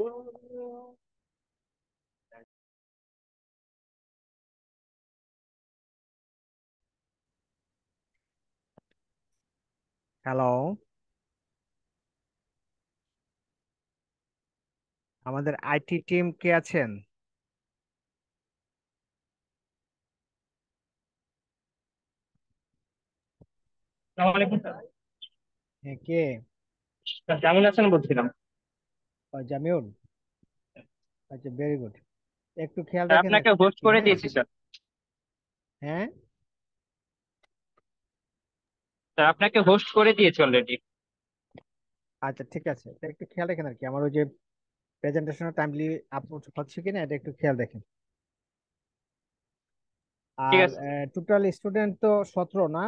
Hello, আমাদের IT team কে আছেন? আসসালামু আলাইকুম স্যার। হ্যাঁ, কে? স্যার কেমন আছেন বলছিলাম। জামিউল। আচ্ছা, ভেরি গুড। একটু খেয়াল স্যার রাখেন আর আপনাকে হোস্ট কি। করে হ্যাঁ, দিয়েছি স্যার। হ্যাঁ। স্যার আপনাকে হোস্ট করে দিয়েছি অলরেডি। আচ্ছা, ঠিক আছে, তা একটু খেয়াল রাখেন আর কি, আমার ওই যে প্রেজেন্টেশন টাইমলি আপলোড হচ্ছে কিনা এটা একটু খেয়াল রাখেন। ঠিক আর আছে টোটাল স্টুডেন্ট তো 17 না?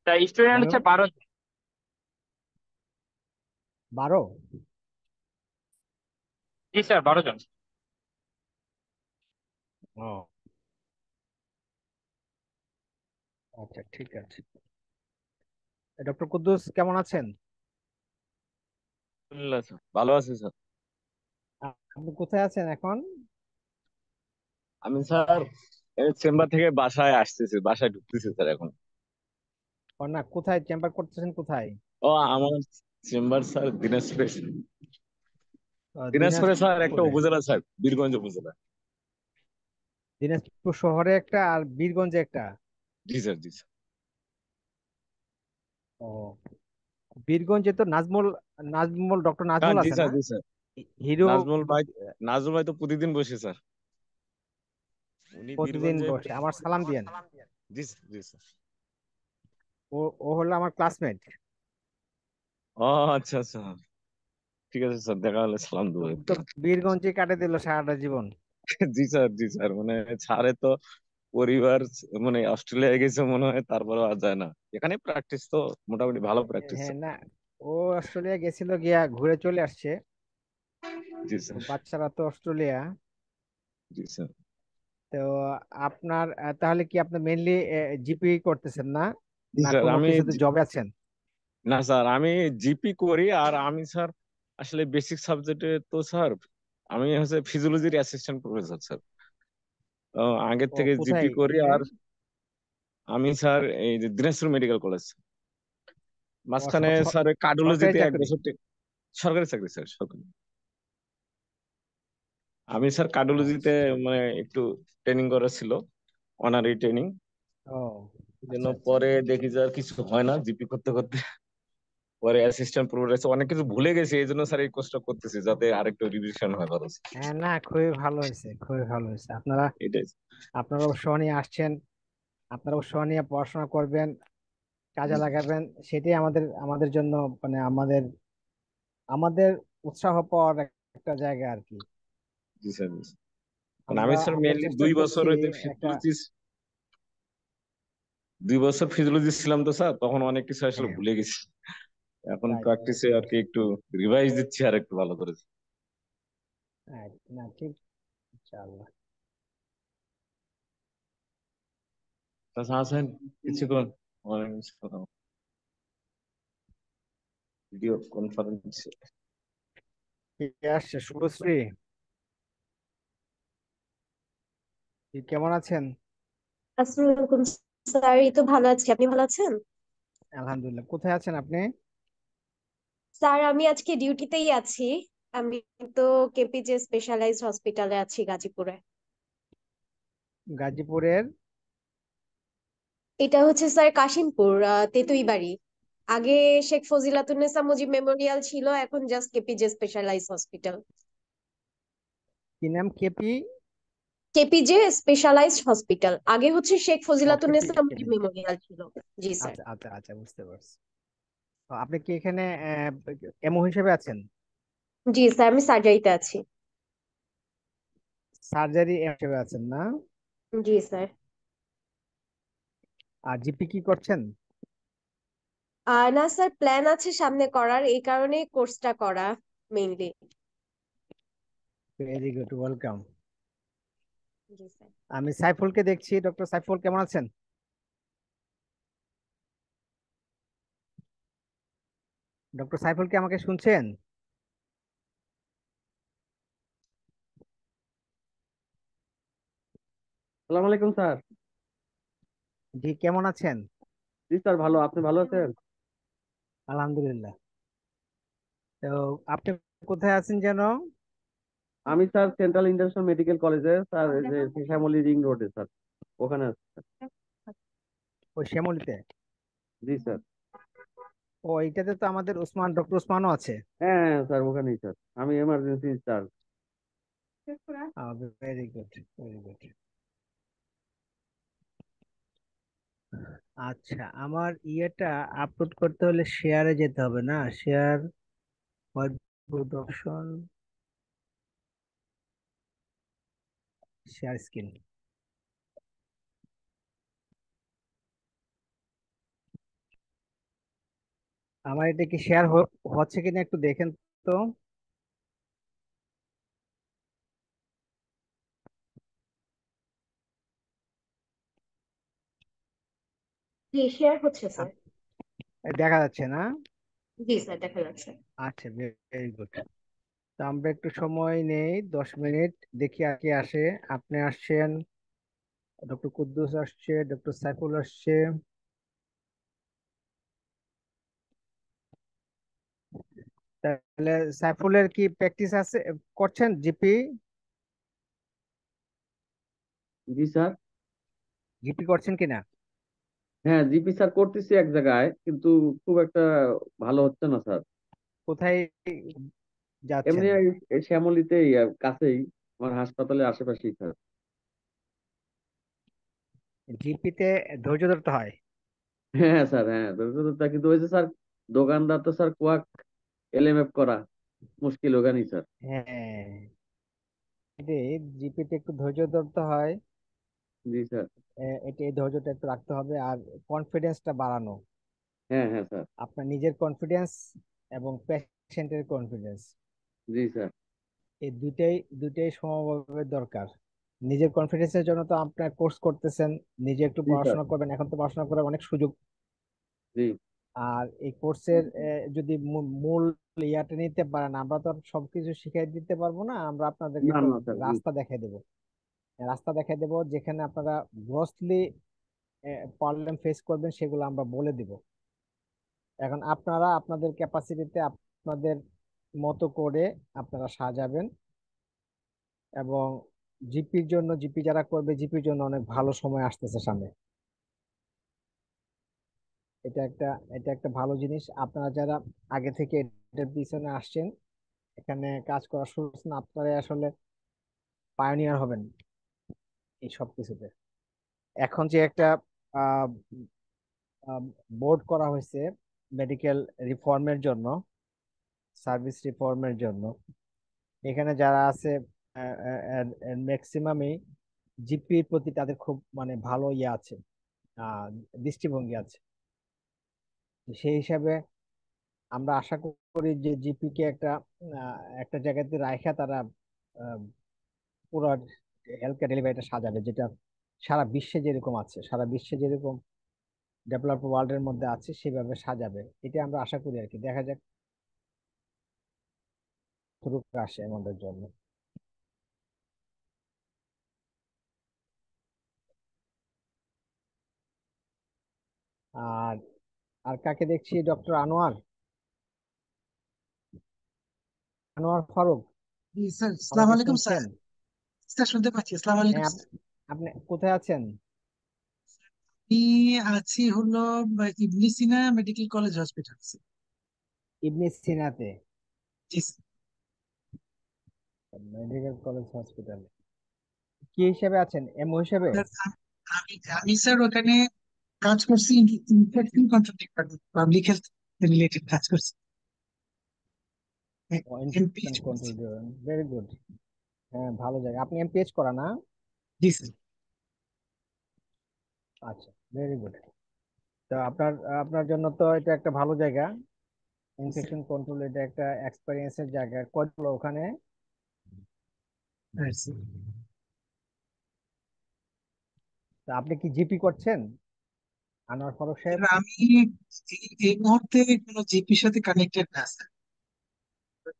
স্যার, স্টুডেন্ট হচ্ছে জামিউল, 12। 12? জি স্যার, 12 জন। ও, আচ্ছা, ঠিক আছে। ডক্টর কুদ্দুস কেমন আছেন? আলহামদুলিল্লাহ স্যার, ভালো আছি স্যার। আপনি কোথায় আছেন এখন? আমি স্যার এই চেম্বার থেকে বাসায় আসতেছি, বাসায় ঢুকতেছি স্যার এখন। ও না, কোথায় চেম্বার করতেছেন, কোথায়? ও আমার চেম্বার স্যার দিনাজপুরে। দিনাজপুরে স্যার একটা দিনাজপুরে? উপজেলা স্যার, বীরগঞ্জ উপজেলা। দিনাজপুর শহরে একটা আর বীরগঞ্জে একটা? জি স্যার, জি স্যার। ও, বীরগঞ্জে তো নাজমুল, ডক্টর হ্যাঁ নাজমুল জি আছে না? স্যার, জি স্যার। হিরো। নাজমুল ভাই, নাজমুল ভাই তো প্রতিদিন বসে স্যার। উনি প্রতিদিন বীরগঞ্জে। বসে, আমার সালাম দিয়েন। জি স্যার, জি স্যার। ও ও হলো আমার ক্লাসমেট। ও আচ্ছা আচ্ছা, ঠিক আছে স্যার, দেখা হলে সালাম তো দেবো। তো বীরগঞ্জে কাটে দিল সারাটা জীবন। জি স্যার, জি স্যার, মানে ছাড়ে তো পরিবার, মানে অস্ট্রেলিয়া গেছে মনে হয়, তারপরে আর যায় না। এখানে প্র্যাকটিস তো মোটামুটি ভালো প্র্যাকটিস। হ্যাঁ, না, ও অস্ট্রেলিয়া গেছিল, গিয়া ঘুরে চলে আসছে। জি তো স্যার, বাচ্চারা তো অস্ট্রেলিয়া। জি স্যার। তো আপনার তাহলে কি আপনি মেইনলি জিপি করতেছেন না, জি না স্যার, কোনো আমি কিছুতে জবে আছেন? না স্যার, আমি জিপি করি। আর আমি স্যার আসলে বেসিক সাবজেক্টে তো স্যার আমি হচ্ছে ফিজিওলজির অ্যাসিস্ট্যান্ট প্রফেসর স্যার। আগের ও, থেকে জিপি কোথায় করি। এখানে? আর আমি স্যার এই যে দিনাজপুর মেডিকেল কলেজ, ও, মাঝখানে স্যার সরকারি কার্ডিওলজিতে এক চাকরি? বছর সরকারি চাকরি স্যার, সরকারি। আমি স্যার কার্ডিওলজিতে আচ্ছা। মানে একটু ট্রেনিং করা ছিল, অনারি ট্রেনিং। ও, এই জন্য আচ্ছা, আচ্ছা। পরে দেখি যে আর কিছু হয় না জিপি করতে করতে। পরে অ্যাসিস্ট্যান্ট প্রফেসর অনেক কিছু ভুলে গেছি, এই জন্য স্যার এই কোর্সটা করতেছি যাতে আরেকটু রিভিশন হয় ভালো। হ্যাঁ, না, খুবই ভালো হয়েছে, খুবই ভালো হয়েছে। আপনারা এটাই। আপনারা অবশ্য নিয়ে আসছেন, আপনারা অবশ্য নিয়ে পড়াশোনা করবেন, কাজে লাগাবেন। সেটাই আমাদের আমাদের জন্য, মানে আমাদের আমাদের উৎসাহ পাওয়ার একটা জায়গা আর কি। জি স্যার, জি স্যার। মানে আমি আমরা স্যার আমরা মেনলি চেষ্টা 2 বছর করছি ওই যে একটা। ফিজিওলজি, 2 বছর ফিজিওলজি ছিলাম তো স্যার, তখন অনেক কিছু আসলে হ্যাঁ, ভুলে গেছি। এখন রাইট, প্র্যাকটিসে আর কি একটু রিভাইজ দিচ্ছি আর একটু ভালো করে। রাইট, না, ঠিক, ইনশাআল্লাহ। তাছাড়া আছেন কিছুক্ষণ অনেক কিছু কথা, ভিডিও কনফারেন্স। কে আসছে? শুভশ্রী, কেমন আছেন? আসসালামু আলাইকুম স্যার, এই তো ভালো আছি। আপনি ভালো আছেন? আলহামদুলিল্লাহ। কোথায় আছেন আপনি? স্যার আমি আজকে ডিউটিতেই আছি। আমি তো কেপিজে স্পেশালাইজড হসপিটালে আছি গাজীপুরে। গাজীপুরের? এটা হচ্ছে স্যার কাশিমপুর, তেতুইবাড়ি। আগে শেখ ফজিলাতুন্নেসা মুজিব মেমোরিয়াল ছিল, এখন জাস্ট কেপিজে স্পেশালাইজড হসপিটাল। কি নাম, কেপি? কেপিজে স্পেশালাইজড হসপিটাল, আগে হচ্ছে শেখ ও, KP, Fazilatunnesa Mujib KP. Memorial ছিল। জি স্যার। আচ্ছা, আচ্ছা, আচ্ছা, বুঝতে পারছি। তো আপনি কি এখানে এমও হিসেবে আছেন? জি স্যার, আমি সার্জারিতে আছি। সার্জারি হিসেবে আছেন না? জি স্যার। আর জিপি কি করছেন? না স্যার, প্ল্যান আছে সামনে করার, এই কারণে কোর্সটা করা মেইনলি। Very good, welcome. জি স্যার। আমি সাইফুলকে দেখছি। ডক্টর সাইফুল কেমন আছেন? ডক্টর সাইফুল কি আমাকে শুনছেন? সালাম আলাইকুম স্যার। জি, কেমন আছেন? জি স্যার, ভালো। আপনি ভালো আছেন? আলহামদুলিল্লাহ। তো আপনি কোথায় আছেন যেন? আমি স্যার সেন্ট্রাল ইন্টারন্যাশনাল মেডিকেল কলেজে, স্যার এই যে শ্যামলী রিং রোডে স্যার, ওখানে আছি স্যার। ওই শ্যামলীতে? জি স্যার। ও, এইটাতে তো আমাদের ডক্টর উসমানও আছে। হ্যাঁ হ্যাঁ স্যার, ওখানেই স্যার। আমি emergency incharge. Very good, very good. আচ্ছা, আমার ইয়েটা আপলোড করতে হলে শেয়ারে যেতে হবে না? Share, white option, share screen. আমার এটা কি শেয়ার হচ্ছে কিনা একটু দেখেন তো। জি, শেয়ার হচ্ছে স্যার। আপ- দেখা যাচ্ছে না? জি স্যার, দেখা যাচ্ছে। আচ্ছা, ভেরি গুড। তো আমরা একটু সময় নেই, 10 মিনিট, দেখি আর কে আসে। আপনি আসছেন, ডক্টর কুদ্দুস আসছে, ডক্টর সাইফুল আসছে। তাহলে সাইফুলের কি প্র্যাকটিস আছে, করছেন জিপি? জি স্যার। জিপি করছেন কিনা? হ্যাঁ, জিপি স্যার করতেছি এক জায়গায়, কিন্তু খুব একটা ভালো হচ্ছে না স্যার। কোথায় এমনি যাচ্ছেন? এই শ্যামলীতেই, কাছেই, আমার হাসপাতালের আশেপাশেই স্যার। জিপিতে ধৈর্য ধরতে হয়। হ্যাঁ স্যার, হ্যাঁ তা কিন্তু হয়েছে স্যার, দোকানদার তো স্যার কুয়াক এলএমএফ করা মুশকিল ওখানেই স্যার। হ্যাঁ, জিপিতে একটু ধৈর্য ধরতে হয়। জি স্যার। এটা, এই ধৈর্যটা একটু রাখতে হবে, আর কনফিডেন্সটা বাড়ানো। হ্যাঁ হ্যাঁ স্যার। আপনার নিজের কনফিডেন্স এবং পেশেন্টের কনফিডেন্স, জি স্যার। এই দুইটাই দুইটাই সমভাবে দরকার। নিজের কনফিডেন্সের জন্য তো আপনার কোর্স করতেছেন, নিজে একটু জি স্যার। পড়াশোনা করবেন, এখন তো পড়াশোনা করার অনেক সুযোগ। জি। আর এই কোর্সের যদি মূল ইয়াটা নিতে পারেন, আমরা তো আর সবকিছু শিখাই দিতে পারবো না, আমরা আপনাদেরকে না একটা না স্যার, জি। রাস্তা দেখাই দেবো। রাস্তা দেখাই দেবো যেখানে আপনারা গ্রসলি প্রবলেম ফেস করবেন, সেগুলো আমরা বলে দিব। এখন আপনারা আপনাদের ক্যাপাসিটিতে আপনাদের মতো করে আপনারা সাজাবেন। এবং জিপি যারা করবে, জিপির জন্য অনেক ভালো সময় আসতেছে সামনে। এটা একটা এটা একটা ভালো জিনিস। আপনারা যারা আগে থেকে এটার পিছনে আসছেন, এখানে কাজ করা শুরু করছেন, আপনারা আসলে পায়োনিয়ার হবেন এই সব কিছুতে। এখন যে একটা বোর্ড করা হয়েছে মেডিকেল রিফর্মের জন্য, সার্ভিস রিফর্মের জন্য, এখানে যারা আছে ম্যাক্সিমামই জিপির প্রতি তাদের খুব মানে ভালো ইয়ে আছে, আহ দৃষ্টিভঙ্গি আছে। সেই হিসাবে আমরা আশা করি যে জিপি কে একটা জায়গাতে রাখা তারা আহ, পুরো হেলথ কেয়ার ডেলিভারিটা সাজাবে, যেটা সারা বিশ্বে যেরকম আছে, সারা বিশ্বে যেরকম ডেভেলপ ওয়ার্ল্ডের মধ্যে আছে সেভাবে সাজাবে। এটা আমরা আশা করি আর কি, দেখা যাক কতটুকু আসে আমাদের জন্য। আর আর কাকে দেখছি? ডক্টর আনোয়ার ফারুক। জি স্যার, আসসালামু আমাকে আলাইকুম স্যার। শুনছেন? স্যার শুনতে পাচ্ছি। আসসালামু আলাইকুম হ্যাঁ, স্যার। আপনি কোথায় আছেন? আমি আছি হলো ইবনে সিনা মেডিকেল কলেজ হসপিটাল। ইবনে সিনাতে জি স্যার। মেডিকেল কলেজ হসপিটালে কি হিসেবে আছেন, এমও হিসেবে? স্যার, আমি স্যার ওখানে কাজ করছি, infection control department, public health related কাজ করছি। ইনফেকশন এমপিএইচ করছি। Control, very good. হ্যাঁ, ভালো জায়গা। আপনি এমপিএইচ করা না? জি স্যার। আচ্ছা, ভেরি গুড। তো আপনার আপনার জন্য তো এটা একটা ভালো জায়গা। জি স্যার। ইনফেকশন কন্ট্রোল এটা একটা এক্সপেরিয়েন্সের জায়গা। কয়টা ওখানে? হ্যাঁ, স্যার। তো আপনি কি জিপি করছেন? আনোয়ার ফারুক সাহেব। স্যার আমি এই মুহূর্তে কোনো জিপির সাথে কানেক্টেড না স্যার।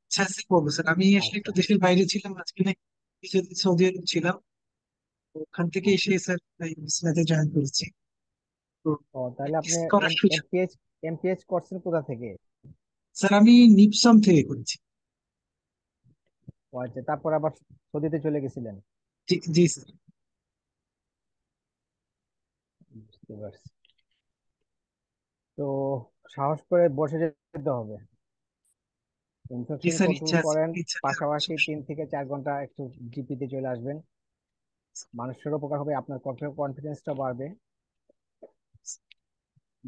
ইচ্ছা করবো স্যার, আমি আসলে আচ্ছা একটু দেশের বাইরে ছিলাম আজকে, কিছুদিন সৌদি আরব ছিলাম, তো ওখান থেকে এসে আচ্ছা। স্যার এই মিসনাতে জয়েন করেছি। তো ও তাহলে আপনি প্র্যাকটিস করার সুযোগ। এমপিএইচ এমপিএইচ করছেন কোথা থেকে? স্যার আমি নিপসম থেকে করেছি। ও আচ্ছা, তারপর আবার সৌদিতে চলে গেছিলেন? জি জি স্যার। বুঝতে পারছি। তো সাহস করে বসে যেতে হবে, জি ইনফেকশন স্যার, কন্ট্রোল ইচ্ছা আছে, করেন, ইচ্ছা থাকলে পাশাপাশি অবশ্যই। 3 থেকে 4 ঘন্টা একটু জিপিতে চলে আসবেন, মানুষের উপকার হবে, আপনার কনফিডেন্সটা বাড়বে।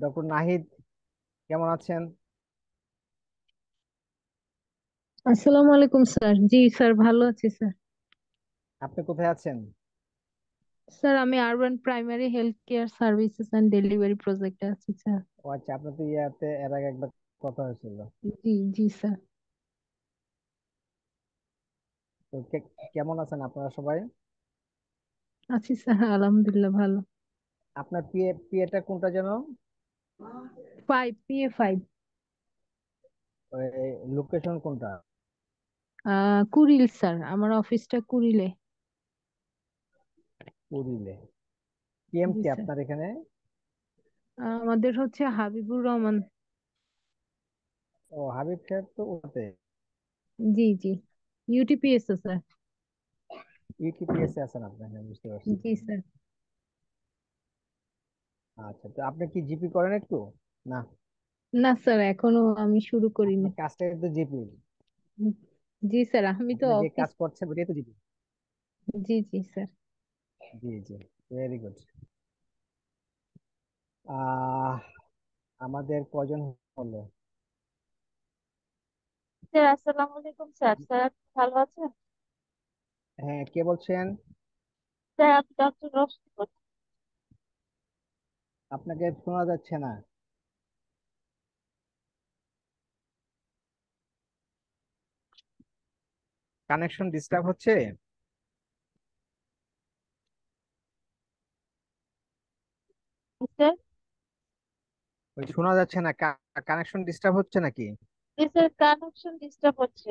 ডক্টর নাহিদ, কেমন আছেন? আসসালামু আলাইকুম স্যার। জি স্যার, ভালো আছি স্যার। আপনি কোথায় আছেন? স্যার আমি urban primary health care services and delivery প্রজেক্টে আছি স্যার। ও আচ্ছা, আপনার তো ইয়াতে এর আগে একবার কথা হয়েছিল। জি জি স্যার। তো কেমন আছেন আপনারা সবাই? আছি স্যার, আলহামদুলিল্লাহ ভালো। আপনার পিএটা কোনটা যেন? 5 PA 5। লোকেশন কোনটা? কুড়িল স্যার, আমার অফিসটা কুড়িলে। পুরিলে। পিএম জি কি স্যার। আপনার এখানে? আমাদের হচ্ছে হাবিবুর রহমান। ও, হাবিব সাহেব তো ওতে জি জি। ইউটিপিএস স্যার। ইউটিপিএস এ আছেন আপনি, হ্যাঁ বুঝতে পারছি। জি স্যার। আচ্ছা, তো আপনি কি জিপি করেন একটু? না, না স্যার, এখনো আমি শুরু করিনি। আপনার কাজটাই তো জিপি। জি স্যার, আমি তো আপনি যে অফিস। কাজ করছেন ওটাই তো জিপি। জি জি স্যার। জি জি, ভেরি গুড। আহ আমাদের কজন হলো? স্যার আসসালামু আলাইকুম স্যার। স্যার আপনি ভালো আছেন? হ্যাঁ, কে বলছেন? স্যার আমি ডক্টর রোশনি বলছি। আপনাকে শোনা যাচ্ছে না। কানেকশন ডিস্টার্ব হচ্ছে? স্যার ওই শোনা যাচ্ছে না, কানেকশন ডিস্টার্ব হচ্ছে নাকি? জি স্যার, কানেকশন ডিস্টার্ব হচ্ছে।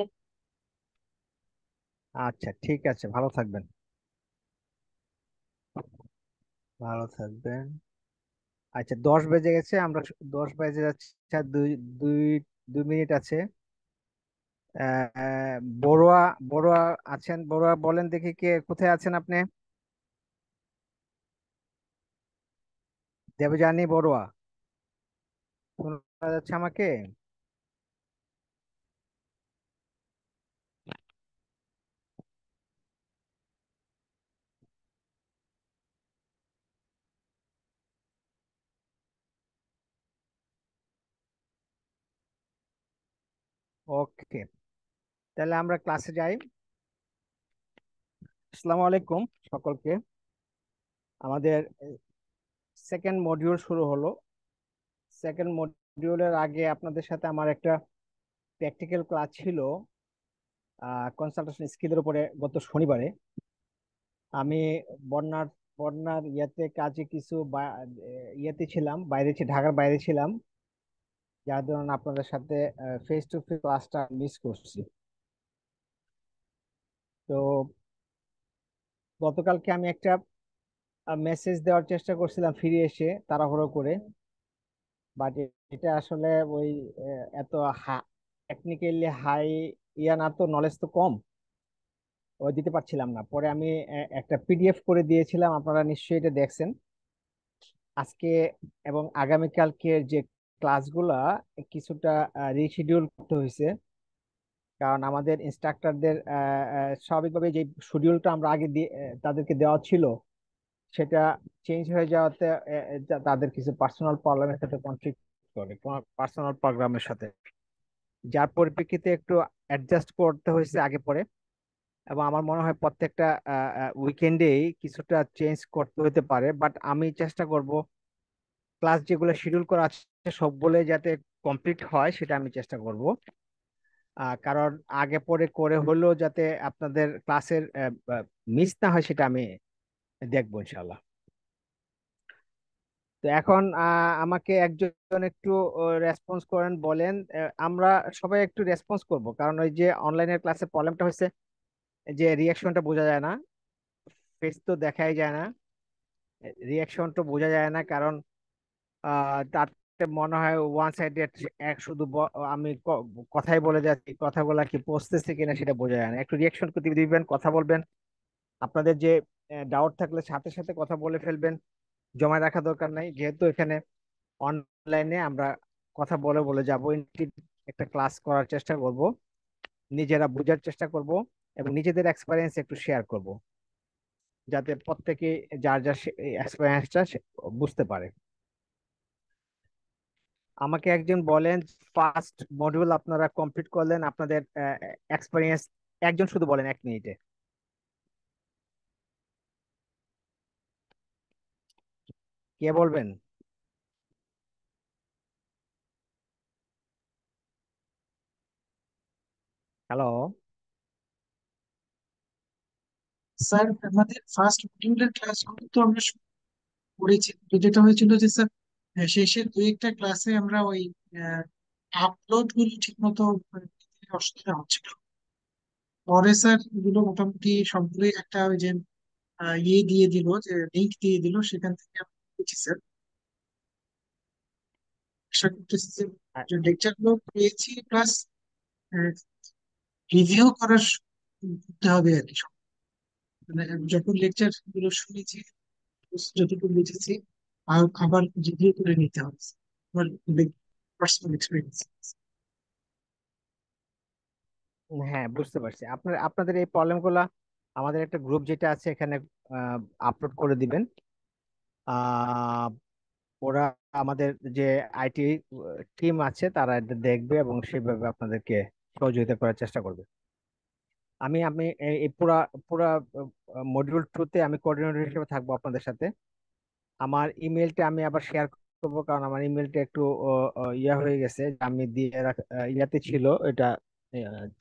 আচ্ছা ঠিক আছে, ভালো থাকবেন, ভালো থাকবেন। আচ্ছা, 10 বেজে গেছে, আমরা 10 বেজে যাচ্ছে, আর দুই দুই 2 মিনিট আছে। বড়ুয়া, বড়ুয়া আছেন? বড়ুয়া বলেন দেখি, কে কোথায় আছেন আপনি? দেবযানী বড়ুয়া, শোনা যাচ্ছে আমাকে? ওকে, তাহলে আমরা ক্লাসে যাই। আসসালামু আলাইকুম সকলকে। আমাদের সেকেন্ড মডিউল শুরু হলো। সেকেন্ড মডিউলের আগে আপনাদের সাথে আমার একটা প্র্যাকটিক্যাল ক্লাস ছিল কনসালটেশন স্কিলের উপরে গত শনিবারে। আমি বন্যার বন্যার ইয়েতে কাজে কিছু ইয়েতে ছিলাম, ঢাকার বাইরে ছিলাম, যার ধরুন আপনাদের সাথে ফেস টু ফেস ক্লাসটা মিস করছি। তো গতকালকে আমি একটা মেসেজ দেওয়ার চেষ্টা করছিলাম ফিরে এসে তাড়াহুড়ো করে, বাট এটা আসলে ওই এত টেকনিক্যালি হাই ইয়া না, তো নলেজ তো কম, ওই দিতে পারছিলাম না। পরে আমি একটা পিডিএফ করে দিয়েছিলাম, আপনারা নিশ্চয়ই এটা দেখছেন। আজকে এবং আগামীকালকে যে ক্লাসগুলা কিছুটা রিশিডিউল করতে হয়েছে, কারণ আমাদের ইনস্ট্রাক্টরদের স্বাভাবিকভাবে যে শিডিউলটা আমরা আগে দিয়ে তাদেরকে দেওয়া ছিল, সেটা চেঞ্জ হয়ে যাওয়াতে তাদের কিছু পার্সোনাল প্রবলেমের সাথে কনফ্লিক্ট করে, পার্সোনাল প্রোগ্রামের সাথে, যার পরিপ্রেক্ষিতে একটু অ্যাডজাস্ট করতে হয়েছে আগে পরে। এবং আমার মনে হয় প্রত্যেকটা উইকেন্ডেই কিছুটা চেঞ্জ করতে হতে পারে, বাট আমি চেষ্টা করব ক্লাস যেগুলো শিডিউল করা আছে সবগুলো যাতে কমপ্লিট হয়, সেটা আমি চেষ্টা করব। কারণ আগে পরে করে হলেও যাতে আপনাদের ক্লাসের মিস না হয়, সেটা আমি দেখবো ইনশাল্লাহ। তো তো এখন আমাকে একজন একটু রেসপন্স করেন, বলেন। আমরা সবাই একটু রেসপন্স করব, কারণ ওই যে অনলাইনের ক্লাসে প্রবলেমটা হচ্ছে যে রিয়াকশনটা বোঝা যায় না, ফেস তো দেখাই যায় না, রিয়াকশনটা বোঝা যায় না, কারণ তাতে মনে হয় ওয়ান সাইডেড, এক শুধু আমি কথাই বলে যাচ্ছি, কথাগুলা কি পৌঁছতেছে কিনা সেটা বোঝা যায় না। একটু রিয়াকশন দিবেন, কথা বলবেন, আপনাদের যে ডাউট থাকলে সাথে সাথে কথা বলে ফেলবেন, জমা রাখা দরকার নাই, যেহেতু এখানে অনলাইনে আমরা কথা বলে বলে যাবো। একটা ক্লাস করার চেষ্টা করব, নিজেরা বোঝার চেষ্টা করব, এবং নিজেদের এক্সপিরিয়েন্স একটু শেয়ার করব, যাতে প্রত্যেকে যার যার এক্সপিরিয়েন্সটা বুঝতে পারে। আমাকে একজন বলেন, ফার্স্ট মডিউল আপনারা কমপ্লিট করলেন, আপনাদের এক্সপিরিয়েন্স একজন শুধু বলেন 1 মিনিটে। কে বলবেন? হ্যালো? স্যার আমাদের ফার্স্ট মডিউলের ক্লাসগুলো তো আমরা করেছি, তো যেটা হয়েছিল যে স্যার শেষের দুই একটা ক্লাসে আমরা ওই আপলোড গুলো ঠিক মতো অসুবিধা হচ্ছিল। পরে স্যার এগুলো মোটামুটি সবগুলোই একটা ওই যে ইয়ে দিয়ে দিল, যে লিঙ্ক দিয়ে দিল, সেখান থেকে আমরা পেয়েছি স্যার। আশা করতেছি আ- যে লেকচার গুলো পেয়েছি, প্লাস রিভিউ করতে হবে আর কি। মানে যখন লেকচার গুলো শুনেছি, যতটুকু বুঝেছি, আর আবার রিভিউ করে নিতে হবে আমার পার্সোনাল এক্সপিরিয়েন্স। হ্যাঁ, বুঝতে পারছি। আপনাদের এই প্রবলেম গুলা আমাদের একটা গ্রুপ যেটা আছে এখানে আপলোড করে দিবেন। আহ ওরা, আমাদের যে আইটি টিম আছে, তারা এটা দেখবে এবং সেভাবে আপনাদেরকে সহযোগিতা করার চেষ্টা করবে। আমি আমি এই পুরা পুরা মডিউল 2-তে আমি কোঅর্ডিনেটর হিসেবে থাকবো আপনাদের সাথে। আমার ইমেলটা আমি আবার শেয়ার করবো, কারণ আমার ইমেলটা একটু ইয়া হয়ে গেছে, আমি দিয়ে ইয়াতে ছিল, এটা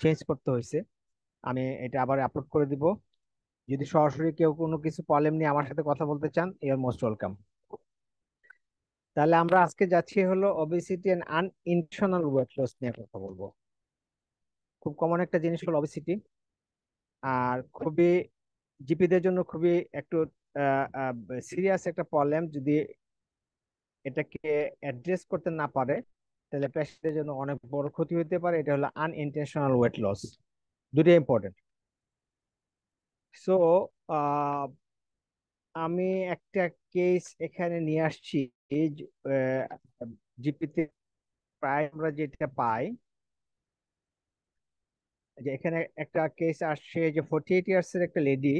চেঞ্জ করতে হয়েছে। আমি এটা আবার আপলোড করে দিব। যদি সরাসরি কেউ কোনো কিছু প্রবলেম নিয়ে আমার সাথে কথা বলতে চান, ইউর মোস্ট ওয়েলকাম। তাহলে আমরা আজকে যাচ্ছি হলো obesity and unintentional weight loss নিয়ে কথা বলবো। খুব কমন একটা জিনিস হলো ওবেসিটি, আর খুবই জিপিদের জন্য খুবই একটু সিরিয়াস একটা প্রবলেম। যদি এটাকে অ্যাড্রেস করতে না পারে, তাহলে পেশেন্টের জন্য অনেক বড় ক্ষতি হতে পারে। এটা হলো আনইনটেনশনাল ওয়েট লস, দুটোই ইম্পর্টেন্ট। সো আমি একটা কেস এখানে নিয়ে আসছি। জিপিতে প্রায় আমরা যেটা পাই, যে এখানে একটা কেস আসছে, যে 48 ইয়ার্স এর একটা লেডি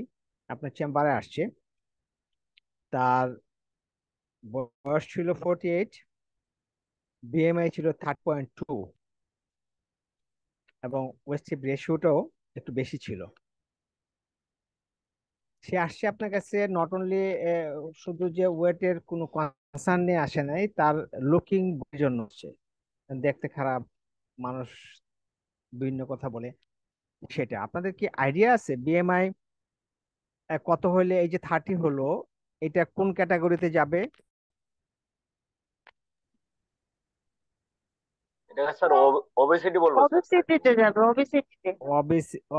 আপনার চেম্বারে আসছে। তার বয়স ছিল 48, বিএমআই ছিল 30.2, এবং ওয়েস্ট হিপ রেশিওটাও একটু বেশি ছিল। সে আসছে আপনার কাছে নট অনলি শুধু যে ওয়েটের কোনো কনসার্ন নিয়ে আসে নাই, তার লুকিং জন্য হচ্ছে, দেখতে খারাপ মানুষ, বিভিন্ন কথা বলে। সেটা আপনাদের কি আইডিয়া আছে বিএমআই কত হলে, এই যে 30 হলো, এটা কোন ক্যাটাগরিতে যাবে? এটা স্যার ওবেসিটি বলবো স্যার। ওবেসিটিতে যাবে, ওবেসিটিতে।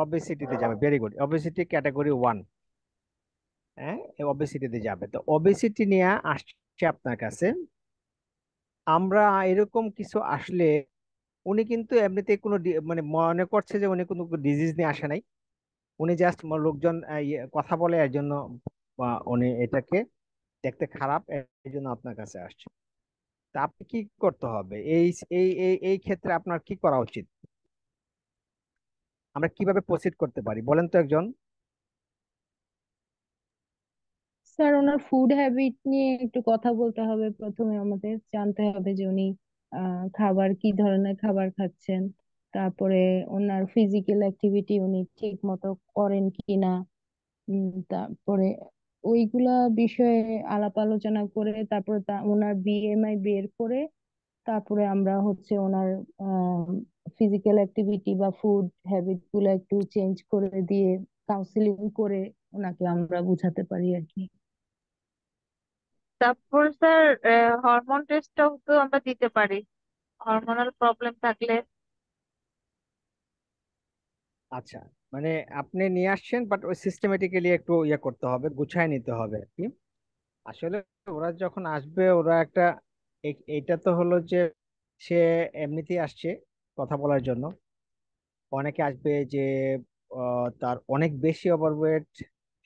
অবেসিটিতে যাবে, ভেরি গুড, অবেসিটি ক্যাটাগরি 1। হ্যাঁ, অবেসিটিতে যাবে। তো অবেসিটি নিয়ে আসছে আপনার কাছে। আমরা এরকম কিছু আসলে, উনি কিন্তু এমনিতে কোনো মানে মনে করছে যে উনি কোনো ডিজিজ নিয়ে আসে নাই, উনি জাস্ট লোকজন কথা বলে এর জন্য, উনি এটাকে দেখতে খারাপ এই জন্য আপনার কাছে আসছে। তা আপনি কি করতে হবে এই এই এই এই ক্ষেত্রে, আপনার কি করা উচিত? আমরা কিভাবে প্রসিড করতে পারি বলেন তো একজন। স্যার, ওনার ফুড হ্যাবিট নিয়ে একটু কথা বলতে হবে। প্রথমে আমাদের জানতে হবে যে উনি খাবার, কি ধরনের খাবার খাচ্ছেন। তারপরে ওনার ফিজিক্যাল অ্যাক্টিভিটি উনি ঠিক মতো করেন কিনা। তারপরে ওইগুলা বিষয়ে আলাপ আলোচনা করে, তারপরে ওনার বিএমআই বের করে, তারপরে আমরা হচ্ছে ওনার ফিজিক্যাল অ্যাক্টিভিটি বা ফুড হ্যাবিট গুলো একটু চেঞ্জ করে দিয়ে কাউন্সিলিং করে ওনাকে আমরা বুঝাতে পারি আর কি। তারপর স্যার হরমোন টেস্টটাও তো আমরা দিতে পারি, হরমোনাল প্রবলেম থাকলে। আচ্ছা, মানে আপনি নিয়ে আসছেন, বাট ওই সিস্টেমেটিক্যালি একটু ইয়ে করতে হবে, গুছায় নিতে হবে আর কি। আসলে ওরা যখন আসবে, ওরা একটা এইটা তো হলো যে সে এমনিতেই আসছে কথা বলার জন্য। অনেকে আসবে যে তার অনেক বেশি ওভারওয়েট,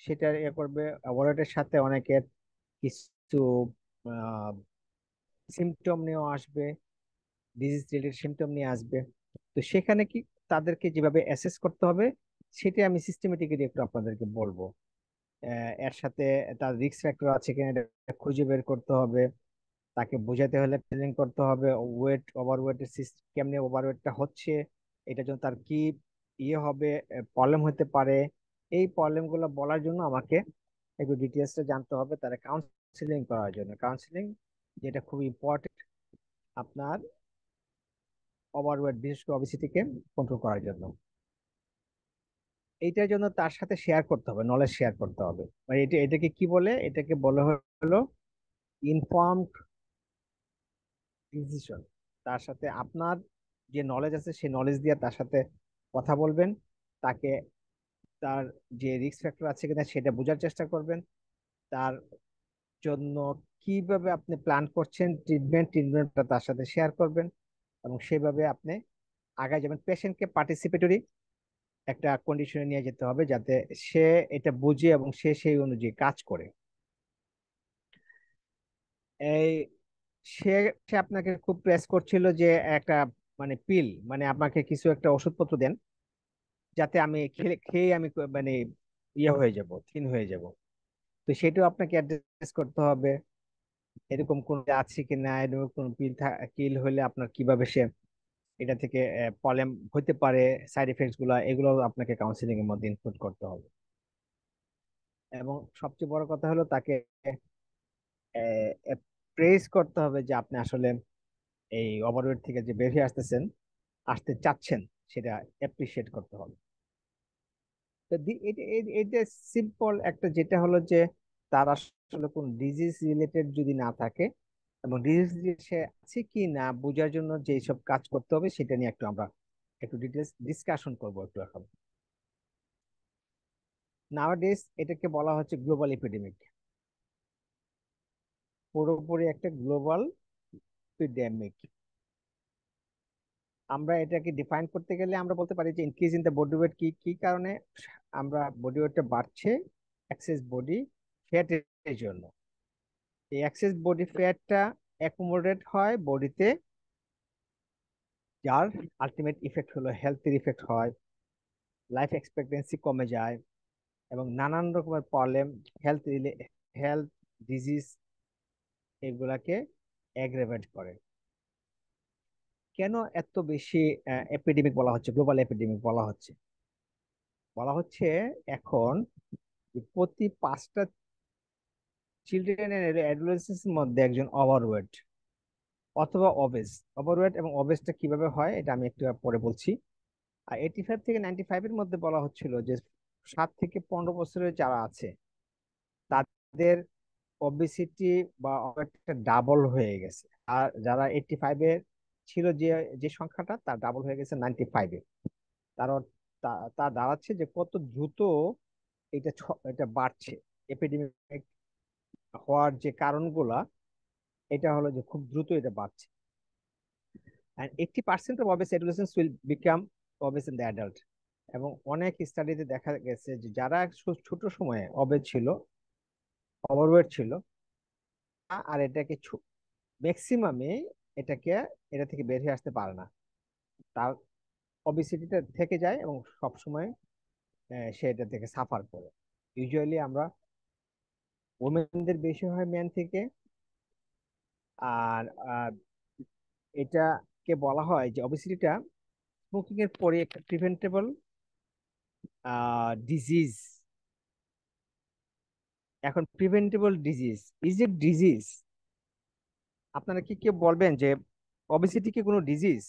সেটা ইয়ে করবে। ওভারওয়েটের সাথে অনেকের কিছু সিমটম নিয়েও আসবে, ডিজিজ রিলেটেড সিমটম নিয়ে আসবে। তো সেখানে কি তাদেরকে যেভাবে অ্যাসেস করতে হবে, সেটা আমি সিস্টেমেটিক্যালি একটু আপনাদেরকে বলবো। এর সাথে তার রিস্ক ফ্যাক্টর আছে কিনা এটা খুঁজে বের করতে হবে। তাকে বোঝাতে হলে প্রেজেন্ট করতে হবে ওয়েট, ওভারওয়েটের কেমনে ওভারওয়েটটা হচ্ছে, এটা জন্য তার কি ইয়ে হবে, প্রবলেম হতে পারে। এই প্রবলেম গুলো বলার জন্য আমাকে একটু ডিটেলসটা জানতে হবে, তারা কাউন্সিলিং করার জন্য। কাউন্সিলিং যেটা খুব ইম্পর্টেন্ট আপনার ওভারওয়েট, বিশেষ করে ওবেসিটিকে কন্ট্রোল করার জন্য। এইটার জন্য তার সাথে শেয়ার করতে হবে, নলেজ শেয়ার করতে হবে। মানে এটাকে কি বলে, এটাকে বলা হলো ইনফর্মড ডিসিশন। তার সাথে আপনার যে নলেজ আছে সেই নলেজ দিয়ে তার সাথে কথা বলবেন, তাকে তার যে রিস্ক ফ্যাক্টর আছে কিনা সেটা বোঝার চেষ্টা করবেন। তার জন্য কিভাবে আপনি প্ল্যান করছেন ট্রিটমেন্টটা তার সাথে শেয়ার করবেন, এবং সেভাবে আপনি আগায় যাবেন। পেশেন্টকে পার্টিসিপেটরি একটা কন্ডিশনে নিয়ে যেতে হবে, যাতে সে এটা বুঝে এবং সে সেই অনুযায়ী কাজ করে। এই সে সে আপনাকে খুব প্রেস করছিল যে একটা মানে পিল, মানে আপনাকে কিছু একটা ওষুধপত্র দেন যাতে আমি খেলে খেয়ে আমি মানে ইয়ে হয়ে যাব, থিন হয়ে যাব। তো সেটাও আপনাকে অ্যাড্রেস করতে হবে। এরকম কোন আছে কিনা, এরকম কোন পিল হলে আপনার কিভাবে সে এটা থেকে প্রবলেম হতে পারে, সাইড এফেক্টস গুলা, এগুলো আপনাকে কাউন্সিলিং এর মধ্যে ইনক্লুড করতে হবে। এবং সবচেয়ে বড় কথা হলো তাকে প্রেস করতে হবে যে আপনি আসলে এই ওভারওয়েট থেকে যে বেরিয়ে আসতে চাচ্ছেন, সেটা অ্যাপ্রিসিয়েট করতে হবে। তো এটা সিম্পল একটা, যেটা হলো যে তার আসলে কোন ডিজিজ রিলেটেড যদি না থাকে, এবং ডিজিজ সে আছে কি না বোঝার জন্য যে সব কাজ করতে হবে, সেটা নিয়ে একটু আমরা একটু ডিটেলস ডিসকাশন করবো একটু এখন। নাওয়াডেজ এটাকে বলা হচ্ছে গ্লোবাল এপিডেমিক, পুরোপুরি একটা গ্লোবাল এপিডেমিক। আমরা এটাকে ডিফাইন করতে গেলে আমরা বলতে পারি যে increase in the body weight, কি কি কারণে আমরা বডি ওয়েটটা বাড়ছে, এক্সেস বডি ফ্যাটের জন্য। এই এক্সেস বডি ফ্যাটটা অ্যাকুমুলেট হয় বডিতে, যার আলটিমেট ইফেক্ট হলো হেলথের ইফেক্ট হয়, লাইফ এক্সপেক্টেন্সি কমে যায়, এবং নানান রকমের প্রবলেম, হেলথ হেলথ ডিজিজ, এগুলাকে অ্যাগ্রেভেট করে। কেন এত বেশি এপিডেমিক বলা হচ্ছে, গ্লোবাল এপিডেমিক বলা হচ্ছে? এখন প্রতি 5টা চিলড্রেন এর অ্যাডোলেসেন্সের মধ্যে একজন ওভারওয়েট অথবা অবেজ। ওভারওয়েট এবং অবেজটা কিভাবে হয় এটা আমি একটু পরে বলছি। আর 85 থেকে 95 এর মধ্যে বলা হচ্ছিল যে 7 থেকে 15 বছরের যারা আছে তাদের ওবেসিটি বা ওয়েটটা ডাবল হয়ে গেছে। আর যারা 85-এ ছিল, যে যে সংখ্যাটা তার ডাবল হয়ে গেছে 95-এ। তার তা দাঁড়াচ্ছে যে কত দ্রুত এটা বাড়ছে। এপিডেমিক হওয়ার যে কারণগুলা, এটা হলো যে খুব দ্রুত এটা বাড়ছে। and 80% of obese adolescents will become obese in the adult। এবং অনেক স্টাডিতে দেখা গেছে যে যারা ছোট সময়ে অবেজ ছিল, ওভারওয়েট ছিল, আর এটাকে ম্যাক্সিমামে এটাকে এটা থেকে বের হয়ে আসতে পারে না। তার অবেসিটিটা থেকে যায় এবং সব সময় সে এটা থেকে সাফার করে। ইউজুয়ালি আমরা ওমেনদের বেশি হয় ম্যান থেকে। আর এটাকে বলা হয় যে অবেসিটিটা স্মোকিং এর পরে একটা প্রিভেন্টেবল ডিজিজ। এখন preventable disease, is it disease? আপনারা কি কেউ বলবেন যে অবেসিটি কি কোনো ডিজিজ?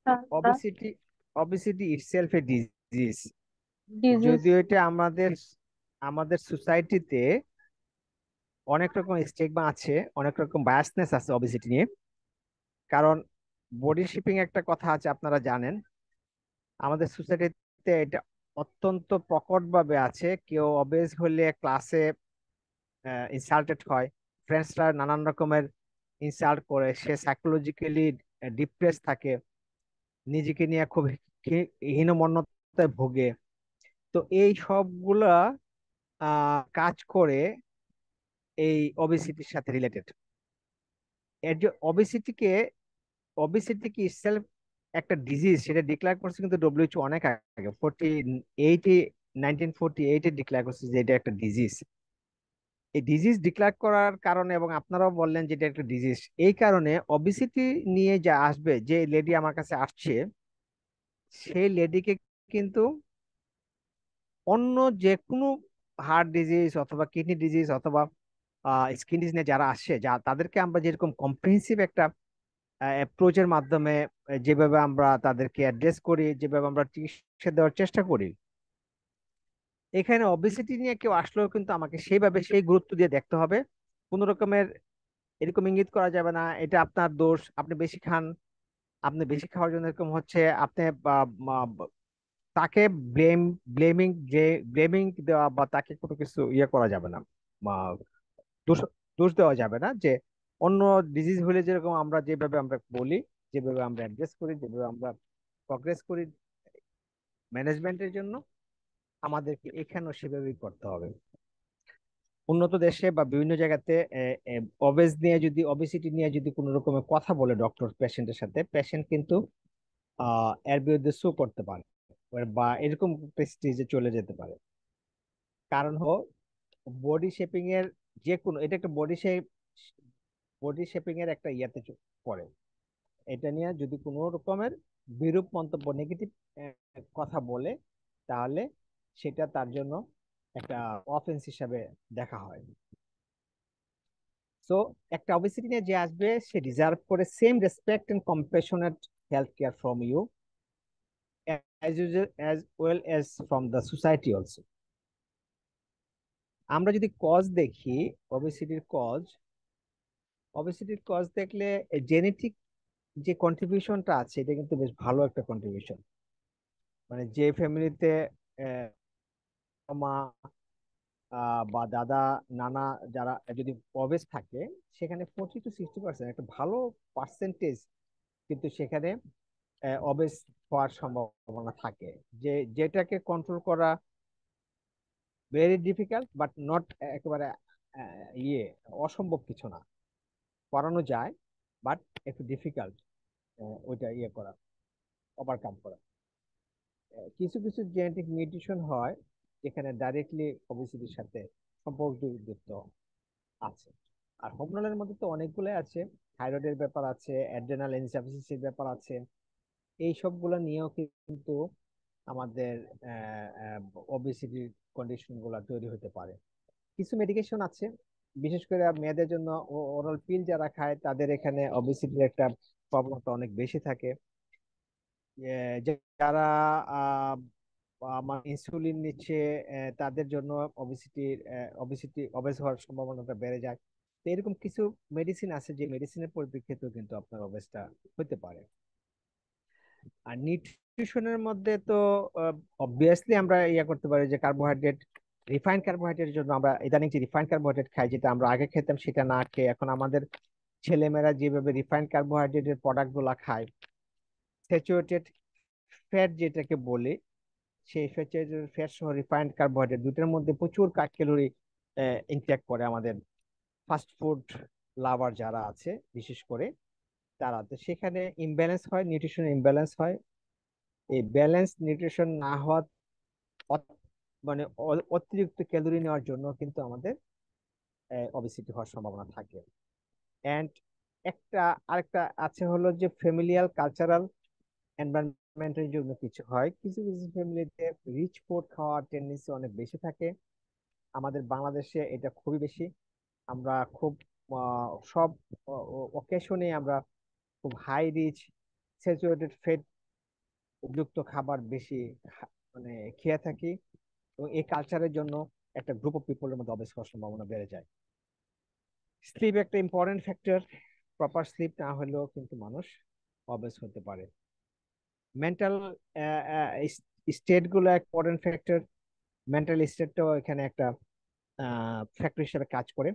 তা- তা- obesity obesity itself a disease। Disease. যদিও এটা আমাদের আমাদের সোসাইটিতে অনেক রকম স্টিগমা আছে, অনেক রকম বায়াসনেস আছে ওবেসিটি নিয়ে। কারণ বডি শেপিং একটা কথা আছে, আপনারা জানেন আমাদের সোসাইটিতে এটা অত্যন্ত প্রকটভাবে আছে। কেউ অবেজ হলে ক্লাসে ইনসাল্টেড হয়, ফ্রেন্ডসরা নানান রকমের ইনসাল্ট করে, সে সাইকোলজিক্যালি ডিপ্রেস থাকে, নিজেকে নিয়ে খুব হীনমন্যতায় ভোগে। তো এই সবগুলা কাজ করে এই ওবেসিটির সাথে রিলেটেড। এর যে ওবেসিটি কি ইটসেলফ একটা ডিজিজ, সেটা ডিক্লেয়ার করছে কিন্তু ডব্লিউএইচও অনেক আগে, 1948-এ ডিক্লেয়ার করছে যে এটা একটা ডিজিজ। এই ডিজিজ ডিক্লেয়ার করার কারণে, এবং আপনারাও বললেন যে এটা একটা ডিজিজ, এই কারণে ওবেসিটি নিয়ে যা আসবে, যে লেডি আমার কাছে আসছে, সেই লেডিকে কিন্তু অন্য যে কোনো হার্ট ডিজিজ অথবা কিডনি ডিজিজ অথবা স্কিন ডিজিজ নিয়ে যারা আসে, তাদেরকে আমরা যেরকম কম্প্রিহেন্সিভ একটা অ্যাপ্রোচের মাধ্যমে যেভাবে আমরা তাদেরকে অ্যাড্রেস করি, যেভাবে আমরা চিকিৎসা দেওয়ার চেষ্টা করি, এখানে অবেসিটি নিয়ে কেউ আসলেও কিন্তু আমাকে সেইভাবে সেই গুরুত্ব দিয়ে দেখতে হবে। কোনো রকমের এরকম ইঙ্গিত করা যাবে না এটা আপনার দোষ, আপনি বেশি খান, আপনি বেশি খাওয়ার জন্য এরকম হচ্ছে, আপনি তাকে ব্লেমিং ব্লেমিং দেওয়া বা তাকে কোনো কিছু ইয়ে করা যাবে না, বা দোষ দোষ দেওয়া যাবে না। যে অন্য ডিজিজ হলে যেরকম আমরা যেভাবে আমরা বলি, যেভাবে আমরা অ্যাড্রেস করি, যেভাবে আমরা প্রগ্রেস করি ম্যানেজমেন্টের জন্য, আমাদেরকে এখানেও সেভাবেই করতে হবে। উন্নত দেশে বা বিভিন্ন জায়গাতে ওবেসিটি নিয়ে যদি কোনো রকমের কথা বলে ডক্টর পেশেন্টের সাথে, পেশেন্ট কিন্তু এর বিরুদ্ধে সু করতে পারে বা এরকম প্রেস্টিজে চলে যেতে পারে। কারণ বডি শেপিং এর যে কোনো, এটা একটা বডি শেপিং এর একটা ইয়াতে পড়ে। এটা নিয়ে যদি কোনো রকমের বিরূপ মন্তব্য, নেগেটিভ কথা বলে, তাহলে সেটা তার জন্য একটা অফেন্স হিসাবে দেখা হয়। সো একটা ওবেসিটি নিয়ে যে আসবে, সে ডিজার্ভ করে same respect and compassionate health care from you, as well as from the society also. আমরা যদি কজ দেখি, ওবেসিটির কজ ওবেসিটির কজ দেখলে জেনেটিক যে কন্ট্রিবিউশনটা আছে, এটা কিন্তু বেশ ভালো একটা কন্ট্রিবিউশন। মানে যে ফ্যামিলিতে মা বা দাদা নানা যারা যদি অবেস থাকে, সেখানে 40-60% একটা ভালো পার্সেন্টেজ কিন্তু সেখানে অবেস হওয়ার সম্ভাবনা থাকে। যেটাকে কন্ট্রোল করা ভেরি ডিফিকাল্ট, বাট নট একেবারে ইয়ে অসম্ভব কিছু না, করানো যায়, বাট একটু ডিফিকাল্ট ওইটা ইয়ে করা, ওভারকাম করা। কিছু কিছু জেনেটিক মিউটেশন হয় যেখানে ডাইরেক্টলি ওবেসিটির সাথে সম্পর্কযুক্ত আছে। আর হরমোনালের মধ্যে তো অনেকগুলো আছে, থাইরয়েডের ব্যাপার আছে, অ্যাড্রেনাল ইনসাফিসিয়েন্সির ব্যাপার আছে। এই সবগুলো নিয়েও কিন্তু আমাদের ওবেসিটির কন্ডিশন গুলা তৈরি হতে পারে। কিছু মেডিকেশন আছে, বিশেষ করে মেয়েদের জন্য ওরাল পিল যারা খায়, তাদের এখানে ওবেসিটির একটা প্রবণতা অনেক বেশি থাকে। যারা আমার ইনসুলিন নিচ্ছে, তাদের জন্য অবেস হওয়ার সম্ভাবনাটা বেড়ে যায়। তো এরকম কিছু মেডিসিন আছে, যে মেডিসিনের পরিপ্রেক্ষিতেও কিন্তু আপনার অবেসটা হতে পারে। আর নিউট্রিশনের মধ্যে তো অবভিয়াসলি আমরা ইয়া করতে পারি যে কার্বোহাইড্রেট, রিফাইন্ড কার্বোহাইড্রেটের জন্য আমরা ইদানিং যে রিফাইন্ড কার্বোহাইড্রেট খাই, যেটা আমরা আগে খেতাম সেটা না খেয়ে এখন আমাদের ছেলেমেয়েরা যেভাবে রিফাইন্ড কার্বোহাইড্রেটের প্রোডাক্ট গুলা খায়, স্যাচুরেটেড ফ্যাট যেটাকে বলি, সেই স্যাচুরেটেড ফ্যাট সহ রিফাইন্ড কার্বোহাইড্রেট দুটার মধ্যে প্রচুর ক্যালোরি ইনটেক করে আমাদের ফাস্ট ফুড লাভার যারা আছে বিশেষ করে তারা। তো সেখানে ইমব্যালেন্স হয়, নিউট্রিশন ইমব্যালেন্স হয়। এই ব্যালেন্স নিউট্রিশন না হওয়া, মানে অতিরিক্ত ক্যালোরি নেওয়ার জন্য কিন্তু আমাদের অবেসিটি হওয়ার সম্ভাবনা থাকে। এন্ড আরেকটা আছে হলো যে ফ্যামিলিয়াল কালচারাল এনভায়রনমেন্টের জন্য কিছু হয়। কিছু কিছু ফ্যামিলিতে রিচ ফুড খাওয়ার টেন্ডেন্সি অনেক বেশি থাকে। আমাদের বাংলাদেশে এটা খুবই বেশি। আমরা খুব সব অকেশনে আমরা খুব হাই রিচ স্যাচুরেটেড ফ্যাট যুক্ত খাবার বেশি মানে খেয়ে থাকি, এবং এই কালচারের জন্য একটা গ্রুপ অফ পিপলের মধ্যে অবেস হওয়ার সম্ভাবনা বেড়ে যায়। স্লিপ একটা ইম্পর্টেন্ট ফ্যাক্টর, প্রপার স্লিপ না হলেও কিন্তু মানুষ অবেস হতে পারে। মেন্টাল স্টেট গুলো ইম্পর্টেন্ট ফ্যাক্টর, মেন্টাল স্টেটটাও এখানে একটা ফ্যাক্টর হিসেবে কাজ করে।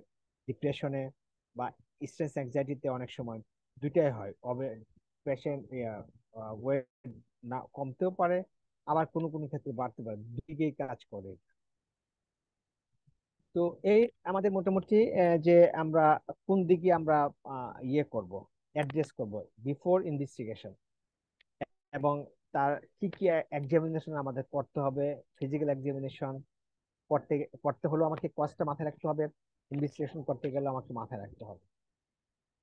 ডিপ্রেশনে বা স্ট্রেস অ্যাংজাইটিতে অনেক সময় দুইটাই হয়, পেশেন্ট ওয়েট না কমতেও পারে, আবার কোনো কোনো ক্ষেত্রে বাড়তে পারে, দুদিকেই কাজ করে। তো এই আমাদের মোটামুটি যে আমরা কোন দিকে আমরা ইয়ে করব, অ্যাড্রেস করব বিফোর ইনভেস্টিগেশন, এবং তার কি কি এক্সামিনেশন আমাদের করতে হবে। ফিজিক্যাল এক্সামিনেশন করতে করতে হলেও আমাকে কস্টটা মাথায় রাখতে হবে, ইনভেস্টিগেশন করতে গেলে আমাকে মাথায় রাখতে হবে।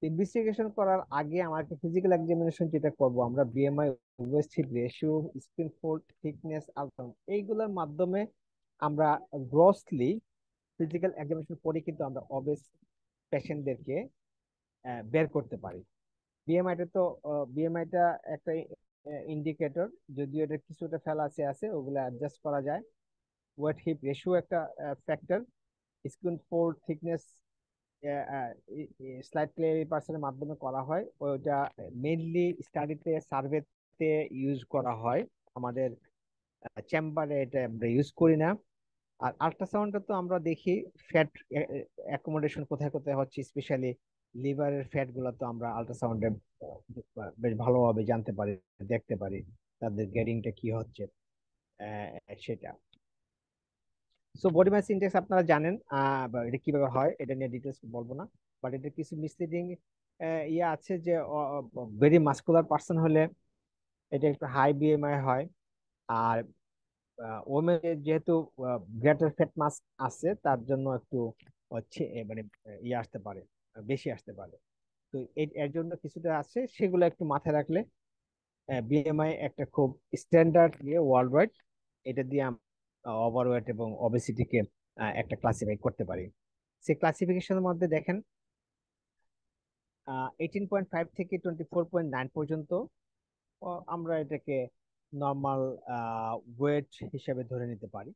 ইনভেস্টিগেশন করার আগে আমাকে ফিজিক্যাল এক্সামিনেশন যেটা করব আমরা, BMI, waist hip ratio, skin fold thickness, ultrasound, এইগুলোর মাধ্যমে আমরা গ্রসলি ফিজিক্যাল এক্সামিনেশন করে কিন্তু আমরা অবেস পেশেন্টদেরকে বের করতে পারি। বিএমআইটা তো বিএমআইটা একটা ইন্ডিকেটর, যদিও এটা কিছুটা ফেলাসি আছে, ওগুলো অ্যাডজাস্ট করা যায়। ওয়েট হিপ রেশিও একটা factor, skin fold thickness slide পার্সনের মাধ্যমে করা হয়, ওইটা মেইনলি স্টাডিতে সার্ভেতে ইউজ করা হয়, আমাদের চেম্বারে এটা আমরা ইউজ করি না। আর আল্ট্রাসাউন্ডটা তো আমরা দেখি ফ্যাট অ্যাকোমোডেশন কোথায় কোথায় হচ্ছে, স্পেশালি লিভারের ফ্যাট গুলো তো আমরা আল্ট্রাসাউন্ডে বেশ ভালোভাবে জানতে পারি, দেখতে পারি তাদের গ্রেডিংটা কি হচ্ছে সেটা। সো বডি মাস ইনডেক্স আপনারা জানেন, বা এটা কিভাবে হয় এটা নিয়ে ডিটেলস বলবো না, বাট এটা কিছু মিসলিডিং ইয়ে আছে যে ভেরি মাস্কুলার পার্সন হলে এটা একটু হাই বিএমআই হয়, আর ওমেন যেহেতু গ্রেটার ফ্যাট মাস আছে তার জন্য একটু হচ্ছে মানে ইয়ে আসতে পারে, বেশি আসতে পারে। তো এর জন্য কিছুটা আছে, সেগুলো একটু মাথায় রাখলে বিএমআই একটা খুব স্ট্যান্ডার্ড ইয়ে ওয়ার্ল্ড ওয়াইড, এটা দিয়ে ওভারওয়েট এবং ওবেসিটিকে একটা ক্লাসিফাই করতে পারি। সেই ক্লাসিফিকেশনের মধ্যে দেখেন 18.5 থেকে 24.9 পর্যন্ত আমরা এটাকে নর্মাল ওয়েট হিসেবে ধরে নিতে পারি।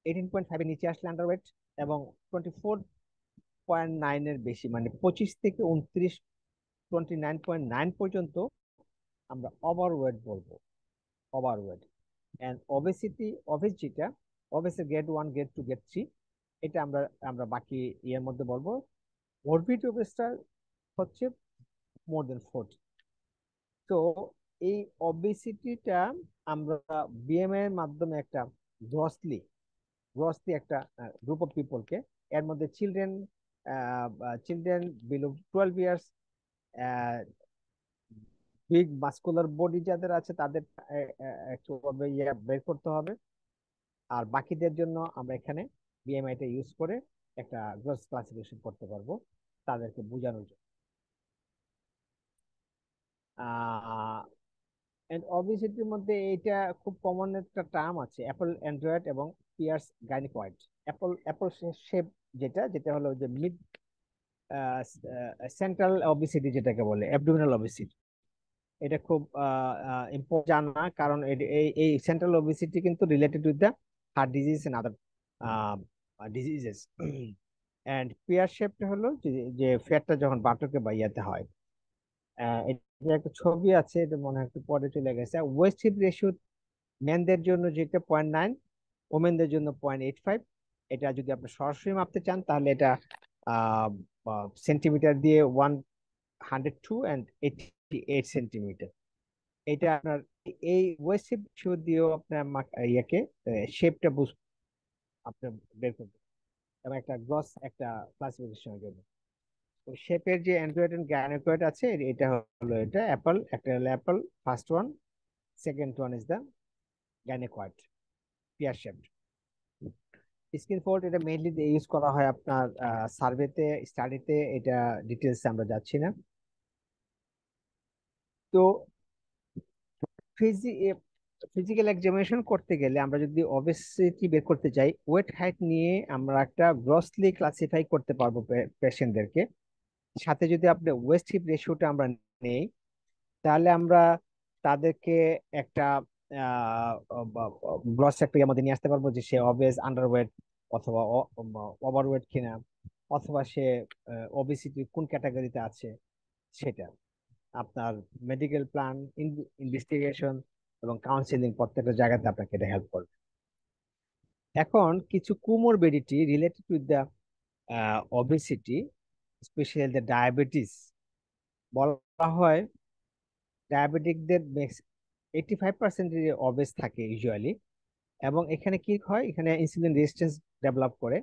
18.5 এর নিচে আসলে আন্ডারওয়েট, এবং 24.9 এর বেশি মানে 25 থেকে 29, 29.9 পর্যন্ত আমরা ওভারওয়েট বলবো, ওভারওয়েট। এন্ড ওবেসিটি, ওবেস যেটা ওবেসের গ্রেড 1, গ্রেড 2, গ্রেড 3, এটা আমরা আমরা বাকি ইয়ের মধ্যে বলবো। মরবিড ওবেসটা হচ্ছে মোর দেন 40। তো এই ওবেসিটিটা আমরা বিএমআই এর মাধ্যমে একটা গ্রসলি গ্রসলি একটা গ্রুপ অফ পিপলকে, এর মধ্যে children, children below 12 years, big muscular body যাদের আছে তাদের একটু ইয়ে বের করতে হবে, আর বাকিদের জন্য আমরা এখানে বিএমআইটা ইউজ করে একটা গ্রস ক্লাসিফিকেশন করতে পারবো তাদেরকে বোঝানোর জন্য। এন্ড অবভিয়াসলির মধ্যে এটা খুব কমন একটা টার্ম আছে, অ্যাপল অ্যান্ড্রয়েড এবং পিয়ার্স গাইনিকয়েড। অ্যাপল অ্যাপল শেপ যেটা যেটা হলো যে মিড সেন্ট্রাল অবিসিটি যেটাকে বলে অ্যাবডোমিনাল অবিসিটি, এটা খুব ইম্পর্টেন্ট জানা, কারণ এই এই সেন্ট্রাল অবিসিটি কিন্তু related with the heart disease and other diseases. And pear শেপটা হলো যে ফ্যাটটা যখন বাটকে বা ইয়াতে হয়। এটা একটা ছবি আছে, এটা মনে হয় একটু পরে চলে গেছে। ওয়েস্ট হিপ রেশিও মেনদের জন্য যেটা 0.9, ওমেনদের জন্য 0.85। এটা যদি আপনি সরাসরি মাপতে চান তাহলে এটা সেন্টিমিটার দিয়ে 102 and 88 সেন্টিমিটার। এটা আপনার এই ওয়েস্ট হিপ রেশিও দিয়েও আপনার ইয়াকে শেপটা আপনি বের করতে, এবং একটা গ্লস একটা ক্লাসিফিকেশনের জন্য শেপের যে অ্যান্ড্রয়েড এন্ড গাইনোকয়েড আছে, এটা হলো এটা অ্যাপল, একটা হলো apple first one, second one is the gynecoid pear shape. Skin fold এটা মেইনলি ইউজ করা হয় আপনার সার্ভেতে, স্টাডিতে, এটা ডিটেলস আমরা যাচ্ছি না। তো ফিজিক্যাল এক্সামিনেশন করতে গেলে আমরা যদি অবেসিটি বের করতে চাই, ওয়েট হাইট নিয়ে আমরা একটা গ্রসলি ক্লাসিফাই করতে পারবো পেশেন্টদেরকে। সাথে যদি আপনি ওয়েস্ট হিপ রেশিওটা আমরা নেই, তাহলে আমরা তাদেরকে একটা গ্লস ফ্যাক্টরি মধ্যে নিয়ে আসতে পারবো যে সে অবেজ, আন্ডারওয়েট অথবা ওভারওয়েট কিনা, অথবা সে ওবেসিটি কোন ক্যাটাগরিতে আছে সেটা। আপনার মেডিকেল প্ল্যান, ইনভেস্টিগেশন এবং কাউন্সিলিং প্রত্যেকটা জায়গাতে আপনাকে এটা হেল্প করবে। এখন কিছু comorbidity related with the obesity, specially the diabetes. বলা হয় ডায়াবেটিকদের 85% অবেস থাকে ইউজুয়ালি, এবং এখানে কি হয়, এখানে ইনসুলিন রেজিস্ট্যান্স ডেভেলপ করে,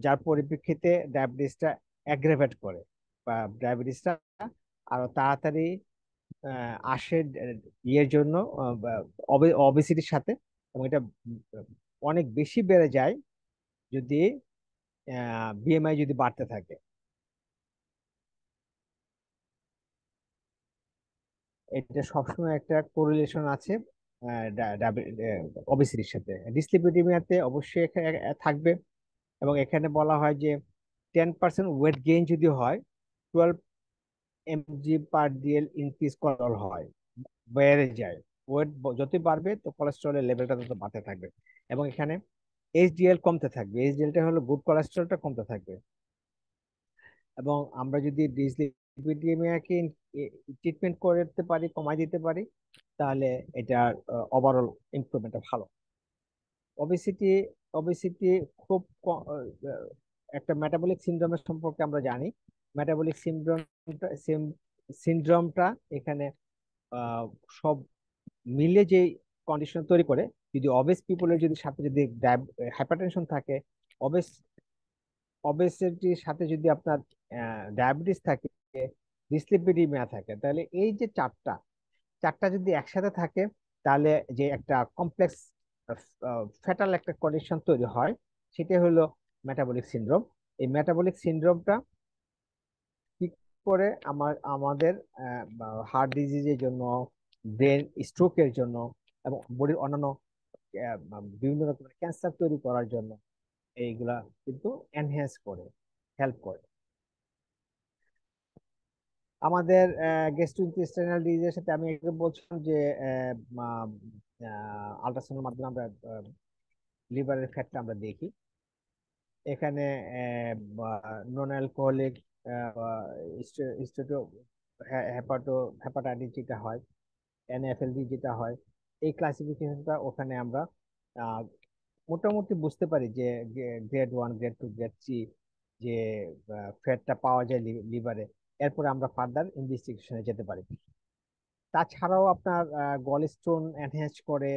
যার পরিপ্রেক্ষিতে ডায়াবেটিসটা অ্যাগ্রেভেট করে, বা ডায়াবেটিসটা আরো তাড়াতাড়ি আসে ইয়ের জন্য, অবেসিটির সাথে। এবং এটা অনেক বেশি বেড়ে যায় যদি বিএমআই যদি বাড়তে থাকে। এটা সবসময় একটা কোরিলেশন আছে ওবেসিটির সাথে। ডিসলিপিডিমিয়াতে অবশ্যই থাকবে। এবং এখানে বলা হয় যে 10% ওয়েট গেইন যদি হয়, 12 mg/dl ইনক্রিজ কোলেস্টেরল হয়, বেড়ে যায়। ওয়েট যতই বাড়বে তো কোলেস্টেরলের লেভেলটা তত বাড়তে থাকবে। এবং এখানে এইচডিএল কমতে থাকবে, এইচডিএলটা হলো গুড কোলেস্টেরলটা কমতে থাকবে। এবং আমরা যদি ডিসলিপিডিমিয়াকে ট্রিটমেন্ট করতে পারি, কমাই দিতে পারি, তাহলে এটার ওভারঅল ইমপ্রুভমেন্টটা ভালো। ওবেসিটি ওবেসিটি খুব একটা মেটাবলিক সিনড্রোমের সম্পর্কে আমরা জানি। মেটাবলিক সিনড্রোমটা এখানে আহ, সব মিলে যে কন্ডিশন তৈরি করে। যদি অবেস পিপলের যদি সাথে যদি হাইপারটেনশন থাকে, অবেস অবেসিটির সাথে যদি আপনার ডায়াবেটিস থাকে, ডিসলিপিডিমিয়া থাকে, তাহলে এই যে চারটা চারটা যদি একসাথে থাকে, তাহলে যে একটা কমপ্লেক্স ফ্যাটাল একটা কন্ডিশন তৈরি হয়, সেটা হলো মেটাবলিক সিনড্রোম। এই মেটাবলিক সিনড্রোমটা কি করে আমাদের হার্ট ডিজিজের জন্য, ব্রেন স্ট্রোকের জন্য, এবং বডির অন্যান্য বিভিন্ন রকমের ক্যান্সার তৈরি করার জন্য এইগুলা কিন্তু এনহ্যান্স করে, হেল্প করে। আমাদের গ্যাস্ট্রোইন্টেস্টাইনাল ডিজিজের সাথে আমি একটু বলছিলাম যে আল্ট্রাসাউন্ডের মাধ্যমে আমরা লিভারের ফ্যাটটা আমরা দেখি। এখানে নন অ্যালকোহলিক স্টেটো হেপাটাইটিস যেটা হয়, এনএফএলডি যেটা হয়, এই ক্লাসিফিকেশনটা ওখানে আমরা আহ, মোটামুটি বুঝতে পারি যে গ্রেড 1, গ্রেড 2, গ্রেড 3 যে ফ্যাটটা পাওয়া যায় লিভারে। এরপরে আমরা ফার্দার ইনভেস্টিগেশনে যেতে পারি। তাছাড়াও আপনার গলস্টোন এনহ্যান্স করে,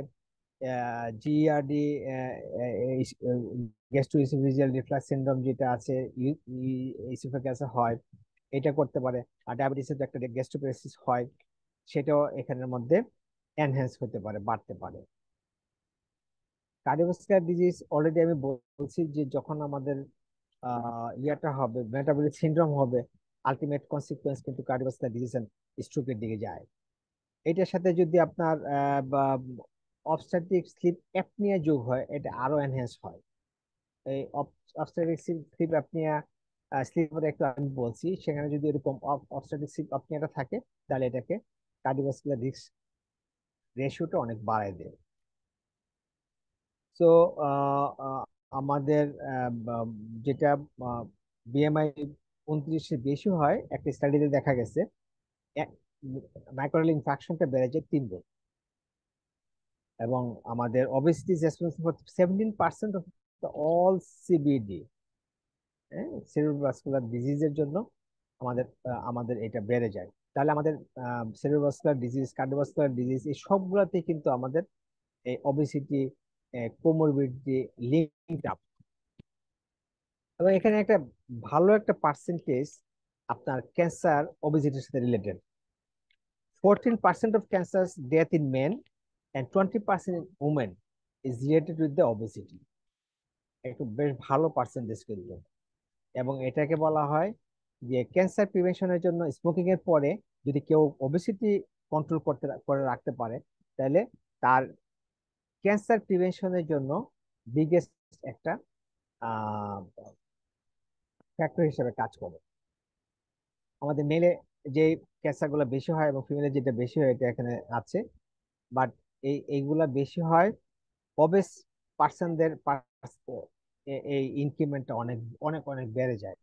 জিআরডি, গ্যাস্ট্রোইসোফেজিয়াল রিফ্লাক্স সিনড্রোম যেটা আছে, ইসোফেগাসে হয়, এটা করতে পারে। আর ডায়াবেটিসের একটা গ্যাস্ট্রোপ্যারেসিস হয়, সেটাও এখানের মধ্যে এনহ্যান্স হতে পারে, বাড়তে পারে। কার্ডিওভাস্কুলার ডিজিজ অলরেডি আমি বলছি যে যখন আমাদের ইয়াটা হবে, মেটাবলিক সিনড্রোম হবে, আলটিমেট কনসিকুয়েন্স কিন্তু কার্ডিওভাস্কুলার ডিজিজ এন্ড স্ট্রোকের দিকে যায়। এটার সাথে যদি আপনার অবস্ট্রাকটিভ স্লিপ অ্যাপনিয়া যোগ হয়, এটা আরো এনহ্যান্স হয়। এই অবস্ট্রাকটিভ স্লিপ অ্যাপনিয়া, স্লিপের একটু আমি বলছি, সেখানে যদি এরকম অবস্ট্রাকটিভ স্লিপ অ্যাপনিয়াটা থাকে, তাহলে এটাকে কার্ডিওভাস্কুলার রিস্ক রেশিওটা অনেক বাড়ায় দেয়। সো আমাদের যেটা বিএমআই 29-এর বেশি হয়, একটা স্টাডিতে দেখা গেছে মাইক্রোরাল ইনফ্রাকশনটা বেড়ে যায় 3 গুণ। এবং আমাদের obesity is responsible for 17% of the all CBD, সেরিব্রোভাস্কুলার ডিজিজের জন্য আমাদের এটা বেড়ে যায়। তাহলে আমাদের সেরিব্রোভাস্কুলার ডিজিজ, কার্ডিওভাস্কুলার ডিজিজ, এই সবগুলোতে কিন্তু আমাদের এই obesity কোমরবিডিটি লিঙ্কড আপ। এবং এখানে একটা ভালো একটা পার্সেন্টেজ আপনার ক্যান্সার ওবেসিটির সাথে related. 14% of cancers death in men and 20% in women is related with the obesity. একটু বেশ ভালো পার্সেন্টেজ কিন্তু। এবং এটাকে বলা হয় যে ক্যান্সার প্রিভেনশনের জন্য স্মোকিং এর পরে যদি কেউ ওবেসিটি কন্ট্রোল করে রাখতে পারে, তাহলে তার ক্যান্সার প্রিভেনশনের জন্য বিগেস্ট একটা ফ্যাক্টর হিসেবে কাজ করে। আমাদের মেলে যে ক্যান্সার গুলো বেশি হয় এবং ফিমেলে যেটা বেশি হয়, এটা এখানে আছে। বাট এইগুলা বেশি হয় অবেস পার্সনদের, এই ইনক্রিমেন্টটা অনেক অনেক অনেক বেড়ে যায়।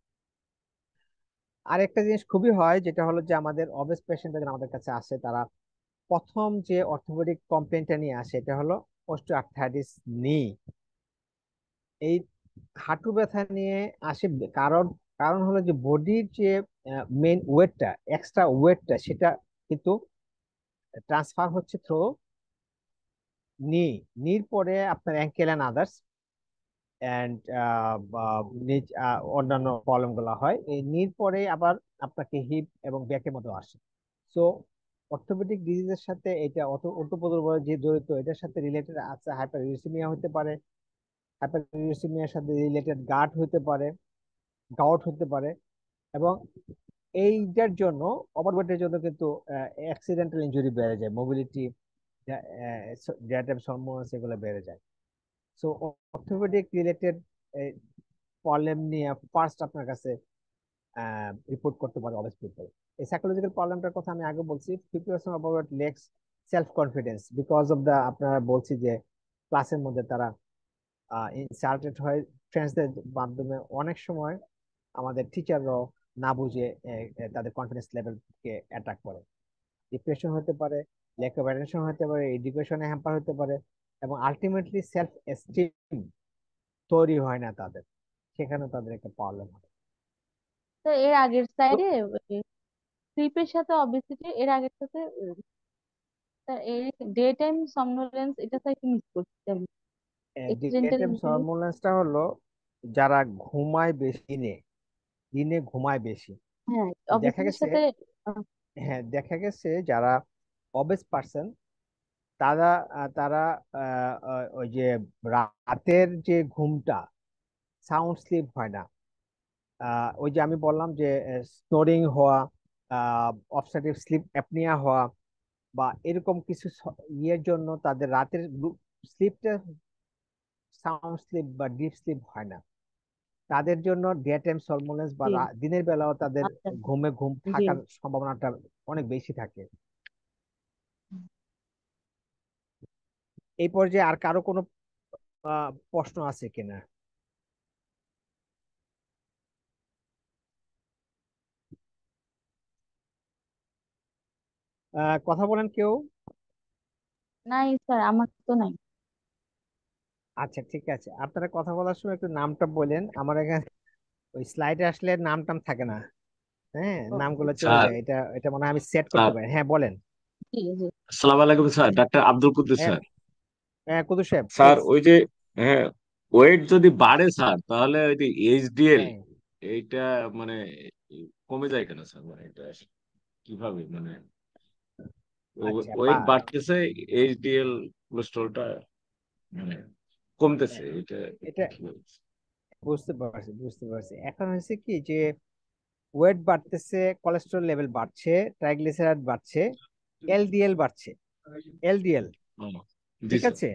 আর একটা জিনিস খুবই হয়, যেটা হলো যে আমাদের অবেস পেশেন্টরা যারা আমাদের কাছে আসে, তারা প্রথম যে অর্থোপেডিক কমপ্লেনটা নিয়ে আসে এটা হলো অস্টিওআর্থ্রাইটিস নি। এই হাঁটু ব্যথা নিয়ে আসে কারণ কারণ হলো যে বডির যে মেইন ওয়েটটা, এক্সট্রা ওয়েটটা, সেটা কিন্তু ট্রান্সফার হচ্ছে থ্রু নি। নির পরে আপনার অ্যাঙ্কেল অ্যান্ড আদার্স অ্যান্ড অন্যান্য প্রবলেম গুলো হয়। এই নির পরে আবার আপনাকে হিপ এবং ব্যাকের মতো আসে। সো অর্থোপেডিক ডিজিজের সাথে এটা ওতপ্রোতভাবে যে জড়িত, এটার সাথে রিলেটেড আছে হাইপারইউরেসিমিয়া হতে পারে, হাইপারইউরেসিমিয়ার সাথে রিলেটেড গাউট হতে পারে। এবং এইটার জন্য, ওভারওয়েটের জন্য কিন্তু অ্যাক্সিডেন্টাল ইনজুরি বেড়ে যায়, মোবিলিটি, এগুলো বেড়ে যায়। সো অর্থোপেডিক রিলেটেড প্রবলেম নিয়ে ফার্স্ট আপনার কাছে রিপোর্ট করতে পারে অবেস পিপল। এই সাইকোলজিক্যাল প্রবলেমটার কথা আমি আগে বলছি। 50% of lacks self confidence because of the, আপনারা বলছি যে ক্লাসের মধ্যে তারা ইনসাল্টেড হয় ফ্রেন্ডসদের মাধ্যমে। অনেক সময় আমাদের টিচাররাও না বুঝে তাদের কনফিডেন্স লেভেলকে অ্যাটাক করে। ডিপ্রেশন হতে পারে, ল্যাক অফ অ্যাটেনশন হতে পারে, এডুকেশনে হ্যাম্পার হতে পারে, এবং আলটিমেটলি সেলফ এস্টিম তৈরি হয় না তাদের, সেখানে তাদের একটা প্রবলেম হয়। তো এর আগের তো স্লাইডে স্লিপের সাথে অবেসিটি, এর আগের সাথে এই ডে টাইম সমনোলেন্স, এটা তো একটু মিস করছি আমি। Accidental daytime injury. সরমুলেন্সটা হলো যারা ঘুমায় বেশি, দিনে দিনে ঘুমায় বেশি। হ্যাঁ, তো দেখা অবেসিটির গেছে, সাথে আহ, হ্যাঁ দেখা গেছে যারা অবেস পার্সন, তারা তারা ওই যে রাতের যে ঘুমটা, সাউন্ড স্লিপ হয় না। ওই যে আমি বললাম যে স্নোরিং হওয়া, অবস্ট্রাকটিভ স্লিপ অ্যাপনিয়া হওয়া, বা এরকম কিছু ইয়ের জন্য তাদের রাতের স্লিপটা সাউন্ড স্লিপ বা ডিপ স্লিপ হয় না। তাদের জন্য ডে টাইম সলমোনেন্স বা জি। দিনের বেলাও তাদের আচ্ছা। ঘুম জি। থাকার সম্ভাবনাটা অনেক বেশি থাকে। এই পর্যায়ে আর কারো কোনো প্রশ্ন আছে কিনা? কথা বলেন কেউ। নাই স্যার, আমার তো নাই। আচ্ছা ঠিক আছে, আপনারা কথা বলার সময় একটু নামটা বলেন। আমার এখানে ওই স্লাইডে আসলে নাম টাম থাকে না, হ্যাঁ নামগুলো চলে স্যার যায়। এটা এটা মনে হয় আমি সেট করতে স্যার পারি। হ্যাঁ বলেন। জি জি। আসসালামু আলাইকুম স্যার, ডাক্তার আব্দুল কুদ্দুস হ্যাঁ, স্যার। হ্যাঁ কুদুস সাহেব স্যার প্লিজ। ওই যে, হ্যাঁ, ওয়েট যদি বাড়ে স্যার, তাহলে ওই যে এইচডিএল হ্যাঁ, এইটা মানে কমে যায় কেন স্যার? মানে এটা কিভাবে মানে আচ্ছা ওয়েট বাড়তেছে, এইচডিএল কোলেস্ট্রলটা মানে কমতেছে, হ্যাঁ, এটা এটা কিভাবে? বুঝতে পারছি। এখন হয়েছে কি যে ওয়েট বাড়তেছে, কোলেস্টেরল লেভেল বাড়ছে, ট্রাইগ্লিসারাইড বাড়ছে, এলডিএল বাড়ছে। এলডিএল, ও, জি ঠিক স্যার। আছে।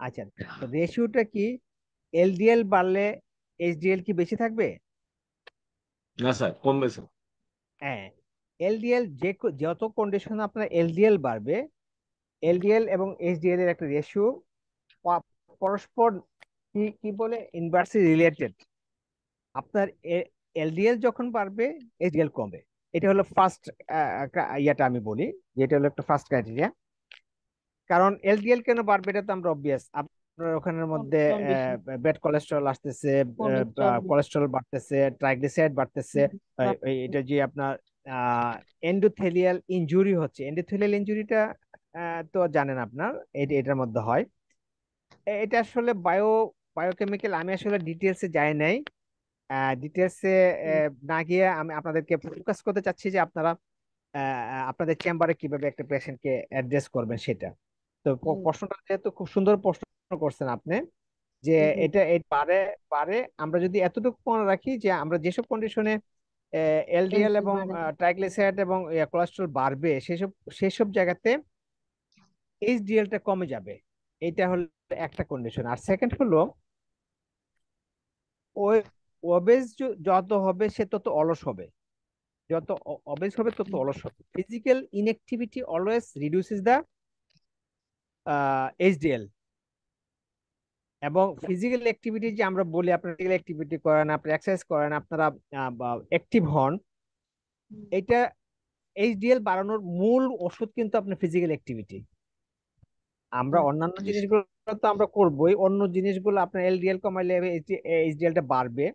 আচ্ছা, তো রেশিওটা কি? এলডিএল বাড়লে এইচডিএল কি বেশি থাকবে? না স্যার, কমবে স্যার। হ্যাঁ, এলডিএল যত কন্ডিশন আপনার এলডিএল বাড়বে, এলডিএল এবং এইচডিএল এর একটা রেশিও পরস্পর কি কি বলে ইনভার্সলি রিলেটেড। আপনার এলডিএল যখন বাড়বে, এইচডিএল কমবে। এটা হলো ফার্স্ট ইয়াটা আমি বলি, যেটা হলো একটা ফার্স্ট ক্রাইটেরিয়া। কারণ এলডিএল কেন বাড়বে এটা তো আমরা অবভিয়াস, আপনার ওখানের মধ্যে কন্ডিশন। ব্যাড কোলেস্টেরল আসতেছে, কোলেস্ট্রল। কোলেস্টেরল বাড়তেছে, ট্রাইগ্লিসারাইড বাড়তেছে। এটা যে আপনার এন্ডোথেলিয়াল ইনজুরি হচ্ছে, এন্ডোথেলিয়াল ইনজুরিটা তো জানেন আপনার, এটার মধ্যে হয়। এটা আসলে বায়োকেমিক্যাল, আমি আসলে ডিটেলসে যাই নাই। ডিটেলসে না গিয়ে আমি আপনাদেরকে ফোকাস করতে চাচ্ছি যে আপনারা আপনাদের চেম্বারে কিভাবে একটা পেশেন্টকে অ্যাড্রেস করবেন সেটা। তো প্রশ্নটা যেহেতু খুব সুন্দর প্রশ্ন করছেন আপনি, যে এটা পারে পারে আমরা যদি এতটুকু মনে রাখি যে আমরা যেসব কন্ডিশনে এলডিএল এলডি এবং বাড়ে। ট্রাইগ্লিসারাইড এবং কোলেস্ট্রল বাড়বে, সেসব জায়গাতে এইচডিএলটা কমে যাবে। এটা হলো একটা কন্ডিশন। আর সেকেন্ড হলো ওই ওবেজ যত হবে সে তত অলস হবে, যত অবেজ হবে তত অলস হবে। Physical inactivity always reduces the HDL. এবং ফিজিক্যাল অ্যাক্টিভিটি যে আমরা বলি, আপনারা ফিজিক্যাল অ্যাক্টিভিটি করেন, আপনি এক্সারসাইজ করেন, আপনারা অ্যাক্টিভ হন, এটা এইচডিএল বাড়ানোর মূল ওষুধ কিন্তু আপনার ফিজিক্যাল অ্যাক্টিভিটি। আমরা অন্যান্য জি স্যার। জিনিসগুলো তো আমরা করবোই, অন্য জিনিসগুলো আপনার এলডিএল কমাইলে এইচডিএলটা বাড়বে।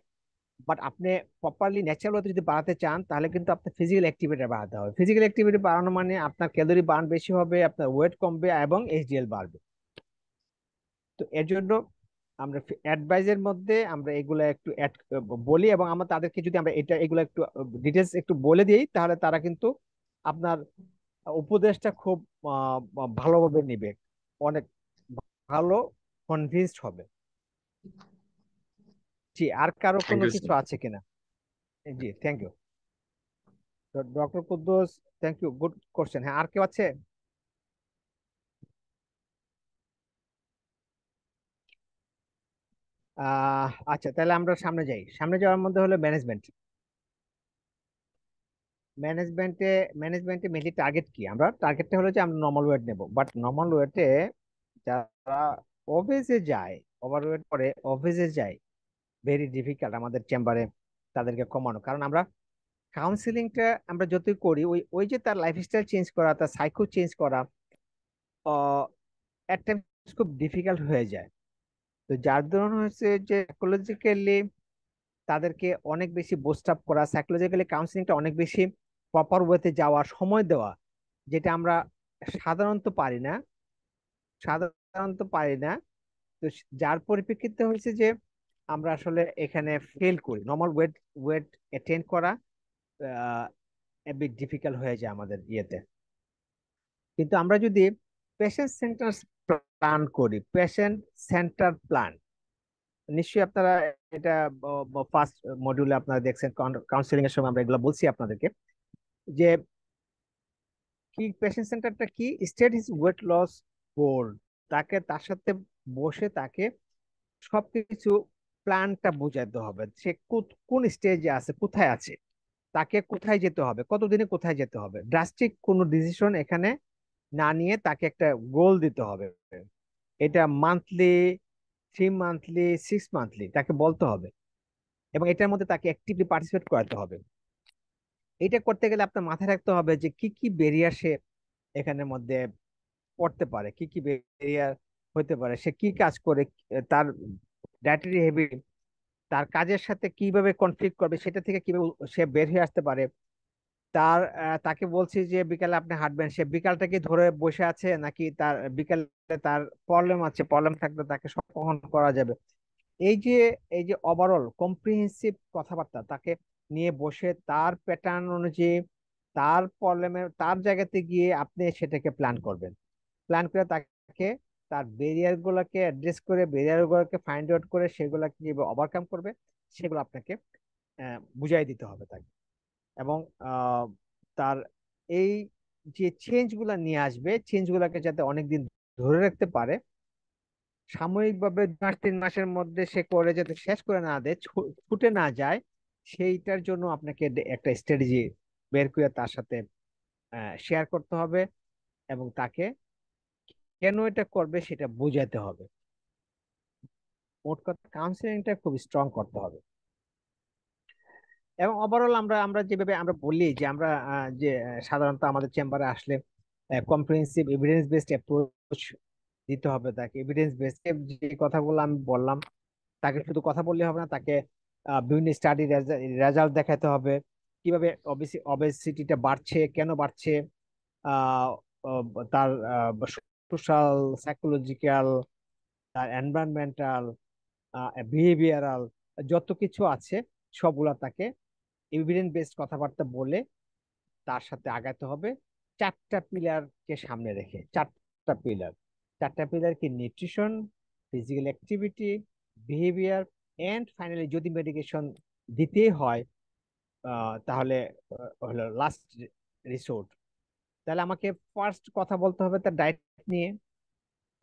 বাট আপনি প্রপারলি ন্যাচারাল ওয়েতে যদি বাড়াতে চান, তাহলে কিন্তু আপনার ফিজিক্যাল অ্যাক্টিভিটি বাড়াতে হবে। ফিজিক্যাল অ্যাক্টিভিটি বাড়ানো মানে আপনার ক্যালোরি বার্ন বেশি হবে, আপনার ওয়েট কমবে এবং এইচডিএল বাড়বে। তো এর জন্য আমরা অ্যাডভাইজের মধ্যে আমরা এগুলা একটু অ্যাড বলি, এবং আমরা তাদেরকে যদি আমরা এগুলো একটু ডিটেলস একটু বলে দিই, তাহলে তারা কিন্তু আপনার উপদেশটা খুব ভালোভাবে নিবে, অনেক ভালো কনভিন্সড হবে। জি, আর কারো থ্যাংক কোনো ইউ কিছু স্যার। আছে কিনা? জি, thank you doctor Kuddus, thank you, good question. হ্যাঁ, আর কেউ আছে? আচ্ছা, তাহলে আমরা সামনে যাই। সামনে যাওয়ার মধ্যে হলো ম্যানেজমেন্ট। ম্যানেজমেন্টে ম্যানেজমেন্টে মেনলি টার্গেট কি? আমরা টার্গেটটা হলো যে আমরা নর্মাল ওয়েট নেব, বাট নর্মাল ওয়েটে যারা অবেজে যায়, ওভারওয়েট করে অবেজে যায়, ভেরি ডিফিকাল্ট আমাদের চেম্বারে তাদেরকে কমানো। কারণ আমরা কাউন্সিলিংটা আমরা যতই করি, ওই ওই যে তার লাইফস্টাইল চেঞ্জ করা, তার সাইকো চেঞ্জ করা এট টাইমস খুব ডিফিকাল্ট হয়ে যায়। তো যার ধরুন হচ্ছে যে সাইকোলজিক্যালি তাদেরকে অনেক বেশি বুস্ট আপ করা, সাইকোলজিক্যালি কাউন্সিলিংটা অনেক বেশি প্রপার ওয়েতে যাওয়া, সময় দেওয়া, যেটা আমরা সাধারণত পারি না, সাধারণত পারি না। তো যার পরিপ্রেক্ষিতে হয়েছে যে আমরা আসলে এখানে ফেল করি, নর্মাল ওয়েট ওয়েট অ্যাটেন্ড করা ডিফিকাল্ট হয়ে যায় আমাদের ইয়েতে। কিন্তু আমরা যদি পেশেন্ট সেন্টার প্ল্যান করি, পেশেন্ট সেন্টার প্ল্যান, নিশ্চয়ই আপনারা এটা ফার্স্ট মডিউলে আপনারা দেখছেন, কাউন্সিলিং এর সময় আমরা এগুলো বলছি আপনাদেরকে, যে কি পেশেন্ট সেন্টারটা কি, স্টেট হিজ ওয়েট লস গোল। তাকে তার সাথে বসে তাকে সবকিছু প্ল্যানটা বোঝাতে হবে, সে কোন স্টেজে আছে, কোথায় আছে, তাকে কোথায় যেতে হবে, কতদিনে কোথায় যেতে হবে। ড্রাস্টিক কোনো ডিসিশন এখানে না নিয়ে তাকে একটা গোল দিতে হবে। এটা মান্থলি, 3 মান্থলি, 6 মান্থলি তাকে বলতে হবে, এবং এটার মধ্যে তাকে অ্যাক্টিভলি পার্টিসিপেট করাতে হবে। এটা করতে গেলে আপনার মাথায় রাখতে হবে যে কি কি বেরিয়ার সে এখানের মধ্যে পড়তে পারে, কি কি বেরিয়ার হতে পারে, সে কি কাজ করে, তার ডায়েটারি হ্যাবিট, তার কাজের সাথে কিভাবে কনফ্লিক্ট করবে, সেটা থেকে কিভাবে সে বের হয়ে আসতে পারে। তাকে বলছি যে বিকালে আপনি হাঁটবেন, সে বিকালটা কি ধরে বসে আছে, নাকি তার বিকালে তার প্রবলেম আছে, প্রবলেম থাকলে তাকে সমাধান করা যাবে। এই যে এই যে ওভারঅল কম্প্রিহেন্সিভ কথাবার্তা তাকে নিয়ে বসে তার প্যাটার্ন অনুযায়ী, তার প্রবলেমের তার জায়গাতে গিয়ে আপনি সেটাকে প্ল্যান করবেন। প্ল্যান করে তাকে তার ব্যারিয়ার গুলোকে অ্যাড্রেস করে, ব্যারিয়ার গুলোকে ফাইন্ড আউট করে সেগুলোকে কিভাবে ওভারকাম করবে, সেগুলো আপনাকে বুঝাই দিতে হবে তাকে। এবং আহ, তার এই যে চেঞ্জ গুলা নিয়ে আসবে, চেঞ্জ গুলাকে যাতে অনেকদিন ধরে রাখতে পারে, সাময়িকভাবে 2 মাস 3 মাসের মধ্যে সে করে যাতে শেষ করে না দেয়, ছুটে না যায়, সেইটার জন্য আপনাকে একটা স্ট্র্যাটেজি বের করে তার সাথে শেয়ার করতে হবে, এবং তাকে কেন এটা করবে সেটা বোঝাতে হবে। মোট কথা কাউন্সিলিংটা খুব স্ট্রং করতে হবে। এবং ওভারঅল আমরা আমরা যেভাবে আমরা বলি যে আমরা যে সাধারণত আমাদের চেম্বারে আসলে কম্প্রিহেন্সিভ এভিডেন্স বেসড অ্যাপ্রোচ দিতে হবে তাকে। এভিডেন্স বেসড যে কথাগুলো আমি বললাম, তাকে শুধু কথা বললে হবে না, তাকে বিভিন্ন স্টাডি রেজাল্ট দেখাতে হবে, কিভাবে অবেসিটিটা বাড়ছে, কেন বাড়ছে, আহ, আহ, তার সোশ্যাল, সাইকোলজিক্যাল, তার এনভায়রনমেন্টাল, বিহেভিয়ারাল, যত কিছু আছে সবগুলা তাকে এভিডেন্স বেসড কথাবার্তা বলে তার সাথে আগাতে হবে। 4টা পিলারকে সামনে রেখে, 4টা পিলার, 4টা পিলার কি, nutrition, physical activity, behaviour, and finally যদি মেডিকেশন দিতেই হয় তাহলে হলো লাস্ট রিসোর্ট। তাহলে আমাকে ফার্স্ট কথা বলতে হবে তার ডায়েট নিয়ে।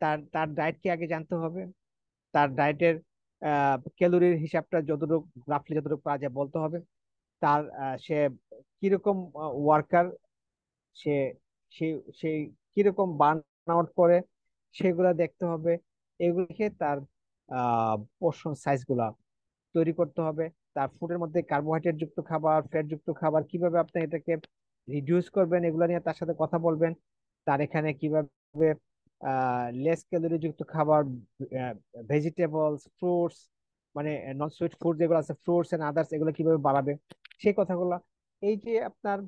তার তার ডায়েটকে আগে জানতে হবে, তার ডায়েটের ক্যালোরির হিসাবটা যতটুকু রাফলি যতটুকু পারা যায় বলতে হবে। তার সে কিরকম ওয়ার্কার, সে সে সেই কিরকম বার্ন আউট করে, সেগুলা দেখতে হবে। এগুলোকে তার পোর্শন সাইজ গুলা তৈরি করতে হবে। তার ফুডের মধ্যে কার্বোহাইড্রেট যুক্ত খাবার, ফ্যাট যুক্ত খাবার কিভাবে আপনি এটাকে রিডিউস করবেন এগুলো নিয়ে তার সাথে কথা বলবেন। তার এখানে কিভাবে লেস ক্যালোরি যুক্ত খাবার, ভেজিটেবলস, ফ্রুটস, মানে নন সুইট ফুড যেগুলো আছে, ফ্রুটস এন্ড আদার্স, এগুলো কিভাবে বাড়াবে সেই কথাগুলো। এই যে আপনার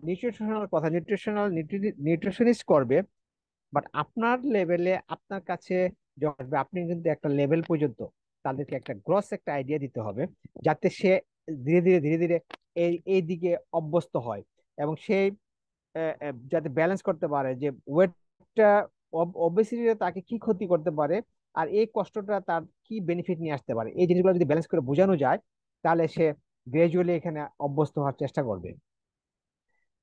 নিউট্রিশনাল কথা, নিউট্রিশনিস্ট করবে, বাট আপনার লেভেলে আপনার কাছে যখন আসবে, আপনি কিন্তু একটা লেভেল পর্যন্ত তাদেরকে একটা গ্রস একটা আইডিয়া দিতে হবে, যাতে সে ধীরে ধীরে ধীরে ধীরে এই দিকে অভ্যস্ত হয়, এবং সেই যাতে ব্যালেন্স করতে পারে যে ওয়েটটা, ওবেসিটিটা তাকে কি ক্ষতি করতে পারে, আর এই কষ্টটা তার কি বেনিফিট নিয়ে আসতে পারে। এই জিনিসগুলো যদি ব্যালেন্স করে বোঝানো যায়, তাহলে সে গ্রাজুয়ালি এখানে অভ্যস্ত হওয়ার চেষ্টা করবে।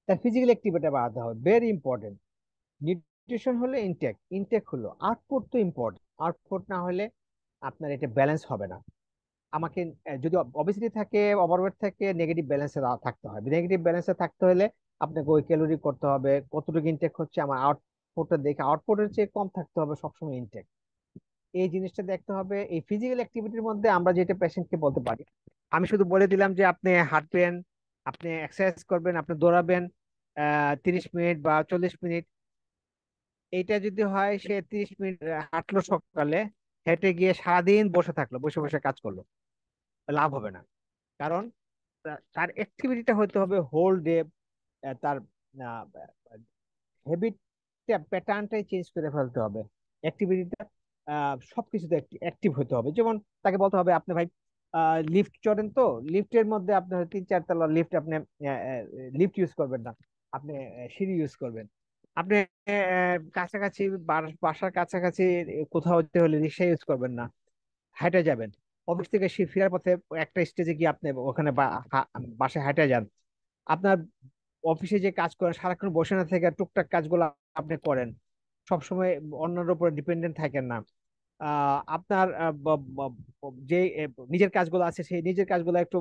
তার ফিজিক্যাল অ্যাক্টিভিটি বাড়াতে হবে, ভেরি ইম্পর্টেন্ট। নিউট্রিশন হলো ইনটেক, ইনটেক হলো আউটপুট, তো ইম্পর্টেন্ট। আউটপুট না হলে আপনার এটা ব্যালেন্স হবে না। আমাকে যদি অবেসিটি থাকে, ওভারওয়েট থাকে, নেগেটিভ ব্যালেন্সে থাকতে হবে। নেগেটিভ ব্যালেন্সে থাকতে হলে আপনাকে ওই ক্যালোরি করতে হবে, কতটুকু ইনটেক হচ্ছে, আমার আউটপুটটা দেখে আউটপুটের চেয়ে কম থাকতে হবে সবসময় ইনটেক। এই জিনিসটা দেখতে হবে। এই ফিজিক্যাল অ্যাক্টিভিটির মধ্যে আমরা যেটা পেশেন্টকে বলতে পারি, আমি শুধু বলে দিলাম যে আপনি হাঁটবেন, আপনি এক্সারসাইজ করবেন, আপনি দৌড়াবেন 30 মিনিট বা 40 মিনিট। এইটা যদি হয়, সে 30 মিনিট হাঁটলো সকালে, হেঁটে গিয়ে সারাদিন বসে থাকলো, বসে বসে কাজ করলো, লাভ হবে না। কারণ তার অ্যাক্টিভিটিটা হতে হবে হোল ডে। তার হ্যাবিট প্যাটার্নটাই চেঞ্জ করে ফেলতে হবে। অ্যাক্টিভিটিটা সবকিছুতে অ্যাক্টিভ হতে হবে। যেমন তাকে বলতে হবে, আপনি ভাই লিফট চড়েন, তো লিফটের মধ্যে আপনার 3-4 তলা লিফট, আপনি লিফট ইউজ করবেন না, আপনি সিঁড়ি ইউজ করবেন। আপনি কাছাকাছি বাসার কাছাকাছি কোথাও যেতে হলে রিক্সা ইউজ করবেন না, হাঁটে যাবেন। অফিস থেকে ফেরার পথে একটা স্টেজে গিয়ে আপনি ওখানে বাসায় হাঁটে যান। আপনার অফিসে যে কাজ করেন, সারাক্ষণ বসে না থেকে টুকটাক কাজগুলো আপনি করেন, সবসময় অন্যের উপরে ডিপেন্ডেন্ট থাকেন না। আপনার যে নিজের কাজগুলো আছে, সেই নিজের কাজগুলো একটু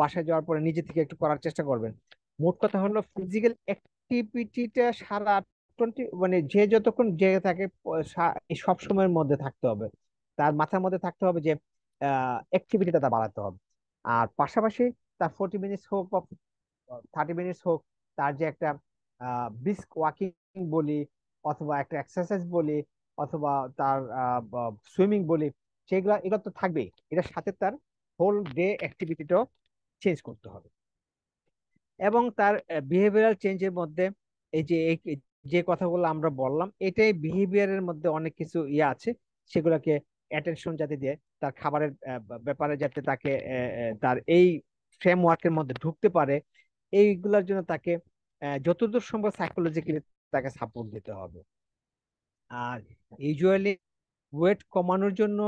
বাসায় যাওয়ার পরে নিজে থেকে একটু করার চেষ্টা করবেন। মোট কথা হলো ফিজিক্যাল অ্যাক্টিভিটিটা সারা মানে যে যতক্ষণ জেগে থাকে এই সব সময়ের মধ্যে থাকতে হবে। তার মাথার মধ্যে থাকতে হবে যে অ্যাক্টিভিটিটা তার বাড়াতে হবে। আর পাশাপাশি তার 40 মিনিটস হোক বা 30 মিনিটস হোক, তার যে একটা ব্রিস্ক ওয়াকিং বলি, অথবা একটা এক্সারসাইজ বলি, অথবা তার সুইমিং বলি, সেগুলা এগুলো তো থাকবেই। এটার সাথে তার হোল ডে অ্যাক্টিভিটিটাও চেঞ্জ করতে হবে। এবং তার বিহেভিয়ারাল চেঞ্জের মধ্যে এই যে যে কথাগুলো আমরা বললাম, এটাই বিহেভিয়ারের মধ্যে অনেক কিছু ইয়ে আছে, সেগুলোকে অ্যাটেনশন যাতে দিয়ে তার খাবারের ব্যাপারে যাতে তাকে তার এই ফ্রেমওয়ার্কের মধ্যে ঢুকতে পারে, এইগুলোর জন্য তাকে যতদূর সম্ভব সাইকোলজিক্যালি তাকে সাপোর্ট দিতে হবে। আর ইউজুয়ালি ওয়েট কমানোর জন্য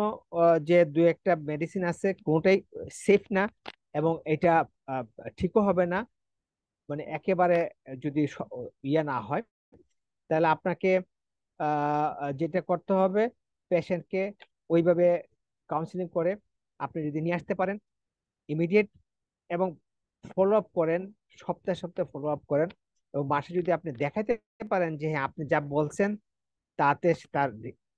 যে দু একটা মেডিসিন আছে, কোনোটাই সেফ না, এবং এটা আহ, ঠিকও হবে না। মানে একেবারে যদি ইয়ে না হয়, তাহলে আপনাকে যেটা করতে হবে, পেশেন্টকে ওইভাবে কাউন্সিলিং করে আপনি যদি নিয়ে আসতে পারেন ইমিডিয়েট, এবং ফলো আপ করেন, সপ্তাহে সপ্তাহে ফলো আপ করেন, এবং মাসে যদি আপনি দেখাতে পারেন যে হ্যাঁ আপনি যা বলছেন তাতে তার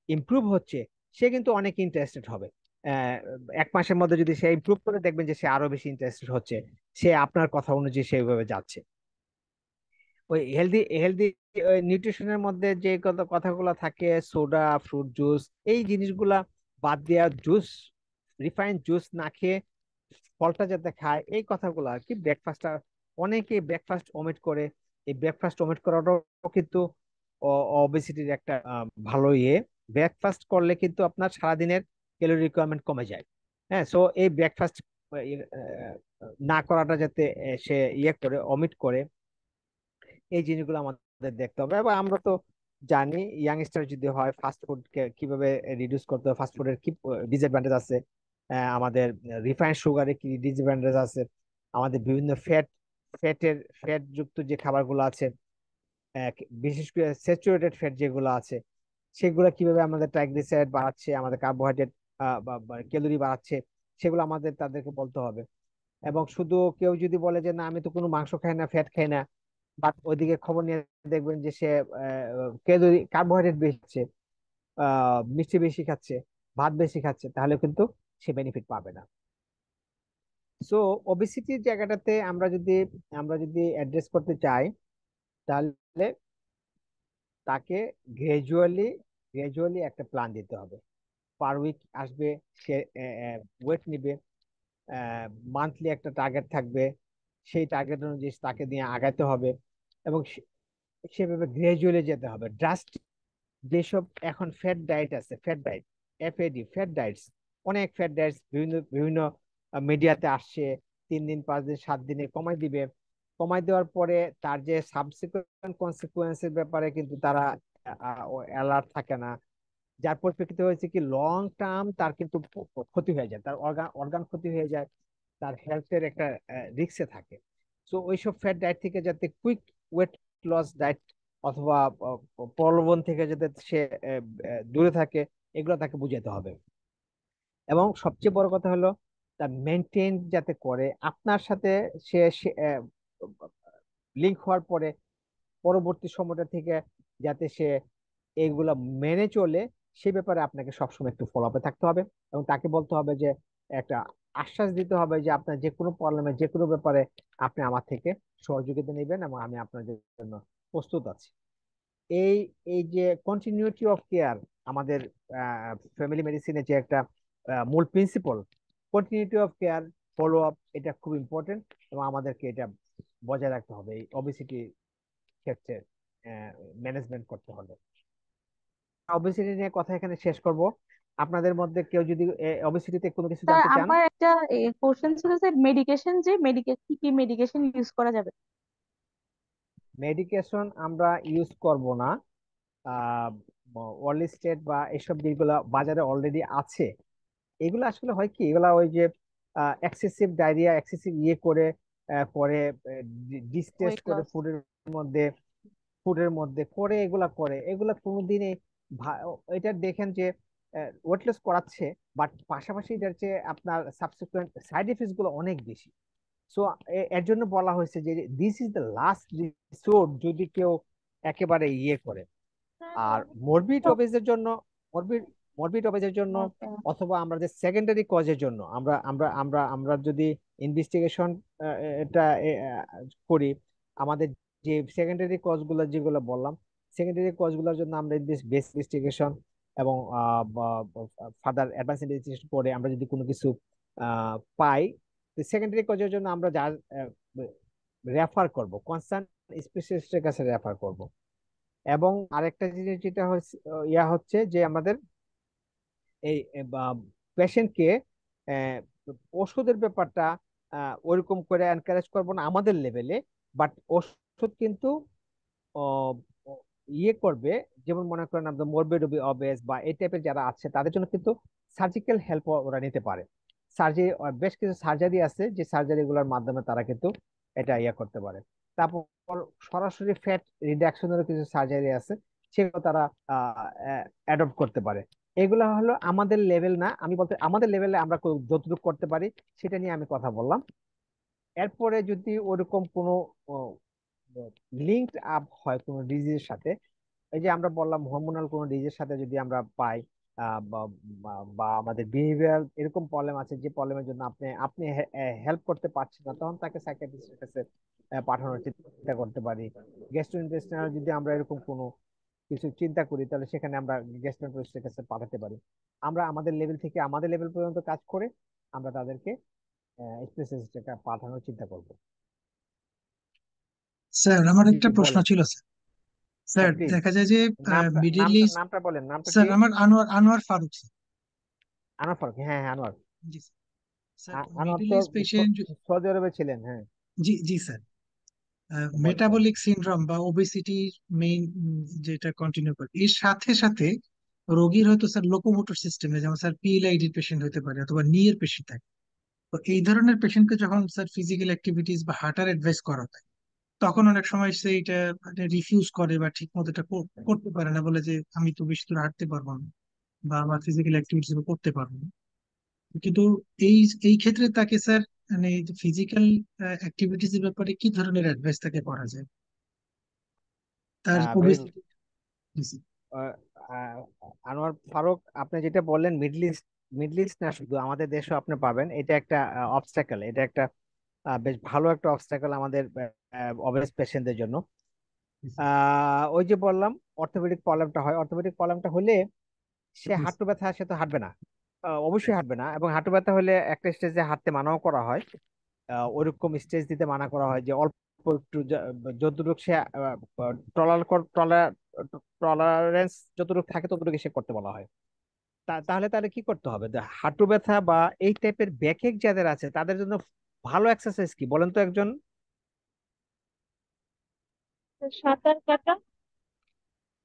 ইমপ্রুভ হচ্ছে, সে কিন্তু অনেক ইন্টারেস্টেড হবে। আহ, 1 মাসের মধ্যে যদি সে ইমপ্রুভ করে, দেখবেন যে সে আরো বেশি ইন্টারেস্টেড হচ্ছে, সে আপনার কথা অনুযায়ী সেইভাবে যাচ্ছে। ওই হেলদি হেলদি নিউট্রিশনের মধ্যে যে কথাগুলো থাকে, সোডা, ফ্রুট জুস, এই জিনিসগুলা বাদ দেওয়া, জুস, রিফাইন্ড জুস না খেয়ে ফলটা যাতে খায়, এই কথাগুলো আর কি। ব্রেকফাস্টটা অনেকে ব্রেকফাস্ট ওমিট করে, এই ব্রেকফাস্ট ওমিট করাটাও কিন্তু ওবেসিটির একটা ভালো ইয়ে। ব্রেকফাস্ট করলে কিন্তু আপনার সারাদিনের ক্যালোরি রিকোয়ারমেন্ট কমে যায়। হ্যাঁ, সো এই ব্রেকফাস্ট না করাটা যাতে সে ইয়ে করে, ওমিট করে, এই জিনিসগুলো আমাদের দেখতে হবে। এবং আমরা তো জানি ইয়াংস্টার যদি হয়, ফাস্ট ফুড কিভাবে রিডিউস করতে হবে, ফাস্ট ফুডের কি ডিসঅ্যাডভান্টেজ আছে, আমাদের রিফাইন্ড সুগারের কি ডিসঅ্যাডভান্টেজ আছে, আমাদের বিভিন্ন ফ্যাট যুক্ত যে খাবারগুলো আছে, বিশেষ করে স্যাচুরেটেড ফ্যাট যেগুলো আছে, সেগুলো কিভাবে আমাদের ট্রাইগ্লিসারাইড বাড়াচ্ছে, আমাদের কার্বোহাইড্রেট বা ক্যালোরি বাড়াচ্ছে, সেগুলো আমাদের তাদেরকে বলতে হবে। এবং শুধু কেউ যদি বলে যে না আমি তো কোনো মাংস খাই না, ফ্যাট খাই না, বাট ওইদিকে খবর নিয়ে দেখবেন যে সে ক্যালোরি, কার্বোহাইড্রেট বেশি খাচ্ছে, মিষ্টি বেশি খাচ্ছে, ভাত বেশি খাচ্ছে, তাহলে কিন্তু সে বেনিফিট পাবে না। সো ওবেসিটির জায়গাটাতে আমরা যদি অ্যাড্রেস করতে চাই, তাহলে তাকে গ্রাজুয়ালি গ্রাজুয়ালি একটা প্ল্যান দিতে হবে। পার উইক আসবে, সে ওয়েট নিবে, মান্থলি একটা টার্গেট থাকবে, সেই টার্গেট অনুযায়ী তাকে নিয়ে আগাতে হবে, এবং সেভাবে গ্রাজুয়ালি যেতে হবে। যেসব এখন ফ্যাট ডায়েট আছে, fat diet, FAD, fat diets, অনেক ফ্যাট ডায়েটস বিভিন্ন বিভিন্ন মিডিয়াতে আসছে, 3 দিন 5 দিন 7 দিনে কমাই দিবে। কমাই দেওয়ার পরে তার যে সাবসিকুয়েন্ট কনসিকুয়েন্সের ব্যাপারে কিন্তু তারা অ্যালার্ট থাকে না, যার পরিপ্রেক্ষিতে হয়েছে কি লং টার্ম তার কিন্তু ক্ষতি হয়ে যায়, তার অর্গান অর্গান ক্ষতি হয়ে যায়, তার হেলথের একটা রিস্কে থাকে। সো ওইসব ফ্যাট ডায়েট থেকে যাতে কুইক ওয়েট লস ডায়েট অথবা প্রলোভন থেকে যাতে সে দূরে থাকে, এগুলো তাকে বুঝাতে হবে। এবং সবচেয়ে বড় কথা হলো তার মেনটেন যাতে করে আপনার সাথে, সে লিঙ্ক হওয়ার পরে পরবর্তী সময়টা থেকে যাতে সে এইগুলা মেনে চলে, সে ব্যাপারে আপনাকে সবসময় একটু ফলো আপে থাকতে হবে, এবং তাকে বলতে হবে যে, একটা আশ্বাস দিতে হবে যে আপনার যে কোনো প্রবলেমে, যে কোনো ব্যাপারে আপনি আমার থেকে সহযোগিতা নেবেন এবং আমি আপনার জন্য প্রস্তুত আছি। এই এই যে কন্টিনিউটি অফ কেয়ার, আমাদের ফ্যামিলি মেডিসিনে যে একটা মূল principle, continuity of care, follow up, এটা খুব ইম্পর্টেন্ট, এবং আমাদেরকে এটা বজায় রাখতে হবে এই ওবেসিটি ক্ষেত্রে ম্যানেজমেন্ট করতে হলে। ওবেসিটি নিয়ে কথা এখানে শেষ করব। আপনাদের মধ্যে কেউ যদি ওবেসিটিতে কোনো কিছু স্যার জানতে চান। আমার একটা কোশ্চেন ছিল স্যার, মেডিকেশন যে কি কি মেডিকেশন ইউজ করা যাবে? মেডিকেশন আমরা ইউজ করব না, অলিস্টেট বা এসব যেগুলো বাজারে অলরেডি আছে, এগুলো আসলে হয় কি, এগুলা ওই যে এক্সেসিভ ডায়রিয়া, এক্সেসিভ ইয়ে করে পরে ডিস্টেস্ট ওয়েট করে লস। মধ্যে ফুডের মধ্যে করে, এগুলা করে, এগুলা কোনোদিনই এটা দেখেন যে ওয়েট লস করাচ্ছে, বাট পাশাপাশি এটার যে আপনার সাবসিকুয়েন্ট সাইড এফেক্টস গুলো অনেক বেশি। সো এর জন্য বলা হয়েছে যে this is the last resort যদি কেউ একেবারে ইয়ে করে। আর মরবিড ওবেজের জন্য, মরবিড মরবিড ওবেজের জন্য, ওকে। অথবা আমরা যে সেকেন্ডারি কজের জন্য আমরা যদি ইনভেস্টিগেশন এটা করি, আমাদের যে সেকেন্ডারি কজ গুলো যেগুলো বললাম, সেকেন্ডারি কজ গুলোর জন্য আমরা বেস ইনভেস্টিগেশন এবং ফার্দার অ্যাডভান্স ইনভেস্টিগেশন করে আমরা যদি কোনো কিছু পাই, সেকেন্ডারি কজের জন্য আমরা যা রেফার করব, কনসার্ন স্পেশালিস্টের কাছে রেফার করব। এবং আরেকটা জিনিস যেটা হচ্ছে, হচ্ছে যে আমাদের এই পেশেন্টকে ওষুধের ব্যাপারটা ওইরকম করে এনকারেজ করবো না আমাদের লেভেলে, বাট ওষুধ কিন্তু আহ, ইয়ে করবে, যেমন মনে করেন আপনার মরবিড অবেস বা এই টাইপের যারা আছে তাদের জন্য কিন্তু সার্জিক্যাল হেল্প ওরা নিতে পারে। সার্জারি, বেশ কিছু সার্জারি আছে যে সার্জারি গুলোর মাধ্যমে তারা কিন্তু এটা ইয়ে করতে পারে। তারপর সরাসরি ফ্যাট রিডাকশনেরও কিছু সার্জারি আছে, সেগুলো তারা অ্যাডপ্ট করতে পারে। এগুলো হলো আমাদের লেভেল না, আমি বলতে আমাদের লেভেলে আমরা যতটুকু করতে পারি সেটা নিয়ে আমি কথা বললাম। এরপরে যদি ওরকম কোনো লিঙ্কড আপ হয় কোনো ডিজিজের সাথে, এই যে আমরা বললাম হরমোনাল কোনো ডিজিজের সাথে যদি আমরা পাই, বা বা আমাদের বিহেভিয়ার এরকম প্রবলেম আছে যে প্রবলেমের জন্য আপনি আপনি হেল্প করতে পারছেন না, তখন তাকে সাইকিয়াট্রিস্টের কাছে পাঠানোর চিন্তা করতে পারি। গ্যাস্ট্রোইন্টেস্টিনাল যদি আমরা এরকম কোনো কিছু চিন্তা করি, তাহলে সেখানে আমরা গ্যাস্ট্রোন্টেস্টের কাছে পাঠাতে পারি। আমরা আমাদের লেভেল থেকে আমাদের লেভেল পর্যন্ত কাজ করে আমরা তাদেরকে স্পেশালিস্টের কাছে পাঠানোর চিন্তা করব। স্যার আমার জি একটা প্রশ্ন বলেন। ছিল স্যার। স্যার হ্যাঁ প্লিজ। দেখা যায় যে নামটা মিডিল নামটা ইস্ট। নামটা বলেন, নামটা স্যার কি? আমার আনোয়ার আনোয়ার ফারুক স্যার। আনোয়ার ফারুক, হ্যাঁ হ্যাঁ আনোয়ার। জি স্যার। স্যার আনোয়ার মিডিল তো ইস্ট পেশেন্ট। সৌদি আরবে ছিলেন, হ্যাঁ। জি জি স্যার। বলেন বলেন। মেটাবলিক সিনড্রোম বা ওবেসিটি মেইন যেটা কন্টিনিউ করে, এর সাথে সাথে রোগীর হয়তো স্যার লোকোমোটর সিস্টেমে, যেমন স্যার পিএলআইডির পেশেন্ট হতে পারে অথবা নিয়ের পেশেন্ট থাকে। তো এই ধরনের পেশেন্টকে যখন স্যার ফিজিক্যাল অ্যাক্টিভিটিস বা হাঁটার অ্যাডভাইস করা হয়, তখন অনেক সময় সে এটা মানে রিফিউজ করে বা ঠিক মতো এটা করতে পারে না, বলে যে আমি তো বেশি দূর হাঁটতে পারবো না বা আমার ফিজিক্যাল অ্যাক্টিভিটিস করতে পারবো না। কিন্তু এই এই ক্ষেত্রে তাকে স্যার মানে ফিজিক্যাল অ্যাক্টিভিটিস এর ব্যাপারে কি ধরনের অ্যাডভাইস তাকে করা যায় তার ভেরি ওবেসিটি? আহ, আনোয়ার ফারুক, আপনি যেটা বললেন মিডল ইস্ট না, শুধু আমাদের দেশেও আপনি পাবেন, এটা একটা অবস্টাকেল, এটা একটা বেশ ভালো একটা অবস্টাকেল আমাদের ওবেস পেশেন্টদের জন্য। ওই যে বললাম অর্থোপেডিক প্রবলেমটা হয়, অর্থোপেডিক প্রবলেমটা হলে সে হাঁটু ব্যথা, সে তো হাঁটবে না, অবশ্যই হাঁটবে না। এবং হাঁটু ব্যথা হলে একটা স্টেজে হাঁটতে মানাও করা হয়, ওইরকম স্টেজ দিতে মানা করা হয় যে অল্প একটু যতটুকু সে টলারেন্স যতটুকু থাকে ততটুকু সে করতে বলা হয়। তাহলে তাহলে কি করতে হবে? হাঁটু ব্যথা বা এই টাইপের ব্যাকএক যাদের আছে তাদের জন্য ভালো এক্সারসাইজ কি বলেন তো একজন? সাঁতার কাটা।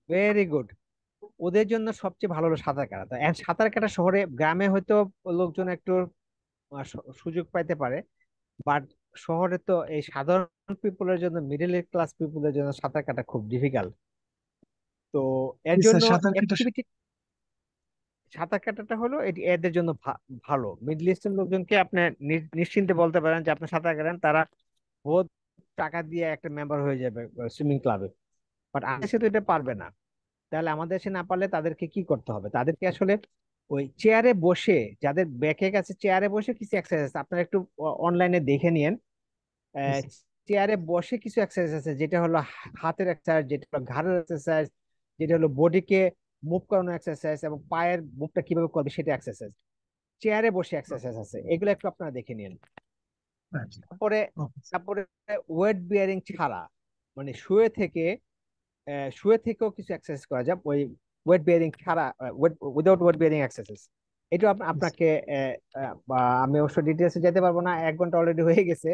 Very good. ওদের জন্য সবচেয়ে ভালো হলো সাঁতার কাটা। And সাঁতার কাটা শহরে, গ্রামে হয়তো লোকজন একটু সুযোগ পাইতে পারে, বাট শহরে তো এই সাধারণ পিপলের জন্য, মিডল ক্লাস পিপলের জন্য সাঁতার কাটা খুব ডিফিকাল্ট। তো এর স্যার জন্য সাঁতার কাটা অ্যাক্টিভিটি, সাঁতার কাটাটা হলো এটি এদের জন্য ভালো। মিডল ইস্টার্ন লোকজনকে আপনি নিশ্চিন্তে বলতে পারেন যে আপনি সাঁতার কাটেন, তারা বহুত টাকা দিয়ে একটা মেম্বার হয়ে যাবে সুইমিং ক্লাবে। বাট আমাদের দেশে তো এটা পারবে না। তাহলে আমাদের দেশে না পারলে তাদেরকে কি করতে হবে? তাদেরকে আসলে ওই চেয়ারে বসে, যাদের ব্যাকে কাছে চেয়ারে বসে কিছু এক্সারসাইজ আপনারা একটু অনলাইনে দেখে নিন। চেয়ারে বসে কিছু এক্সারসাইজ আছে, যেটা হলো হাতের এক্সারসাইজ, যেটা হলো ঘাড়ের এক্সারসাইজ, যেটা হলো বডিকে মুভ করানো এক্সারসাইজ, এবং পায়ের মুভটা কিভাবে করবে সেটা এক্সারসাইজ। চেয়ারে বসে এক্সারসাইজ আছে, এগুলো একটু আপনারা দেখে নিন। তারপরে তারপরে ওয়েট বিয়ারিং ছাড়া, মানে শুয়ে থেকেও কিছু এক্সারসাইজ করা যায়, ওই ওয়েট বিয়ারিং ছাড়া, উইদাউট ওয়েট বিয়ারিং এক্সারসাইজ। এটা আপনাকে আমি অবশ্য ডিটেলসে যেতে পারবো না, 1 ঘন্টা অলরেডি হয়ে গেছে।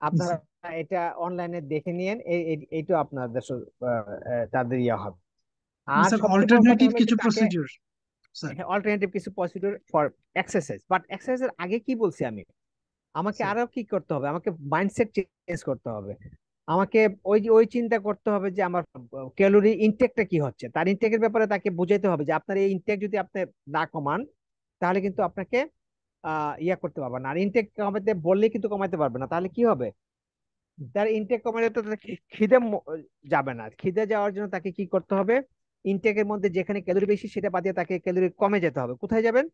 আপনারা এটা অনলাইনে দেখে নিন, এইটা আপনাদের তাদের ইয়ে হবে। আর স্যার সবচেয়ে বড় কথা অল্টারনেটিভ হলো যে কিছু তাকে প্রসিডিউর স্যার। অল্টারনেটিভ কিছু প্রসিডিউর ফর এক্সারসাইজ। বাট এক্সারসাইজের আগে কি বলছি আমি, আমাকে স্যার আরো কি করতে হবে? আমাকে মাইন্ডসেট চেঞ্জ করতে হবে। আমাকে ওই চিন্তা করতে হবে যে আমার ক্যালোরি ইনটেকটা কি হচ্ছে, তার ইনটেকের ব্যাপারে তাকে বুঝাইতে হবে যে আপনার এই ইনটেক যদি আপনি না কমান, তাহলে কিন্তু আপনাকে ইয়া করতে পারবেন না। আর ইনটেক কমাতে বললে কিন্তু কমাতে পারবে না, তাহলে কি হবে? তার ইনটেক কমালে তো তার খিদে যাবে না। খিদে যাওয়ার জন্য তাকে কি করতে হবে? ইনটেকের মধ্যে যেখানে ক্যালোরি বেশি সেটা বাদ দিয়ে তাকে ক্যালোরি কমে যেতে হবে। কোথায় যাবেন?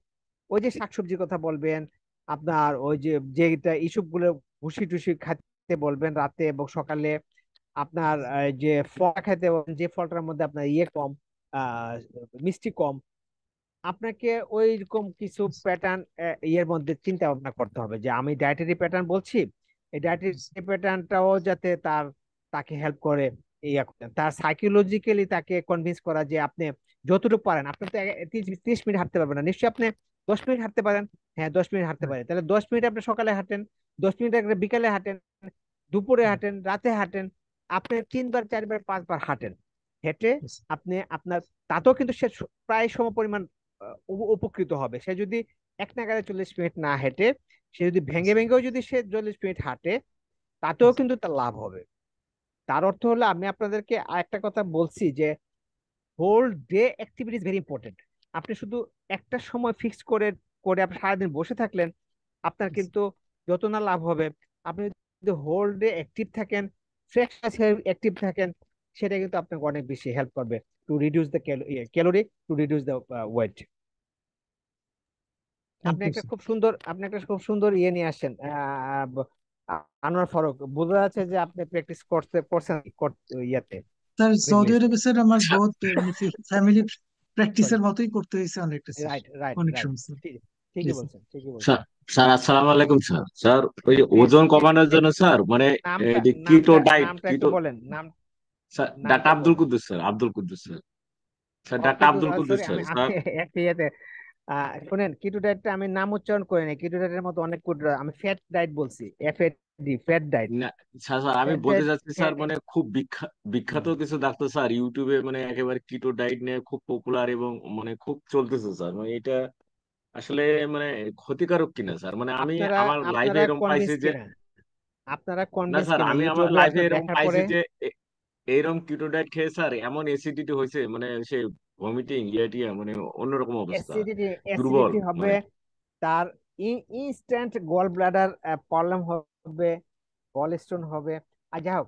ওই যে শাকসবজির কথা বলবেন, আপনার ওই যে যেটা ইসব গুলো ভুসি টুসি খাইতে বলবেন রাতে এবং সকালে, আপনার যে ফল খাইতে বলবেন, যে ফলটার মধ্যে আপনার ইয়ে কম, আহ মিষ্টি কম। আপনাকে ওই রকম কিছু প্যাটার্ন ইয়ের মধ্যে চিন্তা ভাবনা করতে হবে যে আমি ডায়েটারি প্যাটার্ন বলছি, এই ডায়েটারি প্যাটার্নটাও যাতে তাকে হেল্প করে। ইয়া করতেন তার সাইকোলজিক্যালি তাকে কনভিন্স করা যে আপনি যতটুকু পারেন, আপনি তো 30 মিনিট হাঁটতে পারবেন না, নিশ্চয়ই আপনি 10 মিনিট হাঁটতে পারেন। হ্যাঁ, 10 মিনিট হাঁটতে পারেন, তাহলে 10 মিনিট আপনি সকালে হাঁটেন, 10 মিনিট একটা বিকালে হাঁটেন, দুপুরে হাঁটেন, রাতে হাঁটেন, আপনি 3 বার 4 বার 5 বার হাঁটেন। হেঁটে আপনি আপনার, তাতেও কিন্তু সে প্রায় সম পরিমাণ উপকৃত হবে। সে যদি এক নাগাড়ে 40 মিনিট না হেঁটে, সে যদি ভেঙে ভেঙেও যদি সে 40 মিনিট হাঁটে, তাতেও কিন্তু তার লাভ হবে। তার অর্থ হলো, আমি আপনাদেরকে একটা কথা বলছি যে whole day activity is very important. আপনি শুধু একটা সময় ফিক্স করে করে আপনি সারাদিন বসে থাকলেন, আপনার কিন্তু যত না লাভ হবে। আপনি যদি হোল ডে অ্যাক্টিভ থাকেন, ফ্রেশ অ্যাক্টিভ থাকেন, সেটা কিন্তু আপনাকে অনেক বেশি হেল্প করবে to reduce the calorie, to reduce the weight. Thank you sir. আপনি একটা খুব সুন্দর ইয়ে নিয়ে আসছেন, আনোয়ার ফারুক। বোঝা যাচ্ছে যে আপনি প্র্যাকটিস করছেন ইয়াতে, স্যার মিডল সৌদি ইস্টে। আরবে স্যার আমার বহুত মানে ফ্যামিলি সরি, প্র্যাকটিসের মতোই করতে হয়েছে অনেকটা স্যার, রাইট রাইট অনেক রাইট, সময় স্যার। জি ঠিকই স্যার। বলছেন, ঠিকই বলছেন। স্যার স্যার, আসসালামু আলাইকুম স্যার। স্যার ওই যে জি, ওজন জি, কমানোর জি। জন্য স্যার মানে নামটা এই যে কিটো নামটা ডায়েট, নামটা একটু কিটো বলেন, স্যার, ডাক্তার নামটা আব্দুল বলেন। Kuddus sir, Abdul Kuddus sir. Sir doctor Abdul Kuddus sorry, sir আমি আমি স্যার। একটা ইয়েতে শুনেন, কিটো ডায়েটটা আমি নাম উচ্চারণ করি না, কিটো ডায়েটের মতো অনেক আমি ফ্যাট ডায়েট বলছি, FAD, ফ্যাট ডায়েট। না স্যার, স্যার আমি ফ্যাট বলতে ডায়েট চাচ্ছি স্যার, মানে খুব বিখ্যাত কিছু ডাক্তার স্যার ইউটিউবে মানে একেবারে কিটো ডায়েট নিয়ে খুব পপুলার এবং মানে খুব চলতেছে স্যার। মানে এটা আসলে মানে ক্ষতিকারক কিনা স্যার? মানে আমি আপনারা আমার লাইফে আপনারা এরকম কনভিন্স পাইছি যে, কিনা? আপনারা না কনভিন্স স্যার, কিনা আমি আমার ইউটিউবে লাইফে আপনার এরকম দেখার পাইছি পরে? যে এইরকম কিটো ডায়েট খেয়ে স্যার এমন অ্যাসিডিটি হয়েছে, মানে সে ভমিটিং ইয়ে টিয়া মানে অন্যরকম অবস্থা, অ্যাসিডিটি দুর্বল অ্যাসিডিটি হবে, মানে। তার ইনস্ট্যান্ট গল ব্লাডার প্রবলেম হবে, গল স্টোন হবে। আর যাই হোক,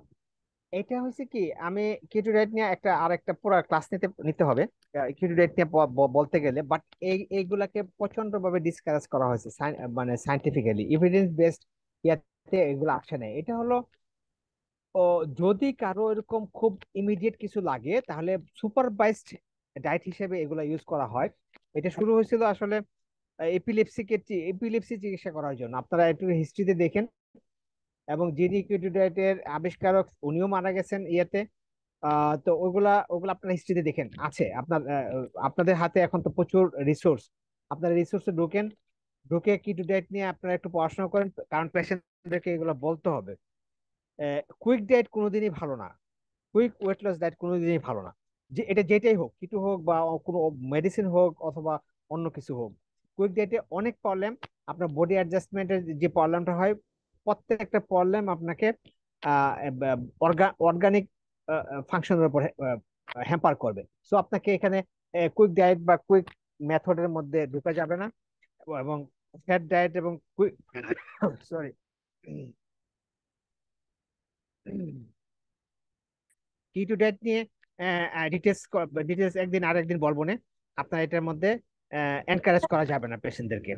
এটা হয়েছে কি, আমি কিটো ডায়েট নিয়ে আরেকটা পুরো ক্লাস নিতে নিতে হবে কিটো ডায়েট নিয়ে বলতে গেলে, বাট এইগুলাকে প্রচন্ড ভাবে ডিসকাস করা হয়েছে মানে সাইন্টিফিক্যালি এভিডেন্স বেসড ইয়াতে এগুলো আসে না। এটা হলো ও, যদি কারো এরকম খুব ইমিডিয়েট কিছু লাগে তাহলে সুপারভাইজড ডায়েট হিসেবে এগুলো ইউজ করা হয়। এটা শুরু হয়েছিল আসলে এপিলেপসি চিকিৎসা করার জন্য। আপনারা একটু হিস্ট্রিতে দেখেন, এবং যিনি কিটো ডায়েটের আবিষ্কারক উনিও মারা গেছেন ইয়েতে। তো ওগুলা ওগুলা আপনারা হিস্ট্রিতে দেখেন আছে। আপনাদের হাতে এখন তো প্রচুর রিসোর্স, আপনারা রিসোর্সে ঢুকেন, ঢুকে কিটো ডায়েট নিয়ে আপনারা একটু পড়াশোনা করেন, কারণ পেশেন্টদেরকে এগুলো বলতে হবে। কুইক ডায়েট কোনোদিনই ভালো না, কুইক ওয়েট লস ডায়েট কোনোদিনই ভালো না। যে এটা যেটাই হোক, কিটো হোক বা কোনো মেডিসিন হোক অথবা অন্য কিছু হোক, কুইক ডায়েটে অনেক প্রবলেম, আপনার বডি অ্যাডজাস্টমেন্টের যে প্রবলেমটা হয়, প্রত্যেকটা প্রবলেম আপনাকে অর্গানিক ফাংশনের উপর হ্যাম্পার করবে। সো আপনাকে এখানে কুইক ডায়েট বা কুইক মেথডের মধ্যে ঢুকা যাবে না। এবং ফ্যাট ডায়েট এবং কুইক সরি কিটো ডায়েট নিয়ে ডিটেলস ডিটেলস একদিন আরেকদিন বলবো না। আপনার এটার মধ্যে এনকারেজ করা যাবে না পেশেন্টদেরকে।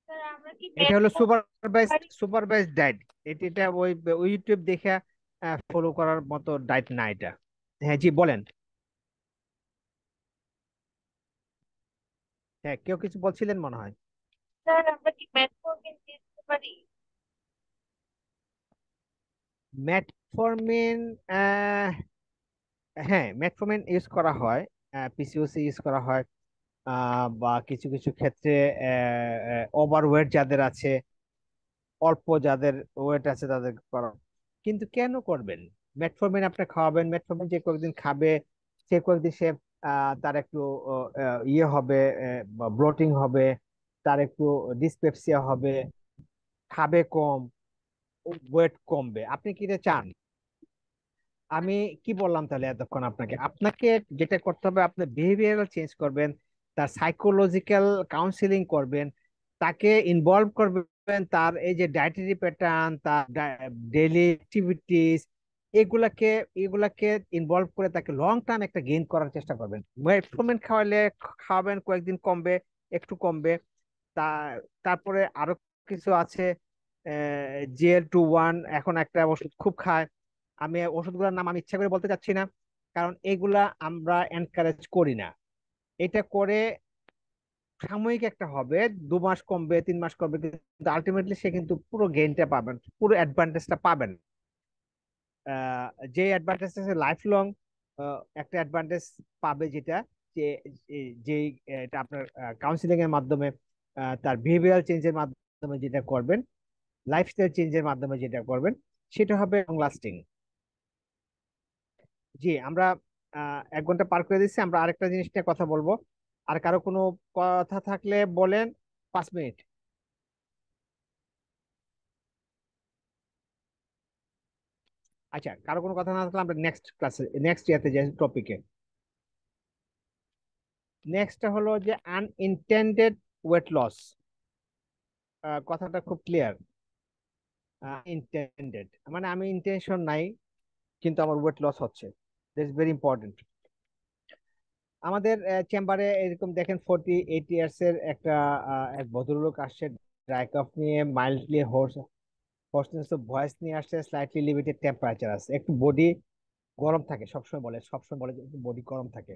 স্যার আমরা কি এটা হলো metformin পারি? Supervised diet. এটা ওই ওই ইউটিউব দেখে ফলো করার মতো ডায়েট না এটা। হ্যাঁ জি বলেন। হ্যাঁ কেউ কিছু বলছিলেন মনে হয়। স্যার আমরা কি metformin দিতে পারি? মেটফরমিন, হ্যাঁ মেটফরমিন ইউজ করা হয়, পিসিওসি ইউজ করা হয়, বা কিছু কিছু ক্ষেত্রে ওভারওয়েট যাদের আছে, অল্প যাদের ওয়েট আছে তাদের করা। কিন্তু কেন করবেন? মেটফরমিন আপনি খাওয়াবেন, মেটফরমিন যে কয়েকদিন খাবে সে কয়েকদিন সে তার একটু ইয়ে হবে, ব্লোটিং হবে, তার একটু ডিসপেপসিয়া হবে, খাবে কম, ওয়েট কমবে। আপনি কি এটা চান? আমি কি বললাম তাহলে এতক্ষণ আপনাকে? আপনাকে যেটা করতে হবে, আপনি বিহেভিয়ারাল চেঞ্জ করবেন, তার সাইকোলজিক্যাল কাউন্সিলিং করবেন, তাকে ইনভলভ করবেন, তার এই যে ডায়েটারি প্যাটার্ন, তার ডেইলি অ্যাক্টিভিটিস, এগুলাকে এগুলাকে ইনভলভ করে তাকে লং টার্ম একটা গেইন করার চেষ্টা করবেন। মেটফরমিন খাওয়াবেন, কয়েকদিন কমবে, একটু কমবে। তা তারপরে আরো কিছু আছে, GL21 এখন একটা ওষুধ খুব খায়। আমি ওষুধগুলোর নাম আমি ইচ্ছা করে বলতে চাচ্ছি না, কারণ এগুলা আমরা এনকারেজ করি না। এটা করে সাময়িক একটা হবে, 2 মাস কমবে, 3 মাস কমবে, কিন্তু আলটিমেটলি সে কিন্তু পুরো গেইনটা পাবেন, পুরো অ্যাডভান্টেজটা পাবেন। আহ, যে অ্যাডভান্টেজটা লাইফ লং একটা অ্যাডভান্টেজ পাবে, যেটা যে যে এটা আপনার কাউন্সিলিং এর মাধ্যমে, তার বিহেভিয়ারাল চেঞ্জের মাধ্যমে যেটা করবেন, লাইফস্টাইল চেঞ্জের মাধ্যমে যেটা করবেন, সেটা হবে লং লাস্টিং। জি আমরা 1 ঘন্টা পার করে দিচ্ছি, আমরা আরেকটা জিনিস নিয়ে কথা বলবো। আর কারো কোনো কথা থাকলে বলেন, 5 মিনিট। আচ্ছা, কারো কোনো কথা না থাকলে আমরা নেক্সট ক্লাসে, নেক্সট ইয়াতে যাই টপিকে। নেক্সটটা হলো যে আনইনটেন্ডেড ওয়েট লস। কথাটা খুব ক্লিয়ার। ইনটেন্ডেড মানে আমি ইন্টেনশন নাই কিন্তু আমার ওয়েট লস হচ্ছে, দ্যাটস ভেরি ইম্পর্টেন্ট। আমাদের চেম্বারে এরকম দেখেন 48 ইয়ার্স এর একটা এক ভদ্রলোক আসছে, ড্রাই কফ নিয়ে, মাইল্ডলি হোর্সনেস অফ ভয়েস নিয়ে আসছে, স্লাইটলি লিমিটেড টেম্পারেচার আছে, একটু বডি গরম থাকে, সবসময় বলে যে বডি গরম থাকে।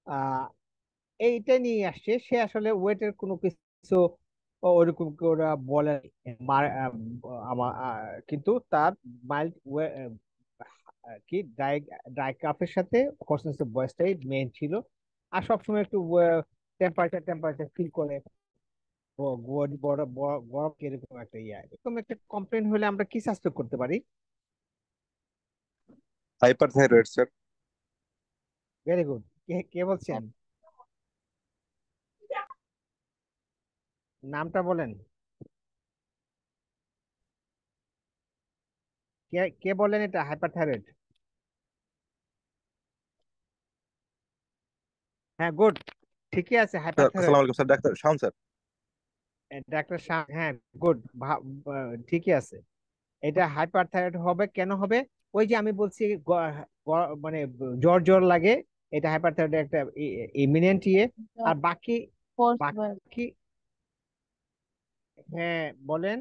আহ এইটা নিয়ে আসছে, সে আসলে ওয়েটের কোনো কিছু ওইরকম করে ওরা বলে আমার, কিন্তু তার মাইল্ড কি ড্রাই ড্রাই কাফের সাথে হোর্সনেস অফ ভয়েসটাই মেইন ছিল। আর সবসময় একটু টেম্পারেচার টেম্পারেচার ফিল করে, বডি বড় গরম এরকম একটা এরকম একটা কমপ্লেন হলে আমরা কি সাসপেক্ট করতে পারি? Hyperthyroid sir. Very good. কে কে বলছেন? নামটা বলেন। কে কে বলেন এটা হাইপারথাইরয়েড? হ্যাঁ গুড, ঠিকই আছে, স্যার আসসালামু হাইপারথাইরয়েড। আলাইকুম sir, doctor Shaon sir. Doctor Shah, হ্যাঁ গুড, ঠিকই আছে। এটা হাইপারথাইরয়েড হবে কেন হবে? ওই যে আমি বলছি মানে জ্বর জ্বর লাগে, এটা হাইপারথাইরয়েড একটা ইমিনেন্ট ইয়ে। আর বাকি ফোর্স বাকি হ্যাঁ বলেন।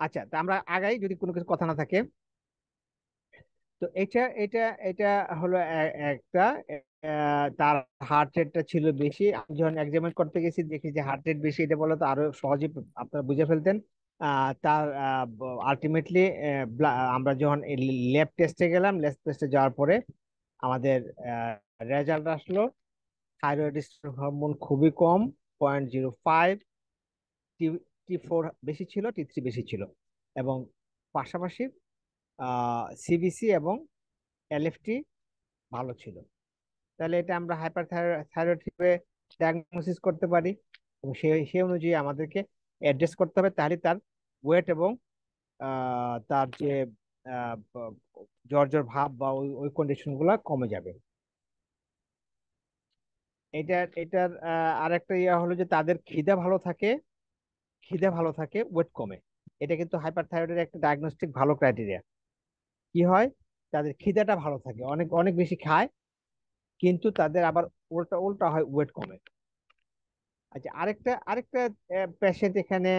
আচ্ছা, তা আমরা আগাই যদি কোনো কিছু কথা না থাকে। তো এটা এটা এটা হলো একটা তার হার্ট রেটটা ছিল বেশি। আমি যখন এক্সামিন করতে গেছি দেখি যে হার্ট রেট বেশি, এটা বলে তো আরো সহজে আপনারা বুঝে ফেলতেন। তার আলটিমেটলি আমরা যখন ল্যাব টেস্টে গেলাম, ল্যাব টেস্টে যাওয়ার পরে আমাদের রেজাল্ট আসলো থাইরয়েড হরমোন খুবই কম, 0.05। টি T4 বেশি ছিল, T3 বেশি ছিল, এবং পাশাপাশি সিবিসি এবং এলএফটি ভালো ছিল। তাহলে এটা আমরা হাইপার থাইরয়েড হিসেবে ডায়াগনোসিস করতে পারি, এবং সেই অনুযায়ী আমাদেরকে অ্যাড্রেস করতে হবে। তাহলে তার ওয়েট এবং তার যে আহ, ব- জ্বর জ্বর ভাব বা ওই ওই কন্ডিশন গুলা কমে যাবে। এটার আরেকটা ইয়া হলো যে তাদের খিদা ভালো থাকে, খিদা ভালো থাকে ওয়েট কমে। এটা কিন্তু হাইপার থাইরয়েডের একটা ডায়াগনস্টিক ভালো ক্রাইটেরিয়া। কি হয়, তাদের খিদাটা ভালো থাকে, অনেক অনেক বেশি খায়, কিন্তু তাদের আবার উল্টা উল্টা হয়, ওয়েট কমে। আচ্ছা, আরেকটা আরেকটা পেশেন্ট এখানে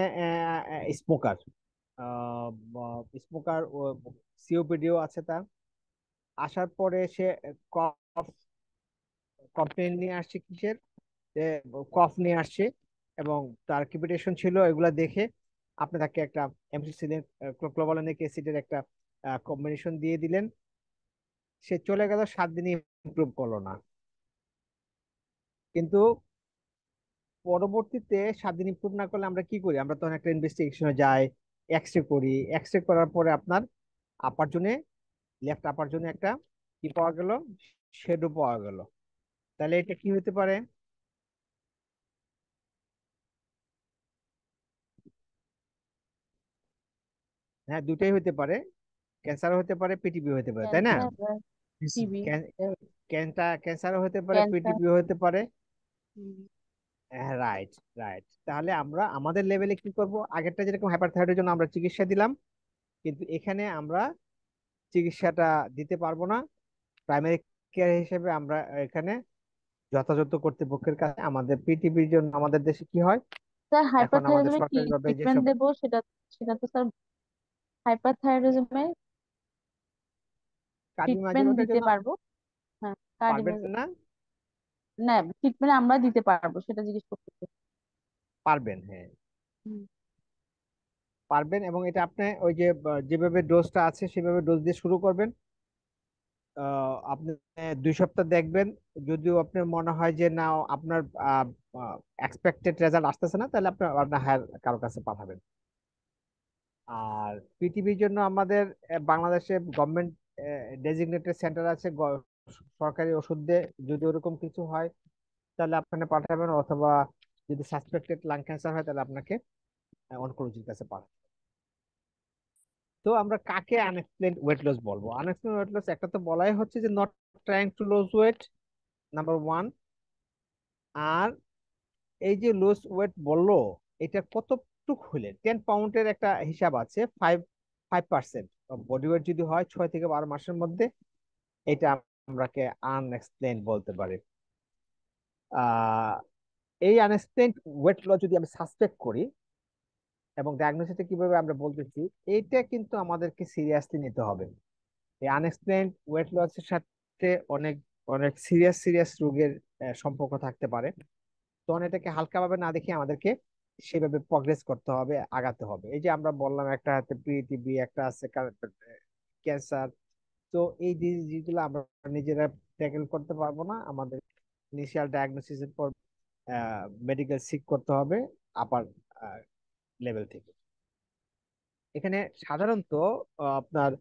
স্মোকার, স্মোকার সিওপিডিও আছে তার। আসার পরে সে কফ কমপ্লেন নিয়ে আসছে কিসের, কফ নিয়ে আসছে, এবং তার ক্রিপিটেশন ছিল। এগুলা দেখে আপনি তাকে একটা এমসিসিলিন ক্লোবালামিক অ্যাসিডের একটা কম্বিনেশন দিয়ে দিলেন। সে চলে গেল, 7 দিনে ইমপ্রুভ করলো না, কিন্তু পরবর্তীতে 7 দিন ইমপ্রুভ না করলে আমরা কি করি, আমরা তখন একটা ইনভেস্টিগেশনে যাই, এক্স রে করি। এক্স রে করার পরে আপনার আপার জন্য, লেফট আপার জন্য একটা কি পাওয়া গেল, শেডো পাওয়া গেল। তাহলে এটা কি হতে পারে? হ্যাঁ, দুটাই হতে পারে, ক্যান্সারও হতে পারে, পিটিবি হতে পারে, তাই না? ক্যান্সার, টিবি, ক্যান্সারও হতে পারে, ক্যান্সার। পিটিবিও হতে পারে। Right, right. তাহলে আমরা আমাদের লেভেলে কি করব, আগেরটা যেরকম হাইপারথাইরয়েডের জন্য আমরা চিকিৎসা দিলাম, কিন্তু এখানে আমরা চিকিৎসাটা দিতে পারবো না। প্রাইমারি কেয়ার হিসেবে আমরা এখানে যথাযথ কর্তৃপক্ষের কাছে, আমাদের পিটিবির জন্য আমাদের দেশে কি হয়, স্যার এখন আমাদের হাইপারথাইরয়েডিজমে কি সরকারিভাবে ট্রিটমেন্ট যেসব দেবো সেটা, সেটা তো স্যার হাইপারথাইরয়েডিজমে ট্রিটমেন্ট কার্ডিওমাইওপ্যাথির দিতে জন্য পারবো। হ্যাঁ, পারবেন না? না, ট্রিটমেন্ট আমরা দিতে পারবো সেটা জিজ্ঞেস করতে। পারবেন, হ্যাঁ হুম। পারবেন। এবং এটা আপনি ওই যে যেভাবে ডোজটা আছে সেভাবে ডোজ দিয়ে শুরু করবেন। আপনি 2 সপ্তাহ দেখবেন। যদিও আপনার মনে হয় যে না, আপনার এক্সপেক্টেড রেজাল্ট আসতেছে না, তাহলে আপনি আপনার হায়ার কারো কাছে পাঠাবেন। আর পিটিভির জন্য আমাদের বাংলাদেশে গভর্নমেন্ট ডেজিগনেটেড সেন্টার আছে, সরকারি ওষুধ দিয়ে যদি ওরকম কিছু হয় তাহলে আপনাকে পাঠাবেন, অথবা যদি সাসপেক্টেড লাং ক্যান্সার হয় তাহলে আপনাকে অনকোলজির কাছে পাঠাবেন। তো আমরা কাকে আনএক্সপ্লেইনড ওয়েট লস বলবো? আনএক্সপ্লেইনড ওয়েট লস একটা তো বলাই হচ্ছে যে not trying to lose weight, number one. আর এই যে লুজ ওয়েট বললো, এটা কতটুক হলে, 10 পাউন্ডের একটা হিসাব আছে, 5% বডি ওয়েট যদি হয় 6 থেকে 12 মাসের মধ্যে, এটা আমরাকে আনএক্সপ্লেইনড বলতে পারি। আহ এই আনএক্সপ্লেইনড ওয়েট লস যদি আমি সাসপেক্ট করি, এবং ডায়াগনোসিসটা কিভাবে আমরা বলতেছি, এইটা কিন্তু আমাদেরকে সিরিয়াসলি নিতে হবে। এই আনএক্সপ্লেইনড ওয়েট লসের সাথে অনেক অনেক সিরিয়াস সিরিয়াস রোগের সম্পর্ক থাকতে পারে। তখন এটাকে হালকাভাবে না দেখে আমাদেরকে সেভাবে প্রগ্রেস করতে হবে, আগাতে হবে। এই যে আমরা বললাম একটা হাতে টিবি, একটা আছে ক্যান্সার। তো এই ডিজিজগুলো আমরা নিজেরা ট্যাকেল করতে পারবো না, আমাদের ইনিশিয়াল ডায়াগনোসিসের পর মেডিকেল সিক করতে হবে আপার লেভেল থেকে। এখানে সাধারণত আপনার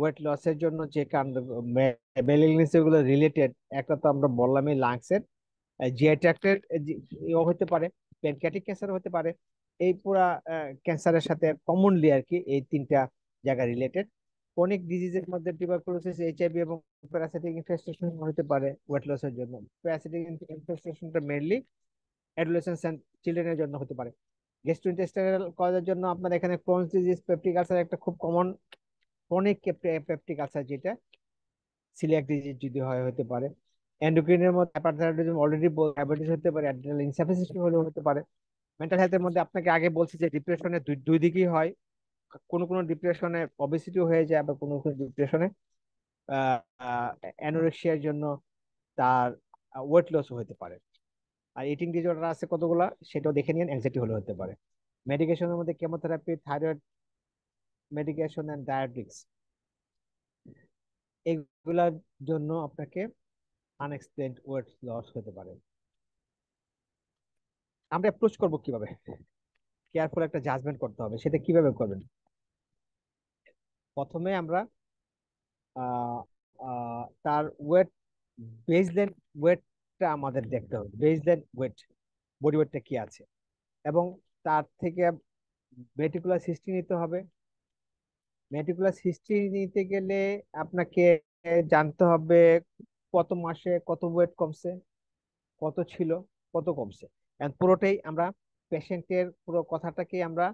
ওয়েট লসের জন্য যে কারণ গুলো রিলেটেড, একটা তো আমরা বললামই লাংসের, জিআই ট্র্যাক্টের হতে পারে, প্যানক্রিয়াটিক ক্যান্সার হতে পারে। এই পুরা ক্যান্সারের সাথে কমনলি আর কি এই 3টা জায়গা রিলেটেড। অনেক ডিজিজের মধ্যে টিউবারকুলোসিস, এইচআইভি এবং প্যারাসাইটিক ইনফেস্টেশন হতে পারে ওয়েট লসের জন্য। প্যারাসাইটিক ইনফেস্টেশনটা মেইনলি অ্যাডোলেসেন্স এন্ড চিলড্রেনের জন্য হতে পারে। গ্যাস্ট্রোইন্টেস্টাইনাল কজের জন্য আপনার এখানে ক্রোনস ডিজিজ, পেপটিক আলসার একটা খুব কমন, ক্রনিক পেপটিক আলসার যেটা, সিলিয়াক ডিজিজ যদি হয় হতে পারে। এন্ডোক্রিনের মধ্যে হাইপারথাইরয়েডিজম অলরেডি, ডায়াবেটিস হতে পারে, অ্যাড্রিনাল ইনসাফিসিয়েন্সি হলেও হতে পারে। মেন্টাল হেলথের মধ্যে আপনাকে আগে বলছি যে ডিপ্রেশনের দুই দুই দিকই হয়। কোনো কোনো ডিপ্রেশনে অবেসিটি হয়ে যায়, আবার কোনো কোনো ডিপ্রেশনে অ্যানোরেক্সিয়ার জন্য তার ওয়েট লস হতে পারে। আর ইটিং ডিসঅর্ডার আছে কতগুলা, সেটাও দেখে নিন, অ্যাংজাইটি হলে হতে পারে। মেডিকেশনের মধ্যে chemotherapy, thyroid medication and diabetics, এগুলার জন্য আপনাকে আনএক্সপ্লেইনড ওয়েট লস হতে পারে। আমরা অ্যাপ্রোচ করব কিভাবে? কেয়ারফুল একটা জাজমেন্ট করতে হবে, সেটা কিভাবে করবেন? প্রথমে আমরা তার ওয়েট, বেসলাইন ওয়েটটা আমাদের দেখতে হবে, বেসলাইন ওয়েট, বডি ওয়েটটা কি আছে, এবং তার থেকে মেটিকুলাস হিস্ট্রি নিতে হবে। মেটিকুলাস হিস্ট্রি নিতে গেলে আপনাকে জানতে হবে কত মাসে কত ওয়েট কমছে, কত ছিল, কত কমছে। পুরোটাই আমরা পেশেন্টের পুরো কথাটাকে আমরা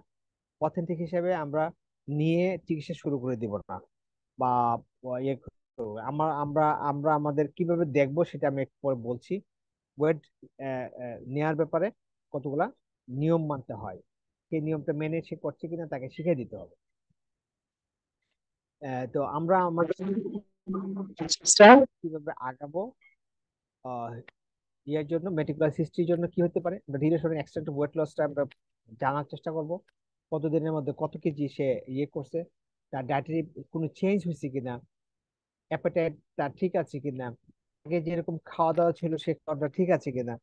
অথেন্টিক হিসেবে আমরা নিয়ে চিকিৎসা শুরু করে দিব না, বা ইয়ে আমরা আমরা আমরা আমাদের কিভাবে দেখবো সেটা আমি একটু পরে বলছি। ওয়েট নেয়ার ব্যাপারে কতগুলা নিয়ম মানতে হয়, সেই নিয়মটা মেনে সে করছে কিনা তাকে শিখিয়ে দিতে হবে। তো আমরা আমাদের কিভাবে আগাবো, ইয়ের জন্য মেটিকুলাস হিস্ট্রির জন্য কি হতে পারে, আমরা ধীরে সরে এক্সটেন্ট ওয়েট লসটা আমরা জানার চেষ্টা করব। কতদিনের মধ্যে কত কেজি সে ইয়ে করছে, তার ডায়েটারি কোনো চেঞ্জ হয়েছে কিনা, অ্যাপেটাইট তার ঠিক আছে কিনা, আগে যেরকম খাওয়া দাওয়া ছিল সে খাওয়াটা ঠিক আছে কিনা,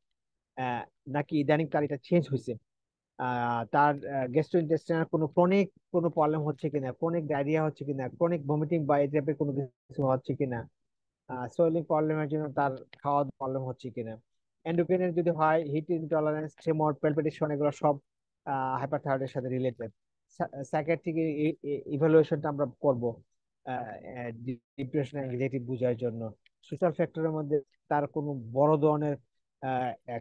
আহ, নাকি ইদানিং তার এটা চেঞ্জ হয়েছে, তার গ্যাস্ট্রোইন্টেস্টাইনাল কোনো ক্রনিক কোনো প্রবলেম হচ্ছে কিনা, ক্রনিক ডায়রিয়া হচ্ছে কিনা, ক্রনিক ভমিটিং বা এই টাইপের কোনো কিছু হচ্ছে কিনা, সোয়েলিং প্রবলেমের জন্য তার খাওয়া প্রবলেম হচ্ছে কিনা, এন্ডোক্রাইনের যদি হয় হিট ইনটলারেন্স, ট্রেমর, প্যালপিটেশন, এগুলো সব হাইপারথাইরয়েডের সাথে রিলেটেড। সাইকিয়াট্রিক ইভালুয়েশনটা আমরা করব ডিপ্রেশন অ্যাংজাইটি বোঝার জন্য। সোশ্যাল ফ্যাক্টরের মধ্যে তার কোনো বড় ধরনের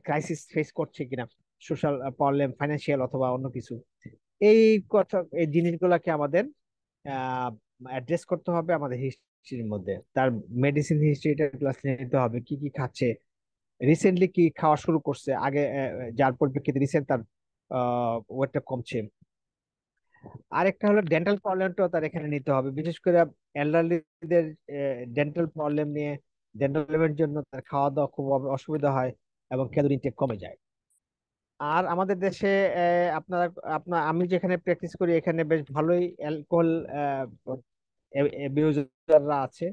ক্রাইসিস ফেস করছে কিনা, সোশ্যাল প্রবলেম, ফাইন্যান্সিয়াল অথবা অন্য কিছু, এই কথা, এই জিনিসগুলোকে আমাদের অ্যাড্রেস করতে হবে আমাদের হিস্ট্রির মধ্যে। তার মেডিসিন হিস্ট্রিটা ক্লাস নিতে হবে, কি কি খাচ্ছে, রিসেন্টলি কি খাওয়া শুরু করছে, আগে যার পরিপ্রেক্ষিতে রিসেন্ট তার ওয়েটটা কমছে। আরেকটা হলো ডেন্টাল প্রবলেমটাও তার এখানে নিতে হবে, বিশেষ করে এল্ডারলিদের ডেন্টাল প্রবলেম নিয়ে, ডেন্টালের জন্য তার খাওয়া দাওয়া খুব অসুবিধা হয় এবং ক্যালোরি ইনটেক কমে যায়। আর আমাদের দেশে আপনারা আপনার আমি যেখানে প্র্যাকটিস করি এখানে বেশ ভালোই অ্যালকোহল বিউজাররা আছে,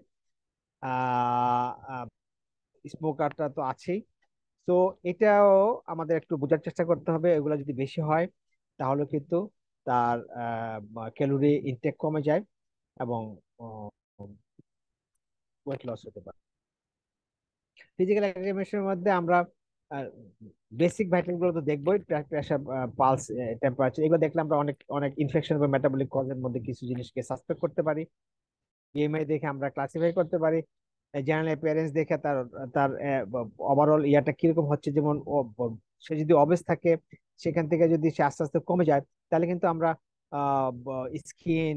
স্মোকারটা তো আছেই। তো এটাও আমাদের একটু বোঝার চেষ্টা করতে হবে, এগুলো যদি বেশি হয় তাহলে কিন্তু তার ক্যালোরি ইনটেক কমে যায় এবং ওয়েট লস হতে পারে। ফিজিক্যাল এক্সামিনেশনের মধ্যে আমরা বেসিক ভাইটাল গুলো তো দেখবোই, প্রেশার, পালস, টেম্পারেচার, এগুলো দেখলে আমরা অনেক অনেক ইনফেকশন বা মেটাবলিক কজের মধ্যে কিছু জিনিসকে সাসপেক্ট করতে পারি। বিএমআই দেখে আমরা ক্লাসিফাই করতে পারি। জেনারেল অ্যাপিয়ারেন্স দেখে তার তার ওভারঅল ইয়াটা কিরকম হচ্ছে, যেমন সে যদি অবেস থাকে সেখান থেকে যদি সে আস্তে আস্তে কমে যায়, তাহলে কিন্তু আমরা স্কিন,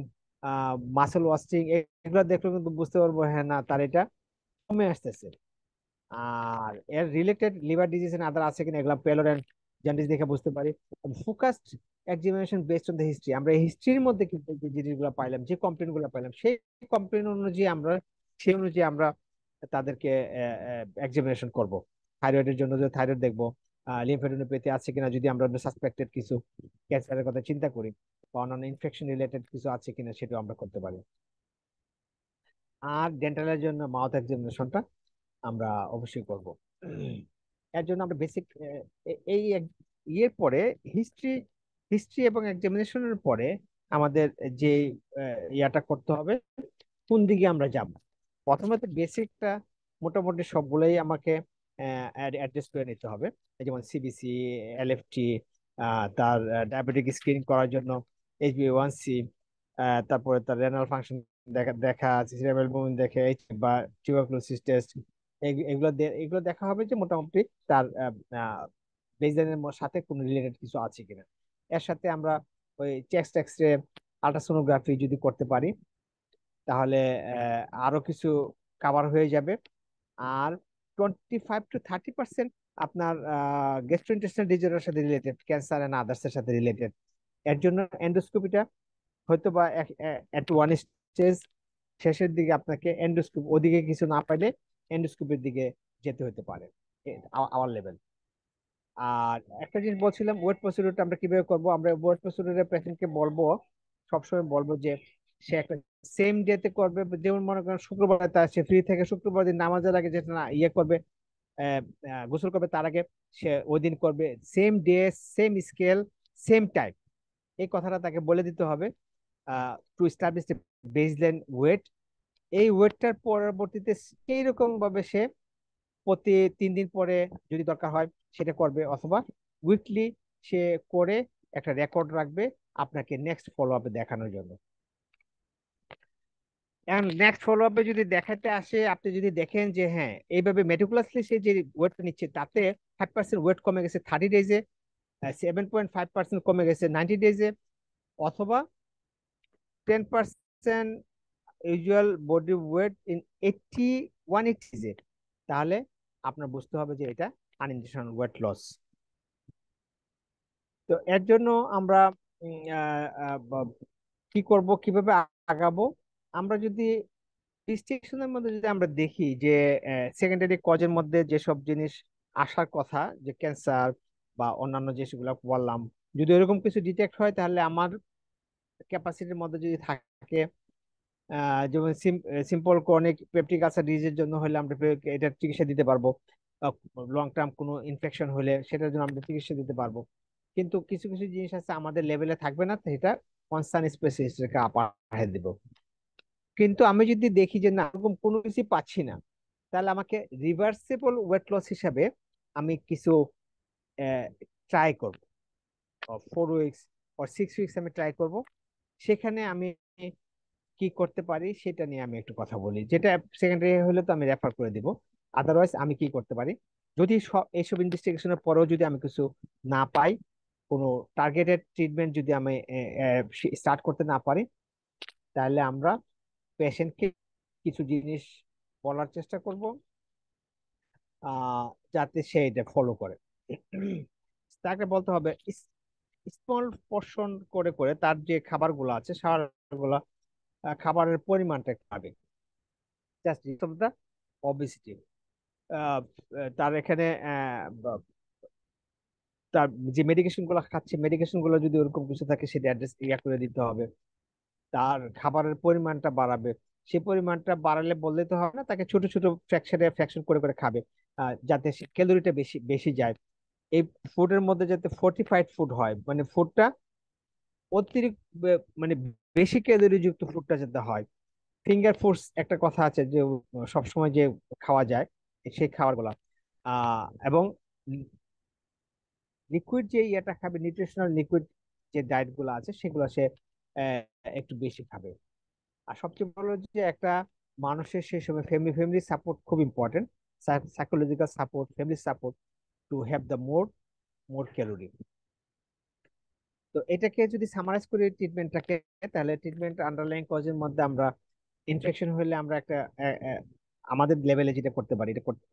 মাসেল ওয়াশিং এগুলো দেখলে কিন্তু বুঝতে পারবো হ্যাঁ না তার এটা কমে আসতেছে। আর এর related liver disease and other আছে কিনা এগুলো পেলোর এন্ড জন্ডিস দেখে বুঝতে পারি। Focused examination based on the history, আমরা হিস্ট্রির মধ্যে কিন্তু যে জিনিসগুলো পাইলাম, যে কমপ্লেন গুলো পাইলাম, সেই কমপ্লেন অনুযায়ী আমরা সেই অনুযায়ী আমরা তাদেরকে এক্সামিনেশন করব। থাইরয়েডের জন্য যে থাইরয়েড দেখবো, লিম্ফোডেনোপ্যাথি আছে কিনা, যদি আমরা সাসপেক্টেড কিছু ক্যান্সারের কথা চিন্তা করি, বা অন্যান্য ইনফেকশন রিলেটেড কিছু আছে কিনা সেটাও আমরা করতে পারি। আর ডেন্টালের জন্য মাউথ এক্সামিনেশনটা আমরা অবশ্যই করব। এর জন্য আমরা বেসিক এই ইয়ের পরে হিস্ট্রি হিস্ট্রি এবং এক্সামিনেশনের পরে আমাদের যে ইয়াটা করতে হবে কোন দিকে আমরা যাব। প্রথমে তো বেসিকটা মোটামুটি সবগুলোই আমাকে অ্যাড্রেস করে নিতে হবে, যেমন সিবিসি, এলএফটি, তার ডায়াবেটিক স্ক্রিনিং করার জন্য HbA1c, তারপরে তার রেনাল ফাংশন দেখা দেখা সিরাম অ্যালবুমিন দেখে, বা টিউবারকুলোসিস টেস্ট, এগুলো দেখা হবে যে মোটামুটি তার বেসলাইনের সাথে কোনো রিলেটেড কিছু আছে কিনা। এর সাথে আমরা ওই চেস্ট এক্সরে, আল্ট্রাসোনোগ্রাফি যদি করতে পারি তাহলে আরো কিছু কভার হয়ে যাবে। আর 25 to 30% আপনার গ্যাস্ট্রোইন্টেস্টাইনাল ডিজঅর্ডারের সাথে রিলেটেড, ক্যান্সার এন্ড আদার্স এর সাথে রিলেটেড। এর জন্য এন্ডোস্কোপিটা হয়তো বা এট ওয়ান স্টেজ শেষের দিকে আপনাকে এন্ডোস্কোপি, ওদিকে কিছু না পাইলে এন্ডোস্কোপির দিকে যেতে হতে পারে আওয়ার লেভেল। আর একটা জিনিস বলছিলাম, ওয়েট প্রসিডিউরটা আমরা কিভাবে করব। আমরা ওয়েট প্রসিডিউরে পেশেন্টকে বলবো, সবসময় বলবো যে সে একটা সেম ডেতে করবে। যেমন মনে করেন শুক্রবার তার সে ফ্রি থেকে শুক্রবার দিন নামাজের আগে যেটা না ইয়ে করবে, গোসল করবে, তার আগে সে ওই দিন করবে। Same day, same scale, same time, এই কথাটা তাকে বলে দিতে হবে টু এস্টাবলিশ বেসলাইন ওয়েট। এই ওয়েটটার পরবর্তীতে সেই রকম ভাবে সে প্রতি 3 দিন পরে যদি দরকার হয় সেটা করবে, অথবা উইকলি সে করে একটা রেকর্ড রাখবে আপনাকে নেক্সট ফলো আপে দেখানোর জন্য। এখন নেক্সট ফলো আপে যদি দেখাতে আসে, আপনি যদি দেখেন যে হ্যাঁ এইভাবে মেটিকুলাসলি সে যে ওয়েটটা নিচ্ছে তাতে 5% ওয়েট কমে গেছে 30 ডেজে, 7.5% কমে গেছে 90 ডেজে, অথবা 10% ইউজুয়াল বডি ওয়েট ইন 180 ডেজে, তাহলে আপনার বুঝতে হবে যে এটা আনইনটেনশনাল ওয়েট লস। তো এর জন্য আমরা কি করব, কিভাবে আগাবো। আমরা যদি ডিস্টিংশনের মধ্যে যদি আমরা দেখি যে সেকেন্ডারি কজের মধ্যে যেসব জিনিস আসার কথা, যে ক্যান্সার বা অন্যান্য যেগুলো বললাম, যদি এরকম কিছু ডিটেক্ট হয় তাহলে আমার ক্যাপাসিটির মধ্যে যদি থাকে, যেমন সিম্পল ক্রনিক পেপটিক আলসার ডিজিজের জন্য হলে আমরা এটা চিকিৎসা দিতে পারবো। লং টার্ম কোনো ইনফেকশন হলে সেটার জন্য আমরা চিকিৎসা দিতে পারবো। কিন্তু কিছু কিছু জিনিস আছে আমাদের লেভেলে থাকবে না, তো এটা কনসার্ন স্পেশালিস্টকে পাঠিয়ে দিব। কিন্তু আমি যদি দেখি যে না এরকম কোনো কিছু পাচ্ছি না, তাহলে আমাকে রিভার্সিবল ওয়েট লস হিসাবে আমি কিছু ট্রাই করব, 4 উইকস or 6 উইকস আমি ট্রাই করব। সেখানে আমি কি করতে পারি সেটা নিয়ে আমি একটু কথা বলি। যেটা সেকেন্ডারি হলে তো আমি রেফার করে দিব। আদারওয়াইজ আমি কি করতে পারি, যদি এইসব ইনভেস্টিগেশনের পরেও যদি আমি কিছু না পাই, কোনো টার্গেটেড ট্রিটমেন্ট যদি আমি স্টার্ট করতে না পারি, তাহলে আমরা পেশেন্টকে কিছু জিনিস বলার চেষ্টা করব যাতে সে এটা ফলো করে। তাকে বলতে হবে স্মল পোর্শন করে করে তার যে খাবারগুলো আছে সারগুলা, খাবারের পরিমাণটা খাবে, জাস্ট অফ দা অবেসিটি। তার এখানে তার যে মেডিকেশন গুলো খাচ্ছে, মেডিকেশন গুলো যদি ওরকম কিছু থাকে সেটা অ্যাড্রেস করে দিতে হবে। তার খাবারের পরিমাণটা বাড়াবে, সেই পরিমাণটা বাড়ালে বললে তো হবে না, তাকে ছোট ছোট ফ্র্যাকশন করে করে খাবে, যাতে ক্যালোরিটা বেশি বেশি যায়। এই ফুডের মধ্যে যাতে ফোর্টিফাইড ফুড হয়, মানে ফুডটা অতিরিক্ত মানে বেশি ক্যালোরি যুক্ত ফুডটা যাতে হয়। ফিঙ্গার ফুডস একটা কথা আছে যে সবসময় যে খাওয়া যায় সেই খাবার গুলা, এবং লিকুইড যে ইয়েটা খাবে, নিউট্রিশনাল লিকুইড যে ডায়েট গুলো আছে সেগুলো সে আহ, একটু বেশি খাবে। আর সবচেয়ে বড় যে একটা মানুষের সেই সময় ফ্যামিলি সাপোর্ট খুব important, psychological support, family support to have the more calorie. তো এটাকে যদি সামারাইজ করি ট্রিটমেন্টটাকে, তাহলে ট্রিটমেন্ট আন্ডারলাইং কজের মধ্যে আমরা ইনফেকশন হলে আমরা একটা আমাদের লেভেলে যেটা করতে পারি এটা করতে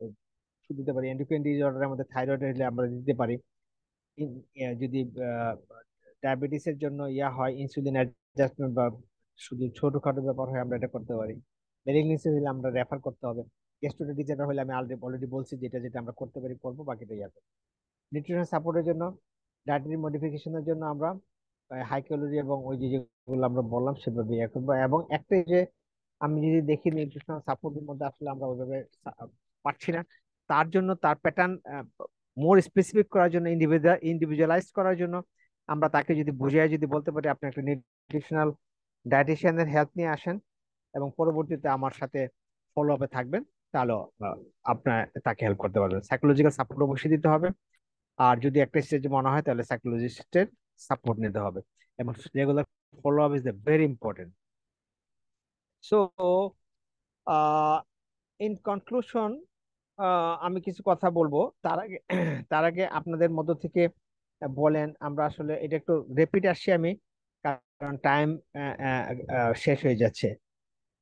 দিতে পারি। এন্ডোক্রাইন ডিসঅর্ডারের মধ্যে থাইরয়েড হলে আমরা দিতে পারি। যদি ডায়াবেটিসের জন্য ইয়া হয়, ইনসুলিন অ্যাডজাস্টমেন্ট বা শুধু ছোটখাটো ব্যাপার হয় আমরা এটা করতে পারি। মেলিগনেন্সি হলে আমরা রেফার করতে হবে। গ্যাস্ট্রো ডিজঅর্ডার হলে আমি অলরেডি বলছি যেটা যেটা আমরা করতে পারি করবো, বাকিটা ইয়াতে। নিউট্রিশন সাপোর্টের জন্য, ডায়েটারি মডিফিকেশনের জন্য আমরা হাই ক্যালোরি এবং ওই যে যেগুলো আমরা বললাম সেভাবে ইয়ে করবো। এবং একটা যে আমি যদি দেখি নিউট্রিশনাল সাপোর্টের মধ্যে আসলে আমরা ওইভাবে পাচ্ছি না, তার জন্য তার প্যাটার্ন মোর স্পেসিফিক করার জন্য, ইন্ডিভিজুয়ালাইজ করার জন্য আমরা তাকে যদি বুঝিয়ে যদি বলতে পারি আপনি একটা নিউট্রিশনাল ডায়েটিশিয়ানের হেল্প নিয়ে আসেন এবং পরবর্তীতে আমার সাথে ফলো আপে থাকবেন, তাহলে আপনার তাকে হেল্প করতে পারবেন। সাইকোলজিক্যাল সাপোর্ট অবশ্যই দিতে হবে। আর যদি একটা স্টেজে মনে হয় তাহলে সাইকোলজিস্টের সাপোর্ট নিতে হবে। এবং regular follow up is the very important. So in conclusion আমি কিছু কথা বলবো। তার আগে আপনাদের মধ্য থেকে বলেন। আমরা আসলে এটা একটু রেপিট আসছি আমি, কারণ টাইম শেষ হয়ে যাচ্ছে।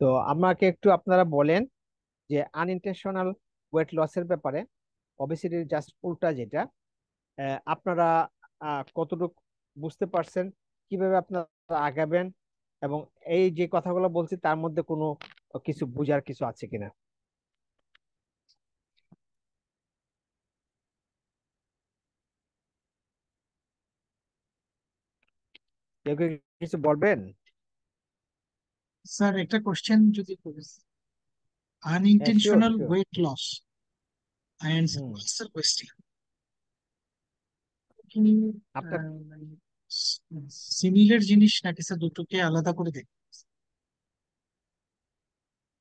তো আমাকে একটু আপনারা বলেন যে আনইনটেনশনাল ওয়েট লসের ব্যাপারে, অবেসিটির জাস্ট উল্টা যেটা, আপনারা কতটুকু বুঝতে পারছেন, কিভাবে আপনারা আগাবেন, এবং এই যে কথাগুলো বলছি তার মধ্যে কোনো কিছু বুঝার কিছু আছে কিনা। কেউ কেউ কিছু বলবেন? স্যার একটা কোশ্চেন যদি করি, হ্যাঁ, sure unintentional sure. Weight loss and hmm. Muscle wasting কি আপনার সিমিলার জিনিস নাকি স্যার দুটোকে আলাদা করে দেখ?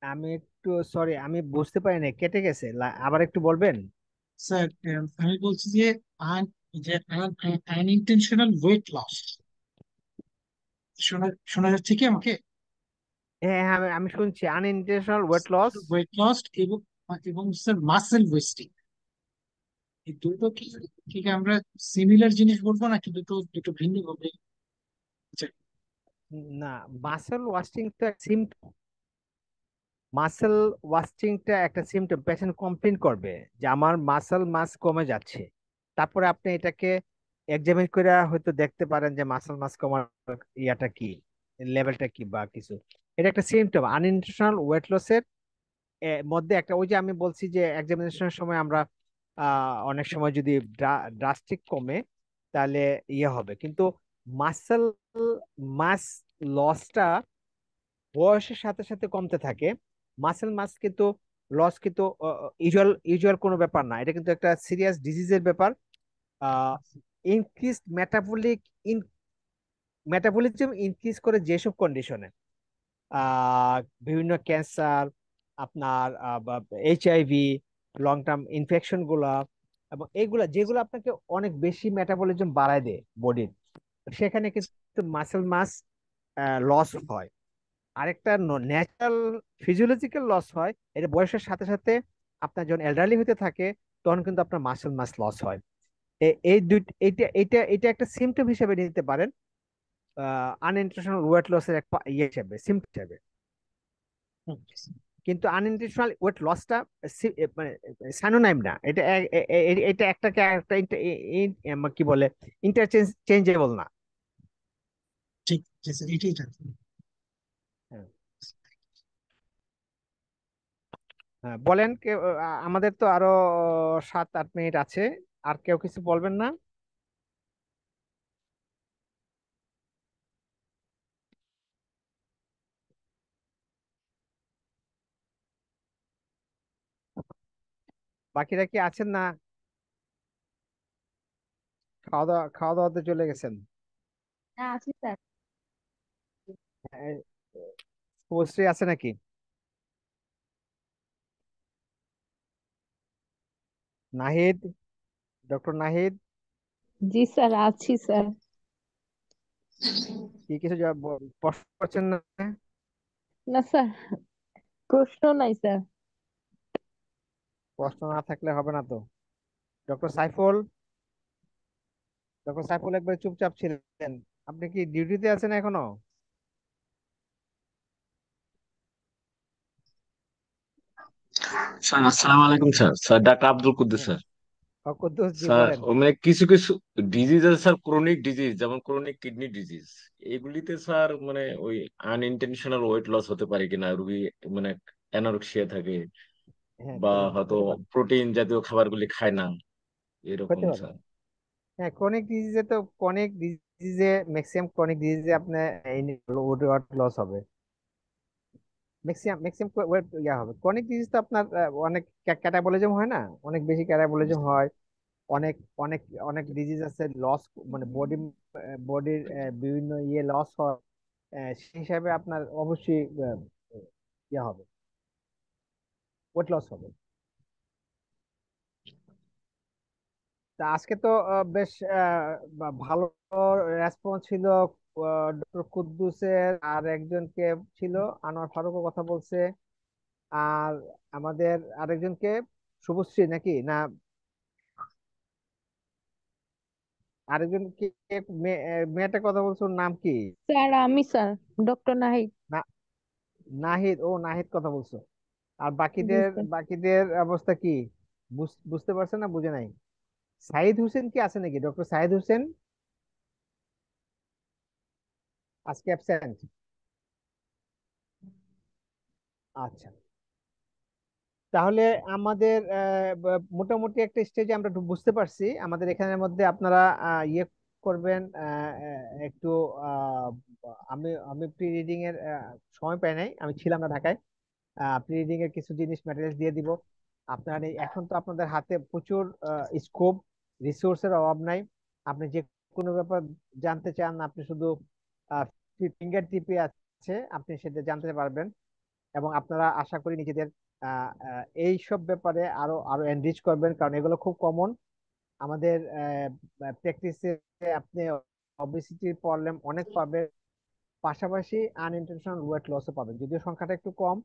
আমি একটু সরি, আমি বুঝতে পারি না, কেটে গেছে, আবার একটু বলবেন? স্যার আমি বলছি যে আনইনটেনশনাল ওয়েট লস, শোনা শোনা যাচ্ছে কি আমাকে? হ্যাঁ হ্যাঁ, আমি শুনছি unintentional weight loss. Weight loss এবং এবং স্যার মাসেল ওয়েস্টিং, এই দুটো কি ঠিক আমরা সিমিলার জিনিস বলবো নাকি দুটো দুটো ভিন্ন ভাবে? আচ্ছা, না, মাসেল ওয়াস্টিং তো সিমটম। মাসেল ওয়াস্টিংটা একটা সিমটম, পেশেন্ট কমপ্লেন করবে যে আমার মাসেল মাস কমে যাচ্ছে। তারপরে আপনি এটাকে এক্সামিন করে হয়তো দেখতে পারেন যে মাসেল মাস কমার ইয়াটা কি, লেভেলটা কি বা কিছু। এটা একটা সিমটম আনইনটেনশনাল ওয়েট লসের মধ্যে একটা। ওই যে আমি বলছি যে এক্সামিনেশনের সময় আমরা অনেক সময় যদি ড্রাস্টিক কমে তাহলে ইয়ে হবে, কিন্তু মাসেল মাস লসটা বয়সের সাথে সাথে কমতে থাকে। মাসেল মাস কিন্তু লস কিন্তু ইউজুয়াল ইউজুয়াল কোনো ব্যাপার না, এটা কিন্তু একটা সিরিয়াস ডিজিজের ব্যাপার। ইনক্রিজ মেটাবলিক মেটাবলিজম ইনক্রিজ করে যেসব কন্ডিশনে আহ বিভিন্ন ক্যান্সার, আপনার এইচআইভি, লং টার্ম ইনফেকশন গুলা, এবং এইগুলা যেগুলো আপনাকে অনেক বেশি মেটাবলিজম বাড়ায় দেয় বডির, সেখানে কিন্তু মাসেল মাস লস হয়। আরেকটা ন্যাচারাল ফিজিওলজিক্যাল লস হয়, এটা বয়সের সাথে সাথে। আপনার যখন এলডারলি হতে থাকে তখন কিন্তু আপনার মাসেল মাস লস হয়। এই দুই, এটা এটা এটা একটা সিমটম হিসেবে নিতে পারেন, আনইনটেনশনাল ওয়েট লসের এক ইয়ে হিসেবে, সিমটম হিসেবে। কিন্তু আনইনটেনশনাল ওয়েট লসটা মানে সাইনোনাইম না, এটা এটা একটাকে একটা কি বলে, চেঞ্জেবল না। ঠিক আছে স্যার, এটাই জানতে। হ্যাঁ হ্যাঁ, বলেন কেউ, আমাদের তো আরো 7-8 মিনিট আছে। আর কেউ কিছু বলবেন না? বাকিরা কি আছেন না? খাওয়া দাওয়াতে চলে গেছেন? হ্যাঁ আছি স্যার। শুভশ্রী আছে নাকি? নাহিদ, ডক্টর নাহিদ, জি স্যার, আছি স্যার। কি কিছু প্রশ্ন করছেন না? না স্যার, প্রশ্ন নাই স্যার। প্রশ্ন না থাকলে হবে না তো। ডক্টর সাইফুল, ডক্টর সাইফুল একবার চুপচাপ ছিলেন, আপনি কি ডিউটিতে আছেন এখনো? স্যার আসসালামু আলাইকুম sir. Sir doctor Abdul Kuddus হ্যাঁ, স্যার। কুদ্দুস জি স্যার বলেন। ও মানে কিছু কিছু ডিজিজ আছে স্যার, ক্রনিক ডিজিজ, যেমন ক্রনিক কিডনি ডিজিজ, এগুলিতে স্যার মানে ওই আনইনটেনশনাল ওয়েট লস হতে পারে কিনা রুগী, মানে অ্যানোরেক্সিয়া থাকে হ্যাঁ, বা হয়তো হতে পারে, প্রোটিন জাতীয় খাবারগুলি খায় না, এরকম হতে পারে। স্যার। হ্যাঁ, ক্রনিক ডিজিজে তো, ক্রনিক ডিজিজে ম্যাক্সিমাম ক্রনিক ডিজিজে আপনার ওয়েট লস হবে, ম্যাক্সিমাম ম্যাক্সিমাম ওয়েট ইয়া হবে। ক্রনিক ডিজিজ তো আপনার অনেক ক্যাটাবলিজম হয় না, অনেক বেশি ক্যাটাবলিজম হয়। অনেক অনেক অনেক ডিজিজ আছে লস, মানে বডির বিভিন্ন ইয়ে লস হয়। সেই হিসাবে আপনার অবশ্যই ইয়ে হবে, ওয়েট লস হবে। তা আজকে তো বেশ ভালো রেসপন্স ছিল। ডক্টর কুদ্দুসের আর একজনকে ছিল, আনোয়ার ফারুকও কথা বলছে। আর আমাদের আরেকজনকে, শুভশ্রী নাকি না? আরেকজন কি মেয়েটা কথা বলছো, ওর নাম কি? স্যার আমি স্যার, ডক্টর নাহিদ। না, নাহিদ, ও নাহিদ কথা বলছো। আর জি বাকিদের স্যার। বাকিদের অবস্থা কি? বুঝতে পারছেন না, বুঝে নাই? সাইদ হোসেন কি আছে নাকি? ডক্টর সাইদ হোসেন আজকে অ্যাবসেন্ট? আচ্ছা, তাহলে আমাদের মোটামুটি একটা স্টেজে আমরা বুঝতে পারছি আমাদের এখানের মধ্যে আপনারা ইয়ে করবেন। একটু আহ, আমি আমি প্রি রিডিং এর সময় পাই নাই, আমি ছিলাম না ঢাকায়। প্রি রিডিং এর কিছু জিনিস ম্যাটেরিয়ালস দিয়ে দিব। আপনার এখন তো আপনাদের হাতে প্রচুর স্কোপ, রিসোর্সের অভাব নাই। আপনি যে কোনো ব্যাপার জানতে চান, আপনি শুধু ফিঙ্গার টিপে আছে, আপনি সেটা জানতে পারবেন। এবং আপনারা আশা করি নিজেদের এই সব ব্যাপারে আরো আরো এনরিচ করবেন, কারণ এগুলো খুব কমন আমাদের প্র্যাকটিসে। আপনি অবেসিটির প্রবলেম অনেক পাবেন, পাশাপাশি আনইনটেনশনাল ওয়েট লসও পাবেন, যদিও সংখ্যাটা একটু কম,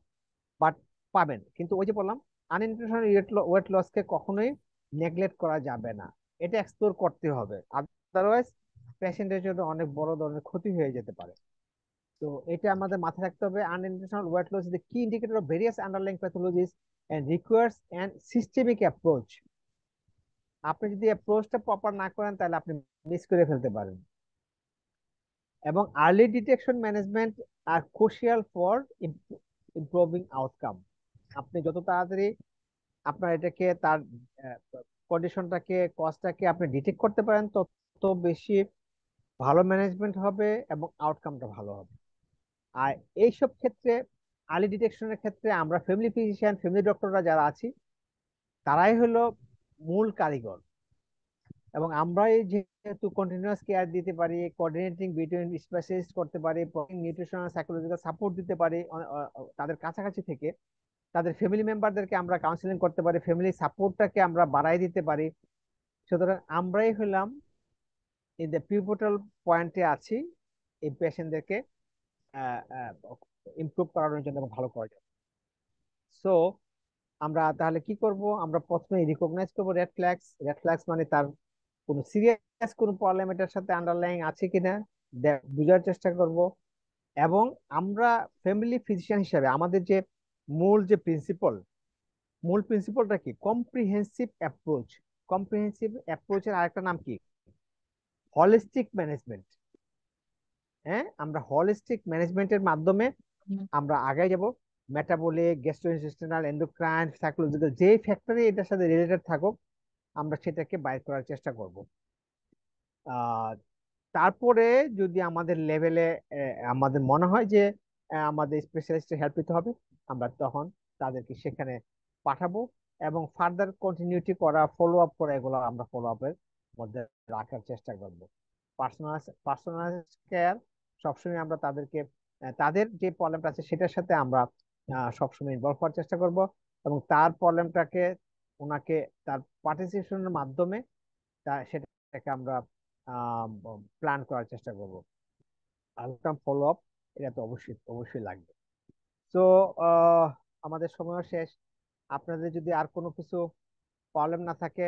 বাট পাবেন। কিন্তু ওই যে বললাম, আনইনটেনশনাল ওয়েট লসকে কখনোই নেগলেক্ট করা যাবে না, এটা এক্সপ্লোর করতে হবে, আদারওয়াইজ পেশেন্টের জন্য অনেক বড় ধরনের ক্ষতি হয়ে যেতে পারে। তো এটা আমাদের মাথায় রাখতে হবে। Unintentional weight loss is the key indicator of various underlying pathologies and requires and systemic approach. আপনি যদি অ্যাপ্রোচটা প্রপার না করেন, তাহলে আপনি মিস করে ফেলতে পারেন। এবং early detection management are crucial for improving outcome. আপনি যত তাড়াতাড়ি আপনার এটাকে তার কন্ডিশনটাকে, কজটাকে আপনি ডিটেক্ট করতে পারেন, তত বেশি ভালো ম্যানেজমেন্ট হবে এবং আউটকামটা ভালো হবে। আর এইসব ক্ষেত্রে, আর্লি ডিটেকশনের ক্ষেত্রে আমরা ফ্যামিলি ফিজিশিয়ান, ফ্যামিলি ডক্টররা যারা আছি, তারাই হলো মূল কারিগর। এবং আমরাই যেহেতু কন্টিনিউয়াস কেয়ার দিতে পারি, কোঅর্ডিনেটিং বিটুইন স্পেশালিস্ট করতে পারি, নিউট্রিশনাল সাইকোলজিক্যাল সাপোর্ট দিতে পারি, তাদের কাছাকাছি থেকে তাদের ফ্যামিলি মেম্বারদেরকে আমরা কাউন্সিলিং করতে পারি, ফ্যামিলি সাপোর্টটাকে আমরা বাড়াই দিতে পারি। সুতরাং আমরাই হলাম ইন দ্য পিভটাল পয়েন্টে আছি এই পেশেন্টদেরকে ইমপ্রুভ করানোর জন্য এবং ভালো করার জন্য। সো আমরা তাহলে কি করব? আমরা প্রথমে রিকগনাইজ করবো রেড ফ্ল্যাগস। রেড ফ্ল্যাগস মানে তার কোনো সিরিয়াস কোনো প্রবলেম এটার সাথে আন্ডারলাইং আছে কিনা বুঝার চেষ্টা করব। এবং আমরা ফ্যামিলি ফিজিশিয়ান হিসাবে আমাদের যে মূল প্রিন্সিপলটা কি? Comprehensive approach. কম্প্রিহেন্সিভ অ্যাপ্রোচের আরেকটা নাম কি? Holistic management. হ্যাঁ, আমরা হলিস্টিক ম্যানেজমেন্টের মাধ্যমে আমরা আগে যাব। মেটাবলিক, গ্যাস্ট্রোইন্টেস্টিনাল, এন্ডোক্রাইন, সাইকোলজিক্যাল যে ফ্যাক্টরি এটার সাথে রিলেটেড থাকুক, আমরা সেটাকে বাইর করার চেষ্টা করব। আহ তারপরে যদি আমাদের লেভেলে আমাদের মনে হয় যে আমাদের স্পেশালিস্টের হেল্প নিতে হবে, আমরা তখন তাদেরকে সেখানে পাঠাবো। এবং ফার্দার কন্টিনিউটি করা, ফলো আপ করা, এগুলো আমরা ফলো আপের মধ্যে রাখার চেষ্টা করব। পার্সোনাল পার্সোনাল কেয়ার সবসময় আমরা তাদেরকে তাদের যে প্রবলেমটা আছে সেটার সাথে আমরা সবসময় ইনভলভ হওয়ার চেষ্টা করব। এবং তার প্রবলেমটাকে, ওনাকে তার পার্টিসিপেশনের মাধ্যমে সেটাকে আমরা প্ল্যান করার চেষ্টা করব। আউটকাম ফলো আপ, এটা তো অবশ্যই অবশ্যই লাগবে। তো আমাদের সময় শেষ। আপনাদের যদি আর কোনো কিছু প্রবলেম না থাকে,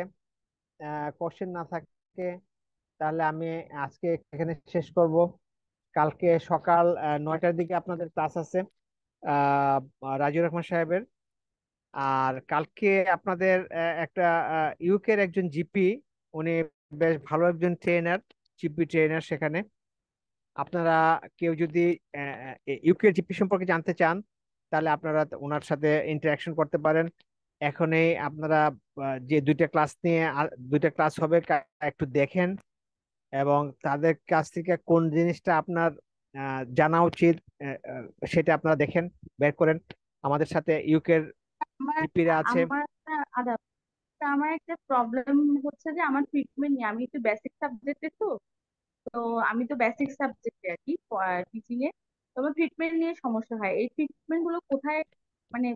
কোশ্চেন না থাকে, তাহলে আমি আজকে এখানে শেষ করব। কালকে সকাল 9টার দিকে আপনাদের ক্লাস আছে আহ রাজিউর রহমান সাহেবের। আর কালকে আপনাদের একটা ইউকের একজন জিপি, উনি বেশ ভালো একজন ট্রেনার, জিপি ট্রেনার সেখানে। আপনারা কেউ যদি ইউকে জিপি সম্পর্কে জানতে চান, তাহলে আপনারা ওনার সাথে ইন্টারাকশন করতে পারেন। এখনই আপনারা যে দুইটা ক্লাস নিয়ে দুইটা ক্লাস হবে, একটু দেখেন এবং তাদের কাছ থেকে কোন জিনিসটা আপনার জানা উচিত, সেটা আপনারা দেখেন, বের করেন। আমাদের সাথে ইউকের আমার জিপিরা আছে। আমার আমার একটা প্রবলেম হচ্ছে যে আমার ট্রিটমেন্ট নিয়ে, আমি একটু বেসিক সাবজেক্টে তো আমি তো বেসিক সাবজেক্টে আর কি টিচিং এ। তো আমার ট্রিটমেন্ট নিয়ে সমস্যা হয়। এই ট্রিটমেন্ট গুলো কোথায়, মানে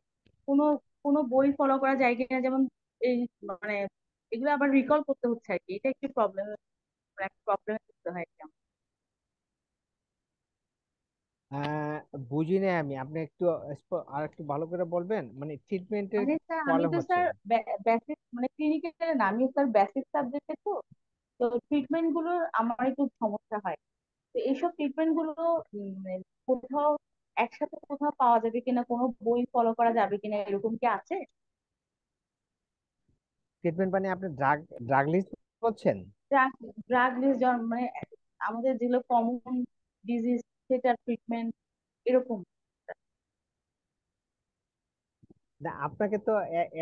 কোনো কোনো বই ফলো করা যায় কিনা, যেমন এই মানে এগুলো আবার রিকল করতে হচ্ছে আর কি, এটা একটু প্রবলেমে পড়তে হয় আর কি আমার। আহ বুঝি না আমি, আপনি একটু আর একটু ভালো করে বলবেন, মানে ট্রিটমেন্টের মানে স্যার আমি প্রবলেম তো হচ্ছে? স্যার বেসিক মানে ক্লিনিক্যাল না, আমি স্যার বেসিক সাবজেক্টে তো ট্রিটমেন্ট গুলো আমার একটু সমস্যা হয়। তো এইসব ট্রিটমেন্ট গুলো কোথাও একসাথে কোথাও পাওয়া যাবে কিনা, কোনো বই ফলো করা যাবে কিনা, এরকম কি আছে? ট্রিটমেন্ট মানে আপনি ড্রাগ ড্রাগ লিস্ট বলছেন? ড্রাগ ড্রাগ লিস্ট, মানে আমাদের যেগুলো কমন ডিজিজ সেটার ট্রিটমেন্ট এরকম। না, আপনাকে তো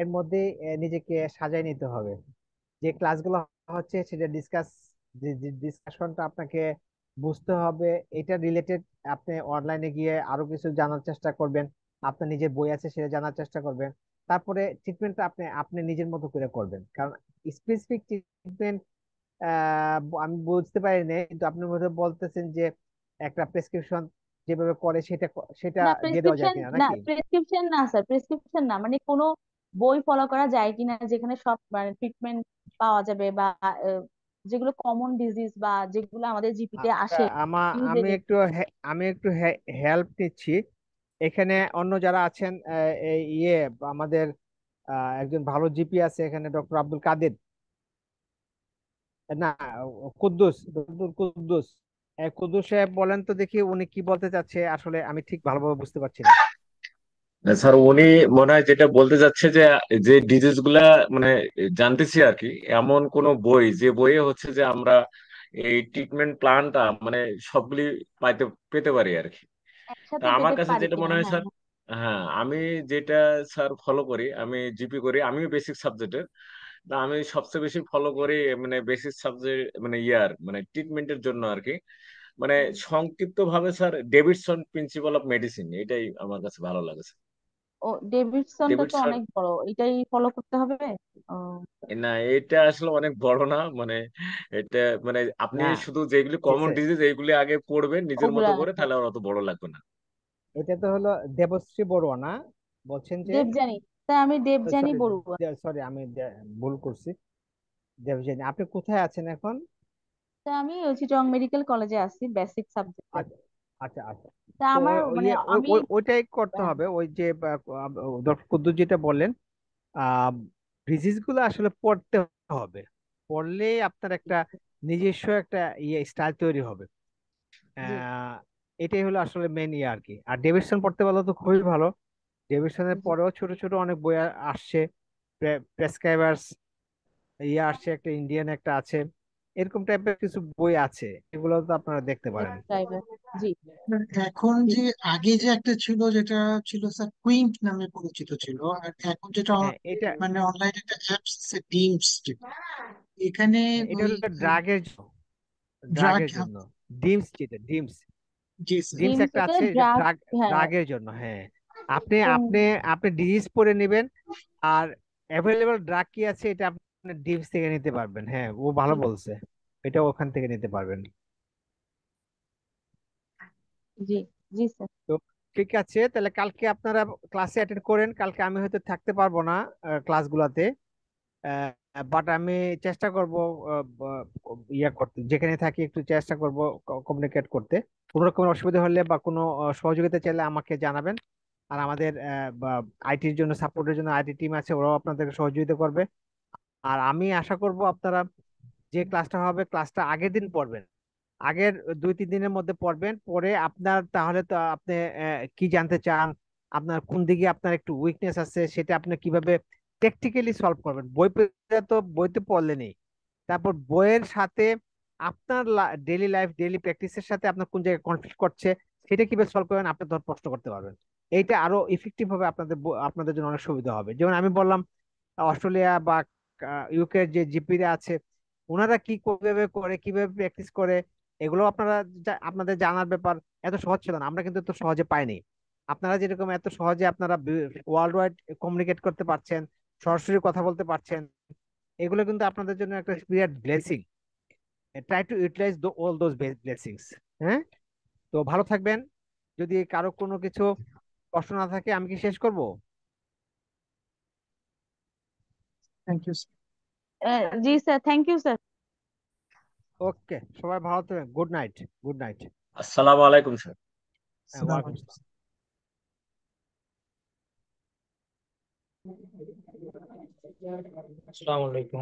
এর মধ্যে নিজেকে সাজায় নিতে হবে। যে ক্লাসগুলো হচ্ছে সেটা ডিসকাশনটা আপনাকে বুঝতে হবে। এটা রিলেটেড আপনি অনলাইনে গিয়ে আরো কিছু জানার চেষ্টা করবেন, আপনার নিজের বই আছে সেটা জানার চেষ্টা করবেন। তারপরে ট্রিটমেন্টটা আপনি আপনি নিজের মতো করে করবেন, কারণ স্পেসিফিক ট্রিটমেন্ট আমি বুঝতে পারি না, কিন্তু আপনি বোধহয় বলতেছেন যে একটা প্রেসক্রিপশন যেভাবে করে সেটা সেটা না দিয়ে দেওয়া যায় প্রেসক্রিপশন কিনা, না, নাকি? প্রেসক্রিপশন না স্যার, প্রেসক্রিপশন না, মানে কোনো বই ফলো করা যায় কিনা যেখানে সব মানে ট্রিটমেন্ট পাওয়া যাবে, বা যেগুলো কমন ডিজিজ বা যেগুলো আমাদের জিপিতে আচ্ছা, আসে আমি ইউজুয়ালি। একটু আমি একটু হেল্প নিচ্ছি। এখানে অন্য যারা আছেন, এই আমাদের একজন ভালো জিপি আছে এখানে, ডক্টর আব্দুল কাদের, না, কুদ্দুস, ডক্টর কুদ্দুস। কুদ্দুস সাহেব বলেন তো দেখি উনি কি বলতে চাচ্ছে, আসলে আমি ঠিক ভালোভাবে বুঝতে পারছি না। স্যার উনি মনে হয় যেটা বলতে যাচ্ছে যে যে ডিজিজ গুলা মানে জানতেছি আর কি, এমন কোন বই যে বইয়ে হচ্ছে যে আমরা এই ট্রিটমেন্ট প্ল্যানটা মানে সবগুলি পেতে পারি আর কি। তা একসাথে আমার পেতে কাছে পারি যেটা কিনা, মনে হয় হ্যাঁ স্যার, হ্যাঁ। হ্যাঁ আমি যেটা স্যার ফলো করি, আমি জিপি করি, আমি বেসিক সাবজেক্টের। তা আমি সবচেয়ে বেশি ফলো করি মানে বেসিক সাবজেক্ট মানে ইয়ার মানে ট্রিটমেন্টের জন্য আর কি, মানে হুম। সংক্ষিপ্ত ভাবে sir Davidson principal of medicine, এটাই আমার কাছে ভালো লাগে স্যার। ও, ডেভিডসনটা তো ডেভিডসন, অনেক বড়, এটাই ফলো করতে হবে। ও, না এটা আসলে অনেক বড় না, মানে এটা মানে আপনি না, শুধু যেগুলি কমন ডিজিজ এইগুলি আগে পড়বেন নিজের ওগুলা মতো করে, তাহলে আর অত বড় লাগবে না। এটা তো হলো দেবশ্রী বড়ুয়া না, বলছেন যে? দেবযানী, তাই আমি দেবযানী সরি, বড়ুয়া। সরি, আমি ভুল করছি। দেবযানী, আপনি কোথায় আছেন এখন? তা আমি ওই চিটং মেডিকেল কলেজে আছি বেসিক সাবজেক্টে। আচ্ছা, আচ্ছা, আচ্ছা। তা তো আমার মানে আমি ওইটাই করতে হবে, ওই যে ডক্টর কুদ্দুস যেটা বললেন, ডিজিজ গুলো আসলে পড়তে হবে। পড়লে আপনার একটা নিজস্ব একটা স্টাইল তৈরি হবে। জি আহ, এটাই হলো আসলে মেন আর কি। আর ডেভিডসন পড়তে পারলে তো খুবই ভালো। ডেভিডসনের জি পরেও ছোট ছোট অনেক বই আসছে, প্রেসক্রাইবার্স আসছে, একটা ইন্ডিয়ান একটা আছে, এরকম টাইপের কিছু বই আছে, এগুলো তো আপনারা দেখতে পারেন। প্রেসক্রাইবার। জি এখন জি যে আগে যে একটা ছিল, যেটা ছিল স্যার কুইন্ট নামে পরিচিত ছিল, আর এখন যেটা হ্যাঁ, এটা মানে অনলাইনে একটা অ্যাপস আছে ডিমস, এখানে এটা ওই হলো ড্রাগের ড্রাগ, ড্রাগের জন্য। ডিমস, যেটা ডিমস, জি স্যার। ডিমস জিমস একটা এটা আছে, এটা ড্রাগ, ড্রাগ, হ্যাঁ। ড্রাগের জন্য, হ্যাঁ। আপনি কোন আপনি আপনি ডিজিজ পড়ে নেবেন, আর অ্যাভেলেবল ড্রাগ কি আছে এটা আপনি ডিমস থেকে নিতে পারবেন। হ্যাঁ, ও ভালো বলছে, এটা ওখান থেকে নিতে পারবেন। জি জি স্যার। তো ঠিক আছে, তাহলে কালকে আপনারা ক্লাসে অ্যাটেন্ড করেন। কালকে আমি হয়তো থাকতে পারবো না ক্লাসগুলোতে, বাট আমি চেষ্টা করব ইয়া করতে, যেখানে থাকি একটু চেষ্টা করব কমিউনিকেট করতে। কোনো রকম অসুবিধা হলে বা কোনো সহযোগিতা চাইলে আমাকে জানাবেন। আর আমাদের আইটির জন্য, সাপোর্টের জন্য আইটি টিম আছে, ওরাও আপনাদেরকে সহযোগিতা করবে। আর আমি আশা করব আপনারা যে ক্লাসটা হবে ক্লাসটা আগের দিন পড়বেন, আগের 2-3 দিনের মধ্যে পড়বেন। পরে আপনার তাহলে তো আপনি কি জানতে চান, আপনার কোন দিকে আপনার একটু উইকনেস আছে, সেটা আপনি কিভাবে প্র্যাকটিক্যালি সলভ করবেন। বইতে পড়লে নেই, তারপর বইয়ের সাথে আপনার ডেইলি লাইফ, ডেইলি প্র্যাকটিসের সাথে আপনার কোন জায়গায় কনফ্লিক্ট করছে, সেটা কিভাবে সলভ করবেন, আপনি তখন প্রশ্ন করতে পারবেন। এইটা আরো ইফেক্টিভ হবে, আপনাদের জন্য অনেক সুবিধা হবে। যেমন আমি বললাম, অস্ট্রেলিয়া বা ইউকে যে জিপিরা আছে, ওনারা কি কিভাবে করে, কিভাবে প্র্যাকটিস করে, এগুলো আপনাদের জানার ব্যাপার। এত সহজ ছিল না, আমরা কিন্তু এত সহজে পাইনি। আপনারা যেরকম এত সহজে আপনারা ওয়ার্ল্ড ওয়াইড কমিউনিকেট করতে পারছেন, সরাসরি কথা বলতে পারছেন, এগুলো কিন্তু আপনাদের জন্য একটা বিরাট blessing. Try to utilize all those blessings. হ্যাঁ, তো ভালো থাকবেন। যদি কারো কোনো কিছু প্রশ্ন না থাকে, আমি কি শেষ করব? Thank you. জি sir, thank you sir. Okay, সবাই ভালো থাকবেন। Good night. Good night. আসসালামু আলাইকুম স্যার। ওয়ালাইকুম আসসালাম। আসসালামু আলাইকুম।